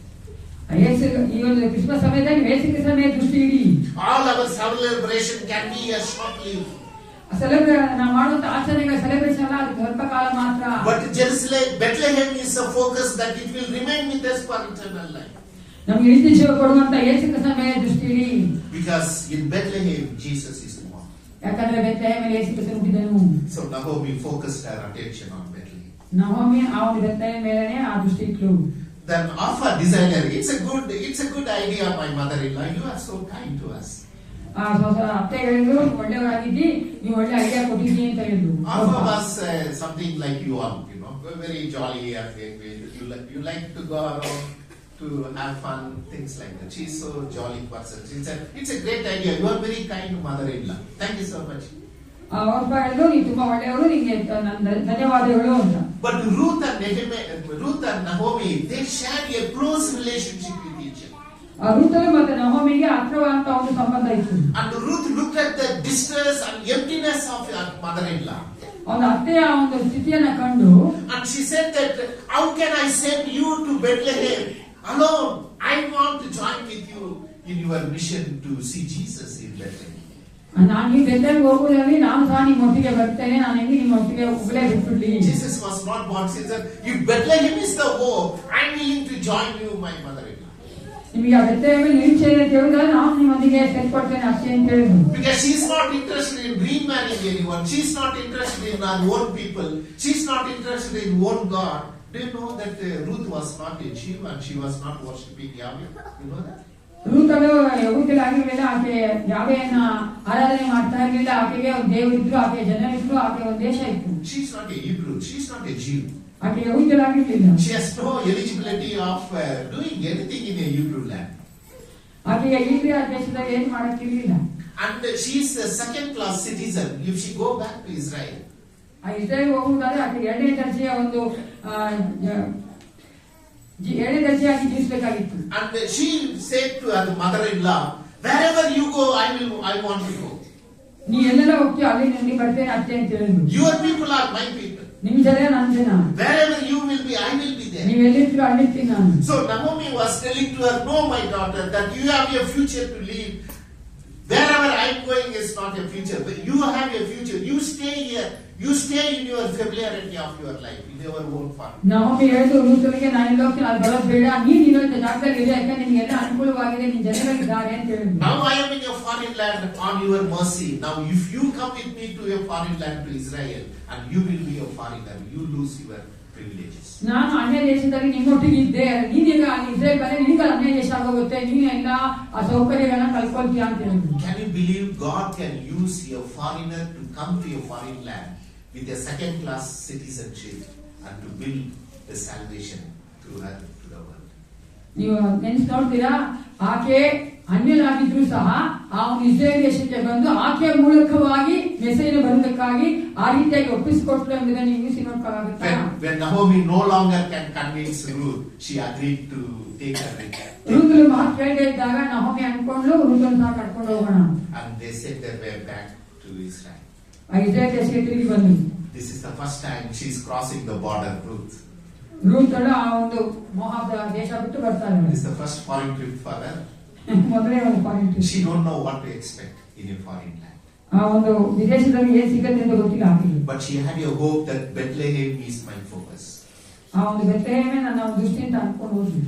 A: ಈ ಒಂದು ಕ್ರಿಸ್ಮಸ್ ಸಮಯದಲ್ಲಿ ಯೇಸು ಕ್ರಿಸ್ತನ ಮೇಲೆ ದೃಷ್ಟಿ ಇಡಿ.
E: All our celebration can be a short lived.
A: ನಾವು ಮಾಡುವಂತ ಆಚರಣೆಗಳ ಸೆಲೆಬ್ರೇಷನ್ ಅಲ್ಲ, ಅದು ಸ್ವಲ್ಪ ಕಾಲ ಮಾತ್ರ.
E: But Jerusalem, Bethlehem is a focus that it will remain with us for eternal life.
A: ನಮಗೆ ನಿತ್ಯ ಜೀವ ಕೊಡುವಂತ ಯೇಸು ಕ್ರಿಸ್ತನ ಮೇಲೆ ದೃಷ್ಟಿ ಇಡಿ.
E: Because in Bethlehem, Jesus is born.
A: ಯಾಕಂದ್ರೆ ಬೆತ್ಲೆಹೇಮ್ ಅಲ್ಲಿ ಯೇಸು ಕ್ರಿಸ್ತನು ಹುಟ್ಟಿದನು.
E: So Naomi focused her attention on Bethlehem.
A: ನಹೋಮಿ ಆ ಒಂದು ಬೆತ್ಲೆಹೇಮ್ ಮೇಲೆನೇ ಆ ದೃಷ್ಟಿ ಇಟ್ಲು.
E: Then offer designer. It's a good idea, my mother-in-law. You are so kind to us.
A: ಅತ್ತೆ ಹೇಳಿದ್ರು, ಒಳ್ಳೆಯವರಾಗಿದ್ದಿ, ನೀವು ಒಳ್ಳೆ ಐಡಿಯಾ ಕೊಟ್ಟಿದ್ದೀನಿ ಅಂತ ಹೇಳಿದ್ರು.
E: Offer was something like you all, very jolly and you like to go around to have fun, things like that. She's so jolly person. It's a great idea. You are very kind mother-in-law. Thank you so much.
A: ಅವ್ರ ಹೇಳಿದ್ರು, ನೀವು ತುಂಬಾ ಒಳ್ಳೆಯವರು, ನಿಮಗೆ ಧನ್ಯವಾದಗಳು ಅಂತ.
E: But Ruth and Naomi, they shared a close relationship with each other.
A: ರುತಳು ಮತ್ತೆ ನಹೋಮಿಗೆ ಹತ್ರವಾದಂತ ಒಂದು ಸಂಬಂಧ ಇತ್ತು.
E: And Ruth looked at the distress and emptiness of her mother-in-law.
A: ಅವನ ಅತ್ತೆಯ ಒಂದು ಸ್ಥಿತಿಯನ್ನ ಕಂಡು
E: And she said that, how can I send you to Bethlehem alone? I want to join with you in your mission to see Jesus in Bethlehem.
A: ನಾನು ಈ ಬೆತ್ತಲಿಗೆ ಹೋಗುವುದಲ್ಲಿ ನಾನು ಸಹ ನಿಮ್ಮ ಒಟ್ಟಿಗೆ ಬರ್ತೇನೆ, ನಾನು ಹೆಂಗೆ ನಿಮ್ಮ ಒಟ್ಟಿಗೆ ಹೋಗಲೇ ಬಿಟ್ಬಿಡ್ಲಿ.
E: Jesus was not born. She said, if Bethlehem is the hope, I am willing to join you, my mother-in-law.
A: ನಿಮಗೆ ಆ ಬೆತ್ತಲೆಯ ನಿರೀಕ್ಷೆ ಇದೆ ಅಂತ ಹೇಳಿದ್ರೆ ನಾನು ನಿಮ್ಮೊಂದಿಗೆ ಸೇರ್ಕೊಡ್ತೇನೆ ಅಷ್ಟೇ ಅಂತ ಹೇಳಿದ್ರು.
E: Because she is not interested in remarrying anyone. She is not interested in her own people. She is not interested in own God. Do you know that Ruth was not a Jew and she was not worshipping Yahweh? You know that?
A: ರೂತಳು ಯಹೂದ್ಯರಾಗಿರ್ಲಿಲ್ಲ, ಆಕೆ ಯಾವೆಯನ್ನ ಆರಾಧನೆ ಮಾಡ್ತಾ ಇರ್ಲಿಲ್ಲ. ಆಕೆಗೆ ಒಂದು ದೇವರಿದ್ರು, ಆಕೆ ಜನರಿದ್ರು, ಆಕೆ ಒಂದು ದೇಶ ಇತ್ತು.
E: She is not a Hebrew. She is not a Jew.
A: ಆಕೆ ಯಹೂದ್ಯರಾಗಿರ್ಲಿಲ್ಲ.
E: She has no eligibility of doing anything in a Hebrew land.
A: ಆಕೆಗೆ ಇಬ್ರಿಯ ದೇಶದಲ್ಲಿ ಏನು ಮಾಡಕ್ಕಿರ್ಲಿಲ್ಲ.
E: And she is a second-class citizen if she go back to Israel.
A: ಆ ಇಸ್ರೇಲ್ ಹೋಗುವುದಾದ್ರೆ ಆಕೆ ಎರಡನೇ ದರ್ಜೆಯ ಒಂದು ಎರಡನೇ ದರ್ಜೆಯಾಗಿ ಜೀವಿಸಬೇಕಾಗಿತ್ತು.
E: And she said to her mother-in-law, wherever you go, I want to go.
A: ನೀ ಎಲ್ಲೆಲ್ಲ ಹೋಗ್ತೀಯೋ ಅಲ್ಲಿ ನನಗೆ ಬರ್ತೇನೆ ಅಷ್ಟೇ ಅಂತ ಹೇಳಿದ್ರು.
E: Your people are my people.
A: ನಿಮ್ ಜನ ನನ್ನ ಜನ.
E: Wherever you will be, I will be there.
A: ನೀವ್ ಎಲ್ಲಿರ್ತೀರೋ ಅಲ್ಲಿರ್ತೀನಿ ನಾನು.
E: So Naomi was telling to her, no, my daughter, that you have a future to live. Wherever I am going is not a future, but you have a future. You stay here. You stay in your familiarity of your life, in your own farm.
A: ನಹೋಮಿ ಹೇಳಿದ್ರು ರೂತಳಿಗೆ, ನಾನು ಇಲ್ಲಿ ಹೋಗ್ತೀನಿ, ಅಲ್ಲಿ ಬರೋದು ಬೇಡ, ನೀನ್ ಇರೋ ಜಾಗದಲ್ಲಿ ಇದೆ, ಯಾಕಂದ್ರೆ ನಿನ್ಗೆಲ್ಲ ಅನುಕೂಲವಾಗಿದೆ, ನಿನ್ ಜನಗಳಿದ್ದಾರೆ ಅಂತ ಹೇಳಿದ್ರು.
E: Now I am in a foreign land on your mercy. Now if you come with me to a foreign land to Israel, and you will be a foreigner, you lose your privileges.
A: ನಾನು ಅನ್ಯ ದೇಶದಲ್ಲಿ ನಿಮ್ಮೊಟ್ಟಿಗೆ ಇದ್ದೆ, ನೀನೀಗ ಇಸ್ರೇಲ್ ಬಂದ್ರೆ ನಿನಗೆ ಅನ್ಯ ದೇಶ ಆಗೋಗುತ್ತೆ, ನೀನು ಎಲ್ಲ ಆ ಸೌಕರ್ಯಗಳನ್ನ ಕಳ್ಕೊಳ್ತೀಯ ಅಂತ ಹೇಳಿದ್ರು.
E: Can you believe God can use a foreigner to come to a foreign land with a second-class citizenship and to build the salvation through her to the world?
A: ನೀವು ನೆನ್ಸ್ ನೋಡ್ತೀರಾ, ಆಕೆ ಅನ್ಯರಾಗಿದ್ರು ಸಹ ಆ ಒಂದು ಇಸ್ರೇಲ್ ದೇಶಕ್ಕೆ ಬಂದು ಆಕೆಯ ಮೂಲಕವಾಗಿ ಮೆಸೇಜ್ ಬರುವುದಕ್ಕಾಗಿ ಆ ರೀತಿಯಾಗಿ ಒಪ್ಪಿಸಿಕೊಟ್ರು ಎಂಬುದನ್ನು ನೀವು ಊಹಿಸಿ ನೋಡ್ಕೊಳ್ಳಾಗುತ್ತೆ.
E: When Naomi no longer can convince Ruth, she agreed to take her with her.
A: ರೂತಳು ಮಾತು ಕೇಳದೆ ಇದ್ದಾಗ ನಹೋಮಿ ಅನ್ಕೊಂಡು ರೂತಳು ಸಹ ಕರ್ಕೊಂಡು ಹೋಗೋಣ.
E: And they set their way back to Israel.
A: ಆ ಇಸ್ರೇಲ್ ದೇಶಕ್ಕೆ ತಿರುಗಿ ಬಂದು.
E: This is the first time she is crossing the border, Ruth.
A: ರೂತಳು ಆ ಒಂದು ಮೋಹಾಬ್ ದೇಶ ಬಿಟ್ಟು ಬರ್ತಾಳೆ.
E: This is the first foreign trip for her.
A: ಮೊದಲೇ ಒಂದು point.
E: She don't know what to expect in a foreign land.
A: ಆ ಒಂದು ವಿದೇಶದಲ್ಲಿ ಏನ್ ಸಿಗುತ್ತೆ ಅಂತ ಗೊತ್ತಿಲ್ಲ ಆಕೆಗೆ.
E: But she had a hope that Bethlehem is my focus.
A: ಆ ಒಂದು ಬೆತ್ಲೆಹೇಮೇ ನನ್ನ ಒಂದು ದೃಷ್ಟಿ ಅಂತ ಅನ್ಕೊಂಡು ಹೋದ್ವಿ.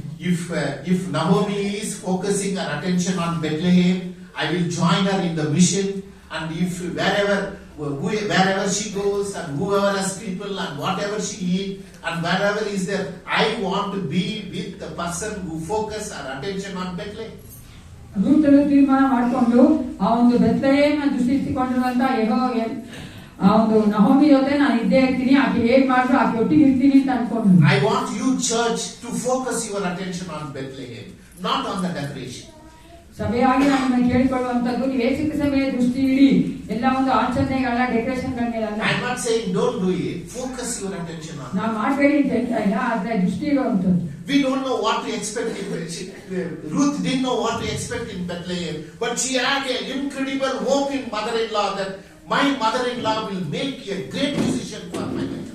E: If Naomi is focusing her attention on Bethlehem, I will join her in the mission. And if wherever she goes and whoever has people and whatever she eats and wherever is there, I want to be with the person who focus her attention on Bethlehem.
A: ರೂತಳು ತೀರ್ಮಾನ ಮಾಡಿಕೊಂಡು ಆ ಒಂದು ಬೆತ್ಲೆಹೇಮ್ ದೃಷ್ಟಿಸಿಕೊಂಡಿರುವಂತ ಆ ಒಂದು ನಹೋಮಿ ಜೊತೆ ನಾನು ಇದ್ದೇ ಇರ್ತೀನಿ, ಆಕೆ ಏನ್ ಮಾಡಿದ್ರು ಆಕೆ ಒಟ್ಟಿಗೆ ಇರ್ತೀನಿ ಅಂತ ಅನ್ಕೊಂಡು.
E: I want you, church, to focus your attention on Bethlehem, not on the decoration.
A: ಸಭೆಯಾಗಿ ನಾನು ಕೇಳಿಕೊಳ್ಳುವಂತದ್ದು, ನೀವು ಯೇಸು ಕ್ರಿಸ್ತನ ಮೇಲೆ ದೃಷ್ಟಿ ಇಡಿ, ಎಲ್ಲ ಒಂದು ಆಚರಣೆಗಳ ಡೆಕೋರೇಷನ್ ಗಳ ಮೇಲೆ ಅಲ್ಲ.
E: I am not saying don't do it. Focus your attention on.
A: ನಾವು ಮಾಡಬೇಡಿ ಅಂತ ಹೇಳ್ತಾ ಇಲ್ಲ, ಆದ್ರೆ ದೃಷ್ಟಿ ಇರುವಂತದ್ದು.
E: We don't know what to expect. Ruth didn't know what to expect in Bethlehem, but she had an incredible hope in mother-in-law that my mother-in-law will make a great decision for my life.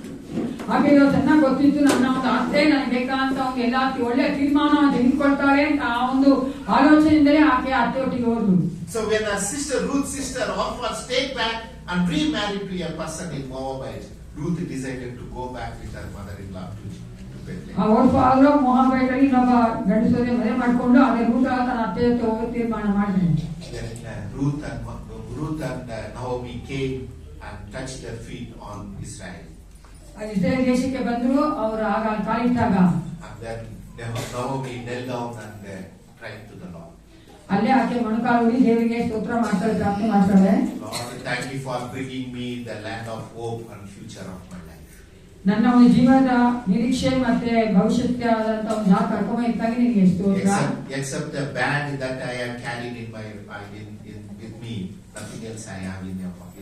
A: ಹಾಗೆ ಚೆನ್ನಾಗಿ ಗೊತ್ತಿತ್ತು, ನನ್ನ ಒಂದು ಅತ್ತೆ ನನಗೆ ಬೇಕಾದಂತ ಒಂದು ಎಲ್ಲ ಒಳ್ಳೆ ತೀರ್ಮಾನ ತೆಗೆದುಕೊಳ್ತಾಳೆ ಅಂತ ಆ ಒಂದು ಆಲೋಚನೆಯಿಂದಲೇ ಆಕೆ ಅತ್ತೆ ಒಟ್ಟಿಗೆ ಹೋದ್ರು.
E: So when her Ruth's sister offered to take back and remarry to a person in Moabite, Ruth decided to go back with her mother-in-law to Bethlehem.
A: ಆ ಓಡ್ಫಾದ್ರು ಮೊಹಾಬೈಟಲ್ಲಿ ಇನ್ನೊಬ್ಬ ಗಂಡಸೋದೆ ಮದುವೆ ಮಾಡಿಕೊಂಡು ಅದೇ ರೂಟ ತನ್ನ ಅತ್ತೆ ಜೊತೆ ಹೋಗಿ ತೀರ್ಮಾನ ಮಾಡಿದ್ರು.
E: Then Ruth and Naomi came and touched their feet on Israel.
A: Israel ದೇಶಕ್ಕೆ ಬಂದ್ರು, ಅವರು ಆಗ ಕಾಲಿಟ್ಟಾಗ
E: And then Naomi knelt down and cried to the Lord.
A: ಅಲ್ಲೇ ಆಕೆ ಮೊಣಕಾಲೂರಿ ದೇವರಿಗೆ ಸ್ತೋತ್ರ ಮಾಡ್ತಾಳೆ, ಪ್ರಾರ್ಥನೆ ಮಾಡ್ತಾಳೆ.
E: Lord, thank you for bringing me the land of hope and future of my life.
A: ನನ್ನ ಒಂದು ಜೀವನದ ನಿರೀಕ್ಷೆ ಮತ್ತೆ ಭವಿಷ್ಯತ್ಯಾದಂತ ಒಂದು ಜಾಗ ಕರ್ಕೊಂಬ ಇದ್ದಾಗಿ ನಿನಗೆ ಸ್ತೋತ್ರ.
E: Except the bag that I have carried with me, nothing else I have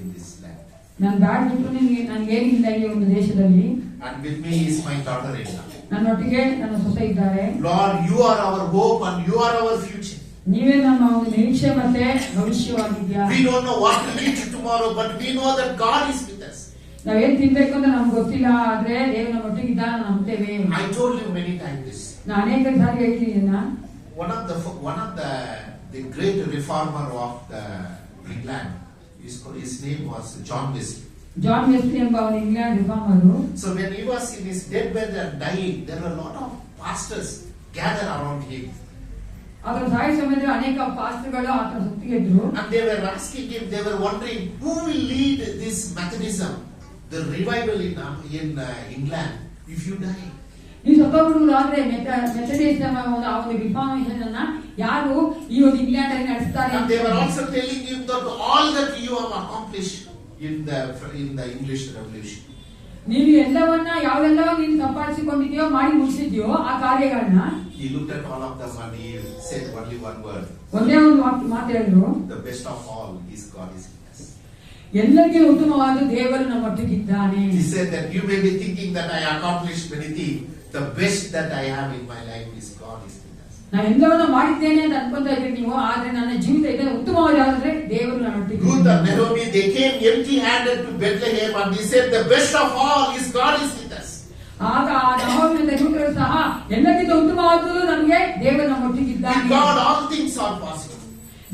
E: in this land.
A: ನಾನು ಬ್ಯಾಡ್ ಬಿಟ್ಟು ನನಗೇನಿಲ್ಲ ಈ ಒಂದು ದೇಶದಲ್ಲಿ.
E: And with me is my daughter-in-law.
A: ನನ್ನೊಟ್ಟಿಗೆ ನನ್ನ ಸೊಸೆ ಇದ್ದಾರೆ.
E: Lord, you are our hope and you are our future.
A: ನೀವೇ ನಮ್ಮ ಒಂದು ನಿರೀಕ್ಷೆ ಮತ್ತೆ ಭವಿಷ್ಯವಾಗಿದ್ಯಾ.
E: We don't know what to eat tomorrow, but we know that God is with us.
A: ನಾವೇನ್ ತಿನ್ಬೇಕು ಅಂತ ನಮ್ಗೆ ಗೊತ್ತಿಲ್ಲ, ಆದ್ರೆ ದೇವರು ನಮ್ಮ ಒಟ್ಟಿಗೆ ಇದ್ದಾನೆ ನಂಬ್ತೇವೆ.
E: I told you many times this.
A: ನಾನು ಅನೇಕ ಸಾರಿ ಹೇಳ್ತೀನಿ.
E: One of the great reformer of the England, his name was John Wesley.
A: John Wesley ಎಂಬ ಅವನು England reformer.
E: So when he was in his deathbed and dying, there were a lot of pastors gathered around him.
A: ಅದರ ಸಾಯ ಸಮಯದಲ್ಲಿ ಅನೇಕ ಪಾಸ್ಟರ್ಗಳು ಆತನ ಸುತ್ತಿಗೆ ಇದ್ರು.
E: And they were asking him, they were wondering, who will lead this Methodism, the revival in England, if you die?
A: ಈ ಸತ್ತೋಗ್ಬಿಡುವುದು ಆದ್ರೆ ಮೆಥಡಿಸ್ಟ್ ಆ ಒಂದು ರಿಫಾರ್ಮೇಷನ್ ಅನ್ನ ಯಾರು ಈ ಒಂದು ಇಂಗ್ಲೆಂಡ್ ಅಲ್ಲಿ ನಡೆಸ್ತಾರೆ.
E: And they were also telling him that all that you have accomplished in the English Revolution.
A: ನೀವು ಎಲ್ಲವನ್ನ ಯಾವೆಲ್ಲವೂ ನೀನು ಸಂಪಾದಿಸಿಕೊಂಡಿದ್ಯೋ ಮಾಡಿ ಮುಗಿಸಿದ್ಯೋ ಆ ಕಾರ್ಯಗಳನ್ನ.
E: He looked at all of them and he said only one word.
A: ಒಂದೇ ಒಂದು ಮಾತು ಹೇಳಿದ್ರು.
E: The best of all is God is with us.
A: ಎಲ್ಲರಿಗೂ ಉತ್ತಮವಾದ ದೇವರು ನಮ್ಮೊಟ್ಟಿಗಿದ್ದಾನೆ.
E: He said that you may be thinking that I accomplished many things. The best that I have in my life is God is with us.
A: ನಾನು ಎಲ್ಲವನ್ನ ಮಾಡಿದ್ದೇನೆ ಅಂತ ಅನ್ಕೊಂತ ಇದ್ದೀರಿ ನೀವು, ಆದ್ರೆ ನನ್ನ ಜೀವಿತ ಇದೆ ಉತ್ತಮವಾದ ಯಾವ್ದಾದ್ರೆ ದೇವರು ನನ್ನೊಟ್ಟಿಗೆ.
E: Ruth and Naomi, they came empty-handed to Bethlehem and they said the best of all is God is with us.
A: ಆಗ ನಹೋಮಿ ಮತ್ತು ರೂತರು ಸಹ ಎಲ್ಲಕ್ಕಿಂತ ಉತ್ತಮವಾದುದು ನಮಗೆ ದೇವರು ನಮ್ಮೊಟ್ಟಿಗಿದ್ದಾನೆ.
E: With God all things are possible.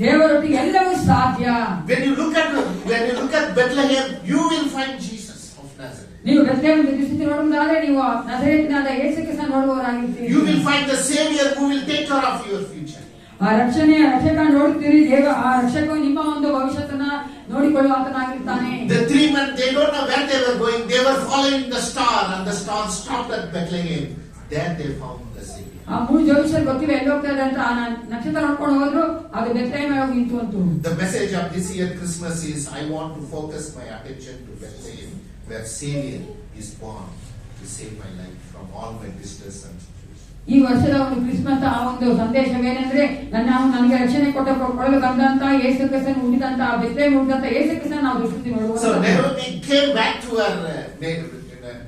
A: ದೇವರೊಟ್ಟಿಗೆ ಎಲ್ಲವೂ ಸಾಧ್ಯ.
E: When you look at Bethlehem, you will find Jesus of Nazareth.
A: ನೀವು ಬೆತ್ಲೆಹೇಮ್ ದೃಷ್ಟಿ ನೋಡುವುದಾದ್ರೆ ನೀವು ನಜರೇತಿನಾದ ಯೇಸು ಕ್ರಿಸ್ತನ ನೋಡುವವರಾಗಿರ್ತೀರಿ.
E: You will find the Savior who will take care of your future.
A: ಆ ರಕ್ಷಕ ನೋಡುತ್ತೀರಿ. ಆ ರಕ್ಷಕವು ನಿಮ್ಮ ಒಂದು ಭವಿಷ್ಯತನ್ನ ನೋಡಿಕೊಳ್ಳುವ ಆತನಾಗಿರ್ತಾನೆ.
E: The 3 men, they don't know where they were going. They were following the star and the star stopped at Bethlehem. There they found the Savior.
A: ಆ 3 ಜೋಯಿಸರು ಗೊತ್ತಿಲ್ಲ ಎಲ್ಲಿ ಹೋಗ್ತಾ ಇದೆ ಅಂತ ಆ ನಕ್ಷತ್ರ ನೋಡ್ಕೊಂಡು ಹೋದ್ರು. ಅದು ಬೆತ್ಲೆಹೇಮ್ ಹೋಗಿ ನಿಂತು ಅಂತು.
E: The message of this year Christmas is, I want to focus my attention to Bethlehem, where Savior is born to save my life from all my distress and situation.
A: ಈ ವರ್ಷದ ಒಂದು ಕ್ರಿಸ್ಮಸ್ ಆ ಒಂದು ಸಂದೇಶವೇನೆಂದ್ರೆ ನನಗೆ ರಕ್ಷಣೆ ಕೊಡಲು ಬಂದಂತ ಯೇಸು ಕ್ರಿಸ್ತನ ಹುಟ್ಟಿದಂತ ಬೆತ್ಲೆಹೇಮ್ ಹುಟ್ಟಿದಂತ ಯೇಸು ಕ್ರಿಸ್ತನ ನಾವು ದೃಷ್ಟಿ ನೋಡುವ.
E: So Naomi came back to her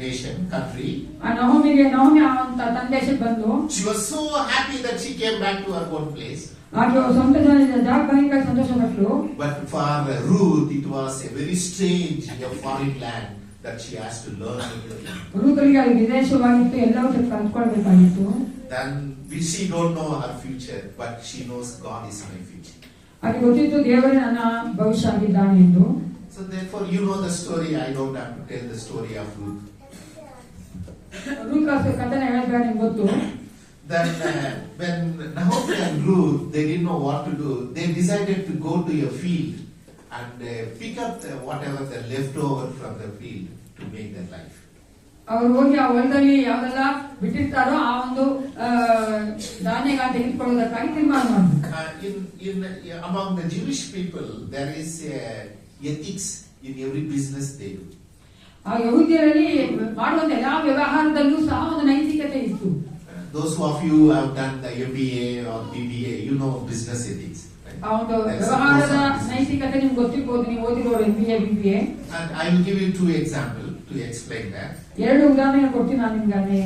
E: nation, country.
A: ನಹೋಮಿ ಅಂತ ತನ್ನ ದೇಶಕ್ಕೆ ಬಂದು
E: She was so happy that she came back to her own place.
A: ಆಕೆ ಸ್ವಂತ ಜಾಗಕ್ಕೆ ಸಂತೋಷ ಪಟ್ಟಳು.
E: But for Ruth, it was a very strange, a foreign land that she has to learn everything.
A: ರೂತರಿಗೆ ಅದು ವಿದೇಶವಾಗಿತ್ತು, ಎಲ್ಲವೂ ಕಲ್ತ್ಕೊಳ್ಬೇಕಾಗಿತ್ತು.
E: Then she don't know her future, but she knows God is my future.
A: ಆಕೆ ಗೊತ್ತಿತ್ತು ದೇವರೇ ನನ್ನ ಭವಿಷ್ಯ ಆಗಿದ್ದಾನೆ ಎಂದು.
E: So therefore, you know the story. I don't have to tell the story of Ruth.
A: Routh ಕಥೆನ ಹೇಳಿದ್ರೆ ನಿಮ್ಗೆ ಗೊತ್ತು.
E: Then when Naomi and Ruth, they didn't know what to do. They decided to go to a field and pick up whatever the leftover from the field to make their life.
A: ಅವರು ಹೋಗಿ ಆ ಹೊಲದಲ್ಲಿ ಯಾವ್ದೆಲ್ಲ ಬಿಟ್ಟಿರ್ತಾರೋ ಆ ಒಂದು ಧಾನ್ಯಗಳನ್ನ ತೆಗೆದುಕೊಳ್ಳೋದಕ್ಕಾಗಿ ತೀರ್ಮಾನ ಮಾಡಿದ್ರು.
E: Among the Jewish people, there is ethics in every business they do.
A: ಆ ಯಹೂದ್ಯರಲ್ಲಿ ಮಾಡುವಂತ ಎಲ್ಲಾ ವ್ಯವಹಾರದಲ್ಲೂ ಸಹ ಒಂದು ನೈತಿಕತೆ ಇತ್ತು.
E: Those of you who have done the MBA or BBA, you know business ethics.
A: ಆ ಒಂದು ವ್ಯವಹಾರದ ನೈತಿಕತೆ ನಿಮ್ಗೆ ಗೊತ್ತಿರ್ಬೋದು, ನೀವು ಓದಿರೋರು MBA BBA.
E: And I will give you 2 examples to explain that.
A: 2 ಉದಾಹರಣೆ ಕೊಡ್ತೀನಿ ನಾನು ನಿಮ್ಗೆ.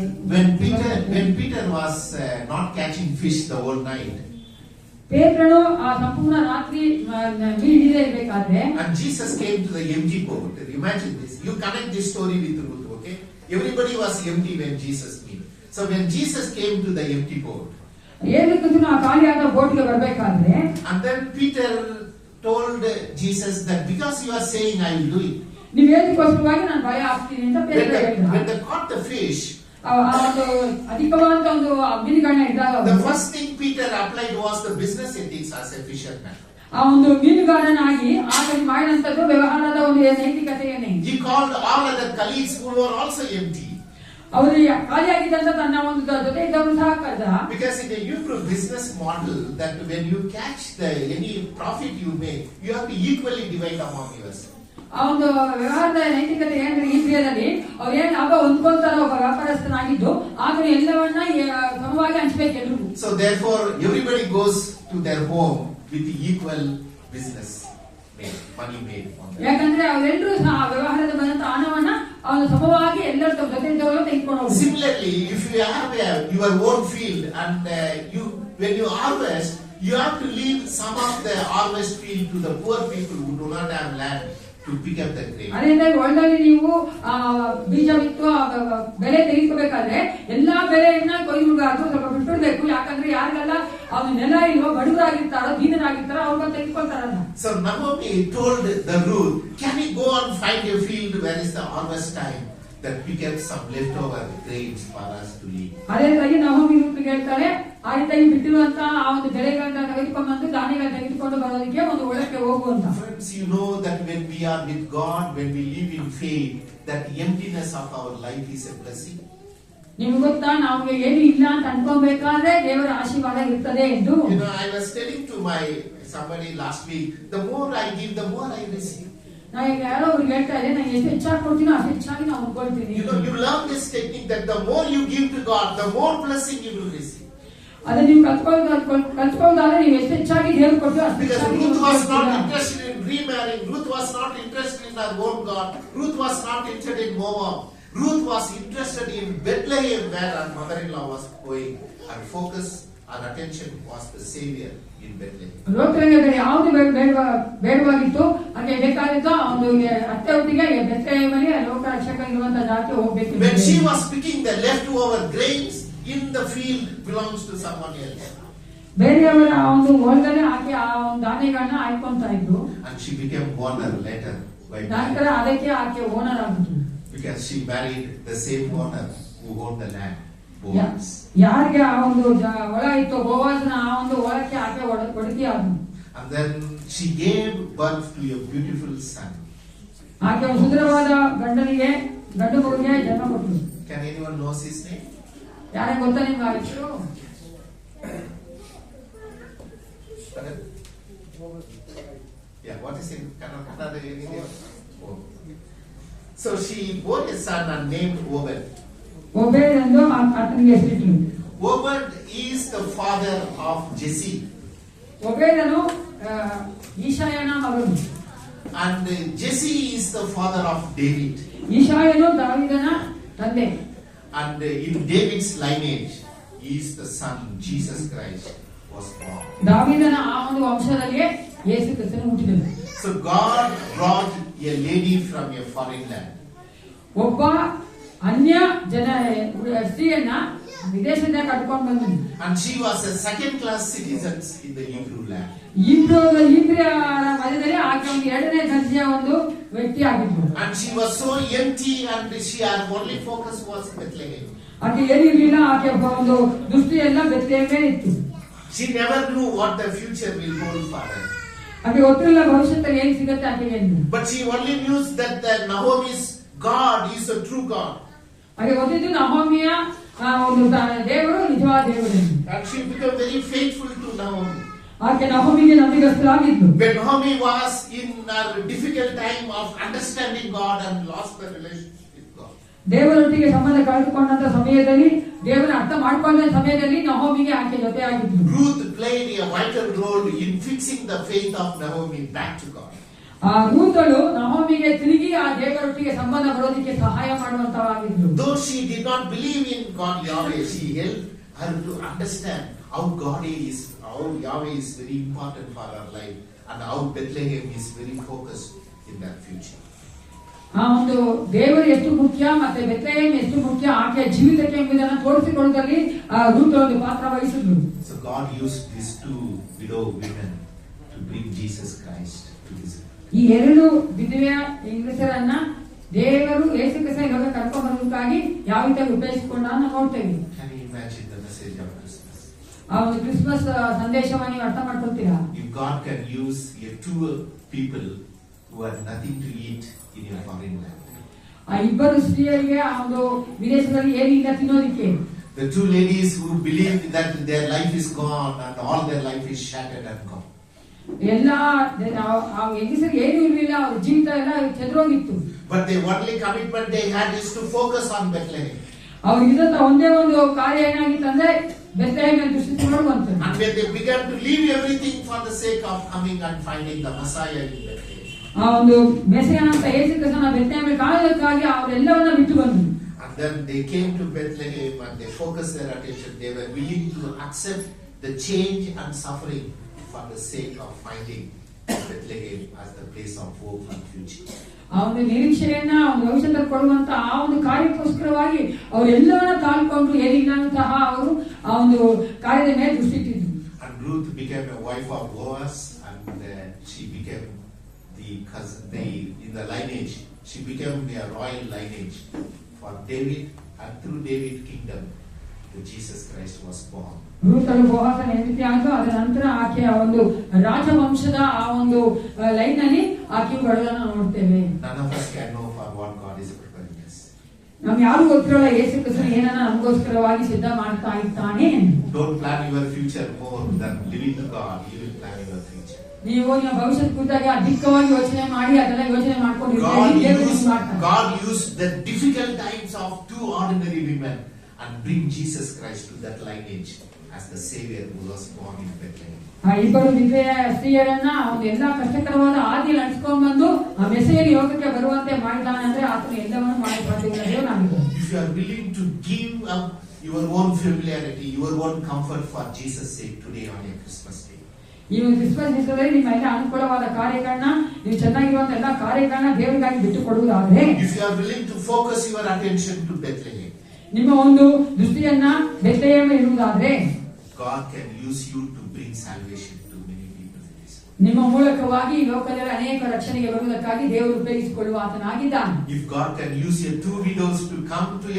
E: When Peter was not catching fish the whole night,
A: ಪೇತ್ರನು ಆ ಸಂಪೂರ್ಣ ರಾತ್ರಿ ಮೀನಿದೆ ಇರಬೇಕಾದ್ರೆ,
E: and Jesus came to the empty boat. Imagine this. You connect this story with Ruth, okay? Everybody was empty when Jesus came. So when Jesus came to the empty boat,
A: ಯೇಸು ಕ್ರಿಸ್ತನು ಆ ಖಾಲಿಯಾದ ಬೋಟ್ಗೆ ಬರಬೇಕಾದ್ರೆ,
E: and then Peter told Jesus that because you are saying I will do it.
A: ನೀವು ಹೇಳಿದಕ್ಕೋಸ್ಕರವಾಗಿ ನಾನು ಭಯ ಆಗ್ತೀನಿ ಅಂತ ಪೇತ್ರ ಹೇಳಿದ.
E: When they caught the fish,
A: ಆ ಒಂದು ಅಧಿಕವಾದ ಒಂದು ಮೀನುಗಳನ್ನ ಇದ್ದಾಗ
E: the first thing Peter applied was the business ethics as a fisherman.
A: ಆ ಒಂದು ಮೀನುಗಾರನಾಗಿ ಆತನು ಮಾಡಿದಂತದ್ದು ವ್ಯವಹಾರದ ಒಂದು ನೈತಿಕತೆಯನ್ನೇ.
E: He called all other colleagues who were also empty.
A: ಅವರು ಖಾಲಿಯಾಗಿದ್ದಂತ ತನ್ನ ಒಂದು ಜೊತೆ ಇದ್ದವರು ಸಹ ಕರೆದ.
E: Because in the Hebrew business model, that when you catch any profit you make, you have to equally divide among yourselves.
A: ಆ ಒಂದು ವ್ಯವಹಾರದ ನೈತಿಕತೆ ಏನಂದ್ರೆ ಈ ಕ್ರಿಯೆಯಲ್ಲಿ ಅವ್ರು ಏನ್ ಲಾಭ ಹೊಂದ್ಕೊಂತಾರ ಒಬ್ಬ ವ್ಯಾಪಾರಸ್ಥನಾಗಿದ್ದು ಆದ್ರೆ ಎಲ್ಲವನ್ನ ಸಮವಾಗಿ ಹಂಚ್ಬೇಕು ಎಲ್ರಿಗೂ.
E: So therefore everybody goes to their home with equal business made, money made.
A: ಯಾಕಂದ್ರೆ ಅವರೆಲ್ಲರೂ ಸಹ ವ್ಯವಹಾರದ ಬಂದಂತ ಹಣವನ್ನ ಅವನು ಸಮವಾಗಿ ಎಲ್ಲರ ಜೊತೆ ಇದ್ದವರು ತೆಗೆದುಕೊಂಡು ಹೋಗ್ಬೇಕು.
E: Similarly, if you have your own field and when you harvest, you have to leave some of the harvest field to the poor people who do not have land to pick up the grain.
A: ಅದರಿಂದ ಹೊಲದಲ್ಲಿ ನೀವು ಬೀಜ ಬಿತ್ತು ಬೆಳೆ ತೆಗೆದುಕೋಬೇಕಾದ್ರೆ ಎಲ್ಲಾ ಬೆಳೆಯನ್ನ ಕೊಯ್ದು ಸ್ವಲ್ಪ ಬಿಟ್ಟಿರ್ಬೇಕು. ಯಾಕಂದ್ರೆ ಯಾರಿಗೆಲ್ಲ ಅವ್ನು ನೆಲ ಇಲ್ವೋ, ಬಡವರಾಗಿರ್ತಾರೋ, ದೀನರಾಗಿರ್ತಾರೋ ಅವ್ರನ್ನ ತೆಗೆದುಕೊಳ್ತಾರಲ್ಲ.
E: So Naomi told the Ruth, can you go and find a field where is the harvest time, that pick up some leftover grains for us to eat.
A: ಅದೇ ತರ ನಹೋಮಿ ರೂಪಿಗೆ ಹೇಳ್ತಾರೆ, ಆ ರೀತಿಯಾಗಿ ಬಿಟ್ಟಿರುವಂತ ಆ ಒಂದು ಬೆಳೆಗಳನ್ನ ತೆಗೆದುಕೊಂಡು ಬಂದು ಧಾನ್ಯಗಳನ್ನ ತೆಗೆದುಕೊಂಡು ಬರೋದಕ್ಕೆ ಒಂದು ಒಳಕ್ಕೆ ಹೋಗುವಂತ.
E: Friends, you know that when we are with God, when we live in faith, that emptiness of our life is a blessing.
A: ನಿಮ್ಗೆ ಗೊತ್ತಾ, ನಮ್ಗೆ ಏನು ಇಲ್ಲ ಅಂತ ಅನ್ಕೋಬೇಕಾದ್ರೆ ದೇವರ ಆಶೀರ್ವಾದ ಇರ್ತದೆ ಎಂದು.
E: You know, I was telling to somebody last week, the more I give, the more I receive.
A: ನಾ ಈಗ ಯಾರೋ ಅವ್ರಿಗೆ ಹೇಳ್ತಾ ಇದ್ದೆ, ನಾನು ಎಷ್ಟು ಹೆಚ್ಚಾಗಿ ಕೊಡ್ತೀನೋ ಅಷ್ಟು ಹೆಚ್ಚಾಗಿ ನಾವು ಅನ್ಕೊಳ್ತೀನಿ.
E: You know, you learn this technique that the more you give to God, the more blessing you will receive.
A: ಅದೇ ನೀವು ಕಲ್ತ್ಕೊಳ್ಳೋದಾದ್ರೆ ನೀವು ಎಷ್ಟು ಹೆಚ್ಚಾಗಿ ದೇವರು ಕೊಟ್ಟು ಅಷ್ಟು
E: Because
A: ಹೆಚ್ಚಾಗಿ
E: Ruth
A: ನೀವು
E: was not
A: ಕೊಡ್ತೀರಾ.
E: interested in remarrying. Ruth was not interested in her own God. Ruth was not interested in Moab. Ruth was interested in Bethlehem, where her mother-in-law was going. Her focus, her attention was the Savior in Bethlehem.
A: ಲೋಕದಲ್ಲಿ ಯಾವುದು ಬೇಡವಾಗಿತ್ತು ಹಾಗೆ ಬೇಕಾಗಿತ್ತು ಒಂದು ಅತ್ತೆ ಒಟ್ಟಿಗೆ ಬೆತ್ತಲೆಯಲ್ಲಿ ಲೋಕ ರಕ್ಷಕ ಇರುವಂತಹ ಜಾತಿ ಹೋಗ್ಬೇಕು.
E: When she was picking the leftover grains in the field belongs to someone else.
A: ಬೇರೆಯವರ ಒಂದು ಹೊಲದಲ್ಲಿ ಹಾಕಿ ಆ ಒಂದು ಧಾನ್ಯಗಳನ್ನ ಆಯ್ಕೊಂತ ಇದ್ರು.
E: And she became owner later.
A: ನಂತರ ಅದಕ್ಕೆ ಆಕೆ ಓನರ್ ಆಗಿತ್ತು.
E: Because she married the same owner who owned the land. Boaz.
A: ಯಾರಿಗೆ ಆ ಒಂದು ಹೊಲ ಇತ್ತು, ಬೋವಾಜನ ಆ ಒಂದು ಹೊಲಕ್ಕೆ ಆಕೆ ಒಡತಿ ಆದ್ನು.
E: And then she gave birth to a beautiful son.
A: ಆಕೆ ಒಂದು ಸುಂದರವಾದ ಗಂಡು ಮಗುವಿಗೆ ಜನ್ಮ ಕೊಟ್ಟರು.
E: Can anyone know his name?
A: ಯಾರಿಗೆ ಗೊತ್ತಾ ನಿಮ್ಗೆ ಆ ಹೆಸರು?
E: Yeah, what is in Kannada? So she bore a son and named Obed.
A: ಒಬೇದ್ ಎಂದು ಆತನಿಗೆ ಹೆಸರಿಟ್ಟರು.
E: Obed is the father of Jesse.
A: ಒಬೇದನು ಈಶಾಯನ ಮಗನು.
E: And Jesse is the father of David.
A: ಈಶಾಯನು ದಾವೀದನ ತಂದೆ.
E: And in David's lineage is the son Jesus Christ was born.
A: ದಾವೀದನ ಆ ಒಂದು ವಂಶದಲ್ಲಿ ಯೇಸು ಕ್ರಿಸ್ತನು ಹುಟ್ಟಿದನು.
E: So God brought a lady from a foreign land.
A: ಒಬ್ಬ ಅನ್ಯ ಸ್ತ್ರೀಯನ್ನ ವಿದೇಶದಿಂದ ಕರ್ಕೊಂಡು ಬಂದನು.
E: And she was a second class citizen in the Hebrew land.
A: ಇಬ್ರಿಯರ ಮಧ್ಯದಲ್ಲಿ ಆಕೆ ಒಂದು ಎರಡನೇ ದರ್ಜೆಯ ಒಂದು ವ್ಯಕ್ತಿ ಆಗಿದ್ರು.
E: And she was so empty and her only focus was Bethlehem.
A: ಆಕೆ ಏನಿರ್ಲಿಲ್ಲ, ಆಕೆ ಒಂದು ದೃಷ್ಟಿ ಎಲ್ಲ ಬೆತ್ತಲೆಹೇಮೇ ಇತ್ತು.
E: She never knew what the future will hold for her.
A: ಆಕೆ ಗೊತ್ತಿಲ್ಲ ಭವಿಷ್ಯದಲ್ಲಿ ಏನ್ ಸಿಗುತ್ತೆ ಆಕೆಗೆ.
E: But she only knew that the Naomi's God is a true God.
A: ಹಾಗೆ ಗೊತ್ತಿದ್ದು ನಹೋಮಿಯ ಒಂದು ದೇವರು ನಿಜವಾದ ದೇವರು.
E: And she became very faithful to Naomi.
A: ಆಕೆ ನಹೋಮಿಗೆ ನಂಬಿಗಸ್ತರಾಗಿದ್ಲು.
E: When Naomi was in a difficult time of understanding God and lost the relationship with God.
A: ದೇವರೊಟ್ಟಿಗೆ ಸಂಬಂಧ ಕಳೆದುಕೊಂಡಂತ ಸಮಯದಲ್ಲಿ, ದೇವರ ಅರ್ಥ ಮಾಡಿಕೊಂಡ ಸಮಯದಲ್ಲಿ ನಹೋಮಿಗೆ ಆಕೆ ಜೊತೆಯಾಗಿದ್ಲು.
E: Ruth played a vital role in fixing the faith of Naomi back to God.
A: ಆ ರೂತಳು ನಹೋಮಿಗೆ ತಿರುಗಿ ಆ ದೇವರೊಟ್ಟಿಗೆ ಸಂಬಂಧ ಬರೋದಕ್ಕೆ ಸಹಾಯ ಮಾಡುವಂತವಾಗಿದ್ಲು.
E: Though she did not believe in God Yahweh, she helped her to understand how Yahweh is very important for her life and how Bethlehem is very focused in that future.
A: ಆ ಒಂದು ದೇವರು ಎಷ್ಟು ಮುಖ್ಯ ಮತ್ತೆ ಬೆತ್ಲೆಹೇಮ್ ಎಷ್ಟು ಮುಖ್ಯ ಆಕೆಯ ಜೀವಿತಕ್ಕೆ ಎಂಬುದನ್ನು ತೋರಿಸಿಕೊಳ್ಳುವುದರಲ್ಲಿ ರೂತ ಒಂದು ಪಾತ್ರ ವಹಿಸಿದ್ರು.
E: So God used these two widow women to bring Jesus Christ to this earth.
A: ಈ ಎರಡು ವಿಧವೆಯ ಹೆಂಗಸರನ್ನ ದೇವರು ಯೇಸು ಕ್ರಿಸ್ತ ಇವಾಗ ಕರ್ಕೊಂಡು ಬರೋದಕ್ಕಾಗಿ ಯಾವ ರೀತಿಯಾಗಿ ಉಪಯೋಗಿಸಿಕೊಂಡ ನೋಡ್ತೇವೆ.
E: Can you imagine the message of Christmas?
A: ಆ ಒಂದು ಕ್ರಿಸ್ಮಸ್ ಸಂದೇಶವನ್ನು ನೀವು ಅರ್ಥ ಮಾಡ್ಕೊಳ್ತೀರಾ?
E: If God can use two people who had nothing to eat in a foreign land.
A: ಆ ಇಬ್ಬರು ಸ್ತ್ರೀಯರಿಗೆ ಆ ಒಂದು ವಿದೇಶದಲ್ಲಿ ಏನಿಲ್ಲ ತಿನ್ನೋದಿಕ್ಕೆ.
E: The two ladies who believed that their life is gone and all their life is shattered and gone.
A: ಎಲ್ಲ ಆ ಹೆಂಗಸರಿಗೆ ಏನೂ ಇರಲಿಲ್ಲ, ಅವ್ರ ಜೀವಿತ ಎಲ್ಲ ಚೆದರೋಗಿತ್ತು.
E: But the only commitment they had is to focus on Bethlehem.
A: ಅವ್ರಿಗಿದ್ದಂತ ಒಂದೇ ಒಂದು ಕಾರ್ಯ ಏನಾಗಿತ್ತಂದ್ರೆ ಬೆತ್ಲೆಹೇಮ್ ಅನ್ನು ದೃಷ್ಟಿ ನೋಡುವಂಥದ್ದು.
E: And when they began to leave everything for the sake of coming and finding the Messiah in Bethlehem.
A: ಆ ಒಂದು ಮೆಸ್ಸಿಯನಾದ ಯೇಸು ಕ್ರಿಸ್ತನ ಬೆತ್ಲೆಹೇಮಲ್ಲಿ ಕಾಣೋದಕ್ಕಾಗಿ ಅವರೆಲ್ಲವನ್ನ ಬಿಟ್ಟು ಬಂದರು.
E: And then they came to Bethlehem and they focused their attention. They were willing to accept the change and suffering for the sake of finding Bethlehem as the place of hope and future.
A: ಆ ಒಂದು ನಿರೀಕ್ಷೆಯನ್ನ ಒಂದು ಭವಿಷ್ಯದಲ್ಲಿ ಕೊಡುವಂತ ಆ ಒಂದು ಕಾರ್ಯಕ್ಕೋಸ್ಕರವಾಗಿ ಅವರೆಲ್ಲವನ್ನ ತಾಳ್ಕೊಂಡು ಏನಿಲ್ಲಂತಹ ಅವರು ಆ ಒಂದು ಕಾರ್ಯದ ಮೇಲೆ ದೃಷ್ಟಿಟ್ಟಿದ್ರು.
E: And Ruth became a wife of Boaz, and she became the cousin, in the lineage. She became a royal lineage for David, and through David's kingdom, the Jesus Christ was born.
A: ರೂತಳು ಬೋವಾಜನ ಹೆಂಡತಿ ಆದ್ರು. ಅದರ ನಂತರ ಆಕೆಯ ಒಂದು ರಾಜವಂಶದ ಆ ಒಂದು ಲೈನ್ ನಲ್ಲಿ ಆಕೆಯು ಬರೋದನ್ನ ನೋಡ್ತೇವೆ.
E: None of us can know for what God is preparing us.
A: ನಮ್ಗೆ ಯಾರು ಗೊತ್ತಿರೋಲ್ಲ ಯೇಸು ಕ್ರಿಸ್ತನು ಏನನ್ನ ನಮಗೋಸ್ಕರವಾಗಿ ಸಿದ್ಧ ಮಾಡ್ತಾ ಇದ್ದಾನೆ.
E: Don't plan your future more than living to God. You will plan your future.
A: ನೀವು ನಿಮ್ಮ ಭವಿಷ್ಯದ ಕುರಿತಾಗಿ ಅಧಿಕವಾಗಿ ಯೋಚನೆ ಮಾಡಿ ಅದೆಲ್ಲ ಯೋಚನೆ ಮಾಡ್ಕೊಂಡು
E: God used the difficult times of two ordinary women and bring Jesus Christ to that lineage as the Savior who was born in Bethlehem.
A: ಇಬ್ಬರು ವಿಧವೆಯ ಸ್ತ್ರೀಯರನ್ನ ಒಂದು ಎಲ್ಲಾ ಕಷ್ಟಕರವಾದ ಆದಿಯಲ್ಲಿ ನಡೆಸ್ಕೊಂಡ್ ಬಂದು ಆ ಮೆಸ್ಸಿಯನ ಯೋಗಕ್ಕೆ ಬರುವಂತೆ ಮಾಡಿದಾನೆ ಅಂದ್ರೆ ಆತನು ಎಲ್ಲವನ್ನು ಮಾಡಿ ದೇವನಾಗಿದ್ದಾನೆ.
E: If you are willing to give up your own familiarity, your own comfort for Jesus' sake today on your Christmas day.
A: ಈ ಒಂದು ಕ್ರಿಸ್ಮಸ್ ದಿವಸದಲ್ಲಿ ನಿಮ್ಮ ಎಲ್ಲ ಅನುಕೂಲವಾದ ಕಾರ್ಯಗಳನ್ನ ನೀವು ಚೆನ್ನಾಗಿರುವಂತ ಎಲ್ಲಾ ಕಾರ್ಯಗಳನ್ನ ದೇವರಿಗಾಗಿ ಬಿಟ್ಟು ಕೊಡುವುದಾದ್ರೆ,
E: if you are willing to focus your attention to Bethlehem,
A: ನಿಮ್ಮ ಒಂದು ದೃಷ್ಟಿಯನ್ನ Bethlehem ಇರುವುದಾದ್ರೆ,
E: God can use you to bring salvation to many people in this world.
A: ನಿಮ್ಮ ಮೂಲಕವಾಗಿ ಈ ಲೋಕದಲ್ಲಿ ಅನೇಕ ರಕ್ಷಣೆಗೆ ಬರುವುದಕ್ಕಾಗಿ ದೇವರು ಉಪಯೋಗಿಸಿಕೊಳ್ಳುವ ಆತನಾಗಿದ್ದಾನೆ.
E: If God can use your two widows to come to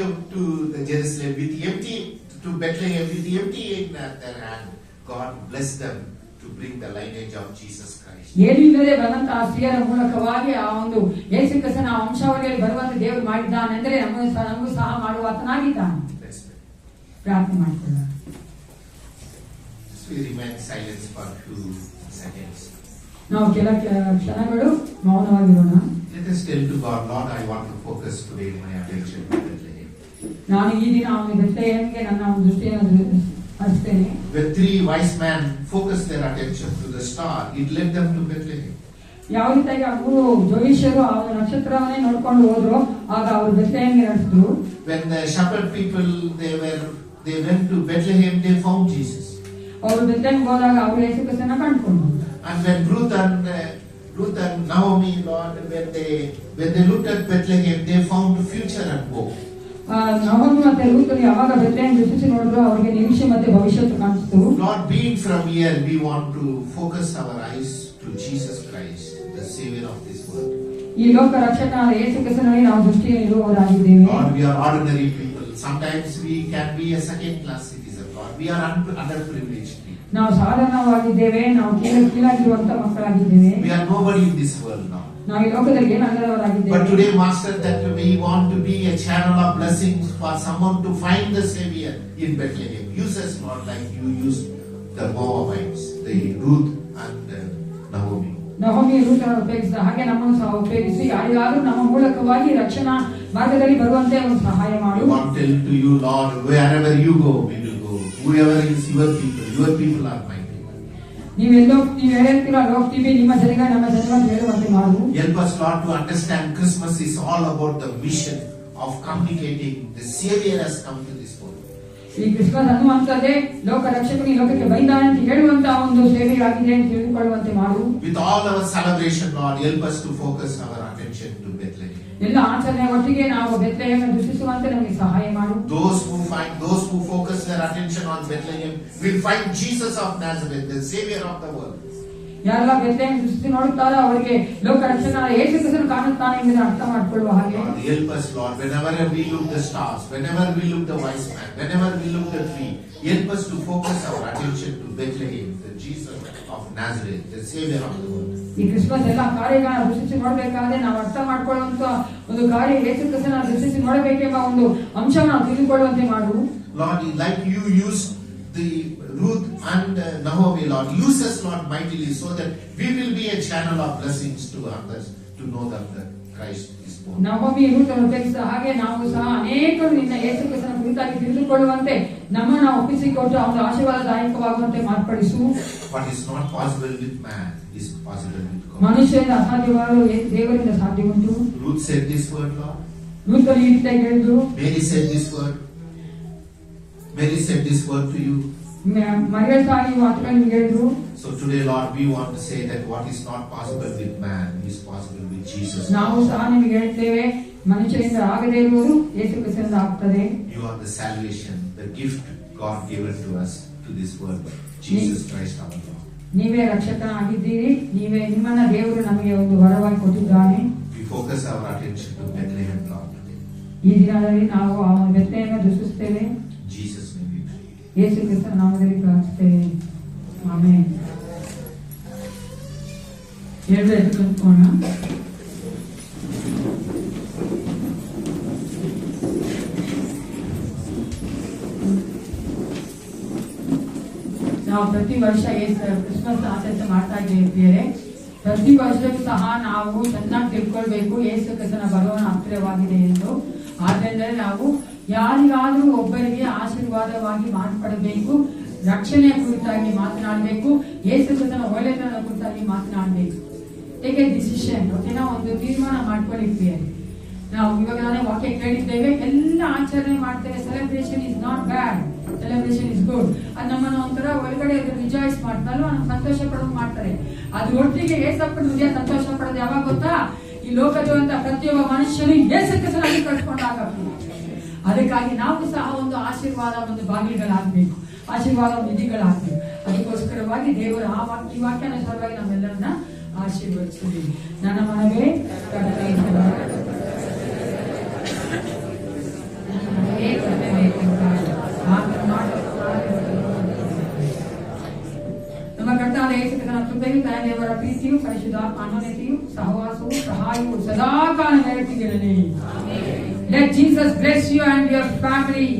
E: the Jerusalem with empty, to Bethlehem with empty in their hand, God bless them to bring the lineage of Jesus Christ.
A: ಏನಿಲ್ಲದೆ ಬಂದಂತಹ ಸ್ತ್ರೀಯರ ಮೂಲಕವಾಗಿ ಆ ಒಂದು ಯೇಸು ಕ್ರಿಸ್ತನ ವಂಶಾವಳಿಯಲ್ಲಿ ಬರುವಂತೆ ದೇವರು ಮಾಡಿದ್ದಾನೆ ಅಂದ್ರೆ ನಮಗೂ ಸಹ ಮಾಡುವ ಆತನಾಗಿದ್ದಾನೆ. ಪ್ರಾರ್ಥನೆ ಮಾಡಿಕೊಳ್ಳೋಣ.
E: We remain silent for a few seconds.
A: ನಾವು ಕೆಲ ಕ್ಷಣಗಳು ಮೌನವಾಗಿರೋಣ.
E: Let us tell to God, Lord, I want to focus today my attention on Bethlehem.
A: ನಾನು ಈ ದಿನ ಅವನ ಬೆತ್ಲೆಹೇಮಿಗೆ ನನ್ನ ಒಂದು ದೃಷ್ಟಿಯನ್ನು ಹರಿಸ್ತೇನೆ.
E: When three wise men focused their attention to the star, it led them to Bethlehem.
A: ಯಾವ ರೀತಿಯಾಗಿ ಆ ಮೂರು ಜೋಯಿಷರು ಆ ನಕ್ಷತ್ರವನ್ನೇ ನೋಡ್ಕೊಂಡು ಹೋದ್ರು, ಆಗ ಅವರು ಬೆತ್ಲೆಹೇಮಿಗೆ ನಡೆಸಿದ್ರು.
E: When the shepherd people they went to Bethlehem, they found Jesus.
A: ಅವರು ಬೆತ್ಲೆಹೇಮಿಗೆ ಹೋದಾಗ ಅವರು ಯೇಸು ಕ್ರಿಸ್ತನ ಕಂಡುಕೊಂಡ್ರು.
E: And when Ruth and Naomi, Lord, when they looked at Bethlehem, they found future and hope.
A: ನಹೋಮಿ ಮತ್ತೆ ರೂತರು ಯಾವಾಗ ಬೆತ್ಲೆಹೇಮ್ ದೃಷ್ಟಿಸಿ ನೋಡಿದ್ರು, ಅವರಿಗೆ ನಿರೀಕ್ಷೆ ಮತ್ತೆ ಭವಿಷ್ಯತ್ತು ಕಾಣಿಸ್ತು.
E: Lord, being from here, we want to focus our eyes to Jesus Christ, the Savior of this world.
A: ಈ ಲೋಕ ರಕ್ಷಕನಾದ ಯೇಸು ಕ್ರಿಸ್ತನಲ್ಲಿ ನಾವು ದೃಷ್ಟಿಯನ್ನು ಇರುವವರಾಗಿದ್ದೇವೆ.
E: Lord, we are ordinary people. Sometimes we can be a second class citizen. Lord, we are underprivileged people.
A: ನಾವು ಸಾಧಾರಣವಾಗಿದ್ದೇವೆ, ನಾವು ಕೀಳಾಗಿರುವಂತ ಮಕ್ಕಳಾಗಿದ್ದೇವೆ.
E: We are nobody in this world now.
A: ನಾವು ಈ ಲೋಕದಲ್ಲಿ ಏನಾಗದವರಾಗಿದ್ದೇವೆ.
E: But today, Master, that we want to be a channel of blessings for someone to find the Savior in Bethlehem. Use us, Lord, like you used the Moabites, the Ruth and Naomi.
A: ನಹೋಮಿ ರೂತರನ್ನು ಉಪಯೋಗಿಸಿದ ಹಾಗೆ ನಮ್ಮನ್ನು ಸಹ ಉಪಯೋಗಿಸಿ ಯಾರಿಗಾದ್ರೂ ನಮ್ಮ ಮೂಲಕವಾಗಿ ರಕ್ಷಣಾ ಮಾರ್ಗದಲ್ಲಿ ಬರುವಂತೆ ಒಂದು ಸಹಾಯ ಮಾಡು.
E: We want to tell to you, Lord, wherever you go, we will go. Whoever is your people are my people.
A: ನೀವು ಹೇಳ್ತೀರೋ ಅಲ್ಲಿ ಹೋಗ್ತೀವಿ, ನಿಮ್ಮ ಜನಗ ನಮ್ಮ ಜನಗ ಹೇಳುವಂತೆ ಮಾಡು.
E: Help us, Lord, to understand Christmas is all about the mission of communicating the Savior has come to this world.
A: ಈ ಕ್ರಿಸ್ಮಸ್ ಅನ್ನುವಂಥದ್ದೇ ಲೋಕ ರಕ್ಷಕನು ಈ ಲೋಕಕ್ಕೆ ಬಂದಾನೆ ಅಂತ ಹೇಳುವಂತ ಒಂದು ಸೇವೆಯಾಗಿದೆ ಅಂತ ತಿಳಿದುಕೊಳ್ಳುವಂತೆ ಮಾಡು.
E: With all our celebration, Lord, help us to focus our attention to Bethlehem.
A: ಎಲ್ಲ ಆಚರಣೆ ಒಟ್ಟಿಗೆ ನಾವು ಬೆತ್ಲೆಹೇಮನ್ನು ದೃಷ್ಟಿಸುವಂತೆ ನಮಗೆ ಸಹಾಯ ಮಾಡು.
E: Those who focus their attention on Bethlehem will find Jesus of Nazareth, the Savior of the world.
A: ಯಾರೆಲ್ಲ ಬೆತ್ಲೆಹೇಮ್ ದೃಷ್ಟಿ ನೋಡುತ್ತಾರೋ ಅವರಿಗೆ ಲೋಕ ರಕ್ಷಕನಾದ ಯೇಸು ಕ್ರಿಸ್ತನು ಕಾಣುತ್ತಾನೆ ಎಂಬುದನ್ನು ಅರ್ಥ ಮಾಡಿಕೊಳ್ಳುವ ಹಾಗೆ.
E: Lord, help us, Lord, whenever we look the stars, whenever we look the wise man, whenever we look the tree, help us to focus our attention to Bethlehem, the Jesus of Nazareth, the Savior of the world.
A: ಈ ಕ್ರಿಸ್ಮಸ್ ಎಲ್ಲ ಕಾರ್ಯಗಳನ್ನ ದೃಷ್ಟಿಸಿ ನೋಡಬೇಕಾದ್ರೆ ನಾವು ಅರ್ಥ ಮಾಡ್ಕೊಳ್ಳುವಂತ ಒಂದು ಕಾರ್ಯ ಯೇಸು ಕ್ರಿಸ್ತನ ದೃಷ್ಟಿಸಿ ನೋಡಬೇಕೆಂಬ ಒಂದು ಅಂಶವನ್ನು ನಾವು ತಿಳಿದುಕೊಳ್ಳುವಂತೆ ಮಾಡು.
E: Lord, like you used the Ruth and Naomi, Lord, use us, Lord, mightily, so that we will be a channel of blessings to others to know that Christ is born.
A: Navami ರೂತನ್ನು ಉಪಯೋಗಿಸಿದ ಹಾಗೆ ನಾವು ಸಹ ಅನೇಕರು ನಿನ್ನ ಯೇಸು ಕ್ರಿಸ್ತನ ಕುರಿತಾಗಿ ತಿಳಿದುಕೊಳ್ಳುವಂತೆ ನಮ್ಮನ್ನು ಒಪ್ಪಿಸಿಕೊಟ್ಟು ಅವನ ಆಶೀರ್ವಾದದಾಯಕವಾಗುವಂತೆ ಮಾರ್ಪಡಿಸು.
E: What is not possible with man is possible with God.
A: ಮನುಷ್ಯರಿಂದ ಅಸಾಧ್ಯವಾದ ದೇವರಿಂದ ಸಾಧ್ಯ ಉಂಟು.
E: Ruth said this word, Lord.
A: ರೂತನು ಈ ರೀತಿಯಾಗಿ ಹೇಳಿದ್ರು.
E: Mary said this word. Mary said this word to you.
A: ಮರಿಯ ತಾಯಿ ಮಾತುಗಳನ್ನು ಹೇಳಿದ್ರು.
E: So today, Lord, we want to say that what is not possible with man is possible with Jesus.
A: ನಾವು ಸಹ ನಿಮಗೆ ಹೇಳ್ತೇವೆ, ಮನುಷ್ಯರಿಂದ ಆಗದೇ ಇರುವುದು ಯೇಸು ಕ್ರಿಸ್ತನಿಂದ ಆಗ್ತದೆ.
E: You are the salvation, the gift God given to us to this world, Jesus Christ our Lord.
A: ನೀವೇ ರಕ್ಷಕನಾಗಿದ್ದೀರಿ, ನೀವೇ ನಿಮ್ಮನ್ನ ದೇವರು ನಮಗೆ ಒಂದು ವರವಾಗಿ ಕೊಟ್ಟಿದ್ದಾನೆ.
E: We focus our attention to Bethlehem, Lord, today.
A: ಈ ದಿನದಲ್ಲಿ ನಾವು ಆ ಬೆತ್ತಲೆಯನ್ನು ದೃಷ್ಟಿಸುತ್ತೇವೆ.
E: Jesus name we pray.
A: ಯೇಸು ಕ್ರಿಸ್ತನ ನಾಮದಲ್ಲಿ ಪ್ರಾರ್ಥಿಸುತ್ತೇವೆ. ಆಮೆನ್. ಎರಡು ಎದ್ದುಕೊಳ್ಳೋಣ. ನಾವು ಪ್ರತಿ ವರ್ಷ ಕ್ರಿಸ್ಮಸ್ ಆಚರಣೆ ಮಾಡ್ತಾ ಇದ್ದೇವೆ. ಪ್ರತಿ ವರ್ಷಕ್ಕೂ ಸಹ ನಾವು ಚೆನ್ನಾಗಿ ತಿಳ್ಕೊಳ್ಬೇಕು ಯೇಸು ಕ್ರಿಸ್ತನ ಬರುವನ ಹತ್ತಿರವಾಗಿದೆ ಎಂದು. ಆದ್ದರಿಂದ ನಾವು ಯಾರಿಗಾದರೂ ಒಬ್ಬರಿಗೆ ಆಶೀರ್ವಾದವಾಗಿ ಮಾರ್ಪಡಬೇಕು, ರಕ್ಷಣೆಯ ಕುರಿತಾಗಿ ಮಾತನಾಡಬೇಕು, ಯೇಸು ಕ್ರಿಸ್ತನ ಒಳ್ಳೆತನದ ಕುರಿತಾಗಿ ಮಾತನಾಡಬೇಕು. Take A decision. ಓಕೆನಾ? ಒಂದು ತೀರ್ಮಾನ ಮಾಡ್ಕೊಂಡಿರ್ತೀವಿ. ನಾವು ಇವಾಗ ನಾನೇ ವಾಕ್ಯ ಕೇಳಿದ್ದೇವೆ, ಎಲ್ಲ ಆಚರಣೆ ಮಾಡ್ತೇವೆ. Celebration is not bad, celebration is good. ಅದು ನಮ್ಮನ್ನು ಒಂಥರ ಒಳಗಡೆ ರಿಜಾಯ್ಸ್ ಮಾಡ್ತಾರೋ ನಮ್ಗೆ ಸಂತೋಷ ಪಡೋದು ಮಾಡ್ತಾರೆ. ಅದು ಒಟ್ಟಿಗೆ ಏಸಪ್ಪನ ಹೃದಯ ಸಂತೋಷ ಪಡೋದು ಯಾವಾಗ ಗೊತ್ತಾ? ಈ ಲೋಕದ ಪ್ರತಿಯೊಬ್ಬ ಮನುಷ್ಯನು ಯೇಸು ಕ್ರಿಸ್ತನಲ್ಲಿ ಕಳ್ಕೊಂಡಾಗ. ಅದಕ್ಕಾಗಿ ನಾವು ಸಹ ಒಂದು ಆಶೀರ್ವಾದ, ಒಂದು ಬಾಗಿಲುಗಳಾಗಬೇಕು, ಆಶೀರ್ವಾದ ನಿಧಿಗಳಾಗಬೇಕು. ಅದಕ್ಕೋಸ್ಕರವಾಗಿ ದೇವರ ಈ ವಾಕ್ಯಾನುಸಾರವಾಗಿ ನಮ್ಮೆಲ್ಲರನ್ನ ಆಶೀರ್ವದಿಸಲಿ. ನನ್ನ ಮನವೇ ನಮ್ಮ ಕರ್ತಾದ ಯೇಸು ಕ್ರಿಸ್ತನ ಕೃಪೆಯು, ತಾಯಿ ದೇವರ ಪ್ರೀತಿಯು, ಪರಿಶುದ್ಧಾತ್ಮ ಅನ್ಯೋನ್ಯತೆಯು, ಸಹವಾಸವು, ಸಹಾಯವು ಸದಾಕಾಲ ನೆರವೇರಲಿ. Let Jesus bless you and your family.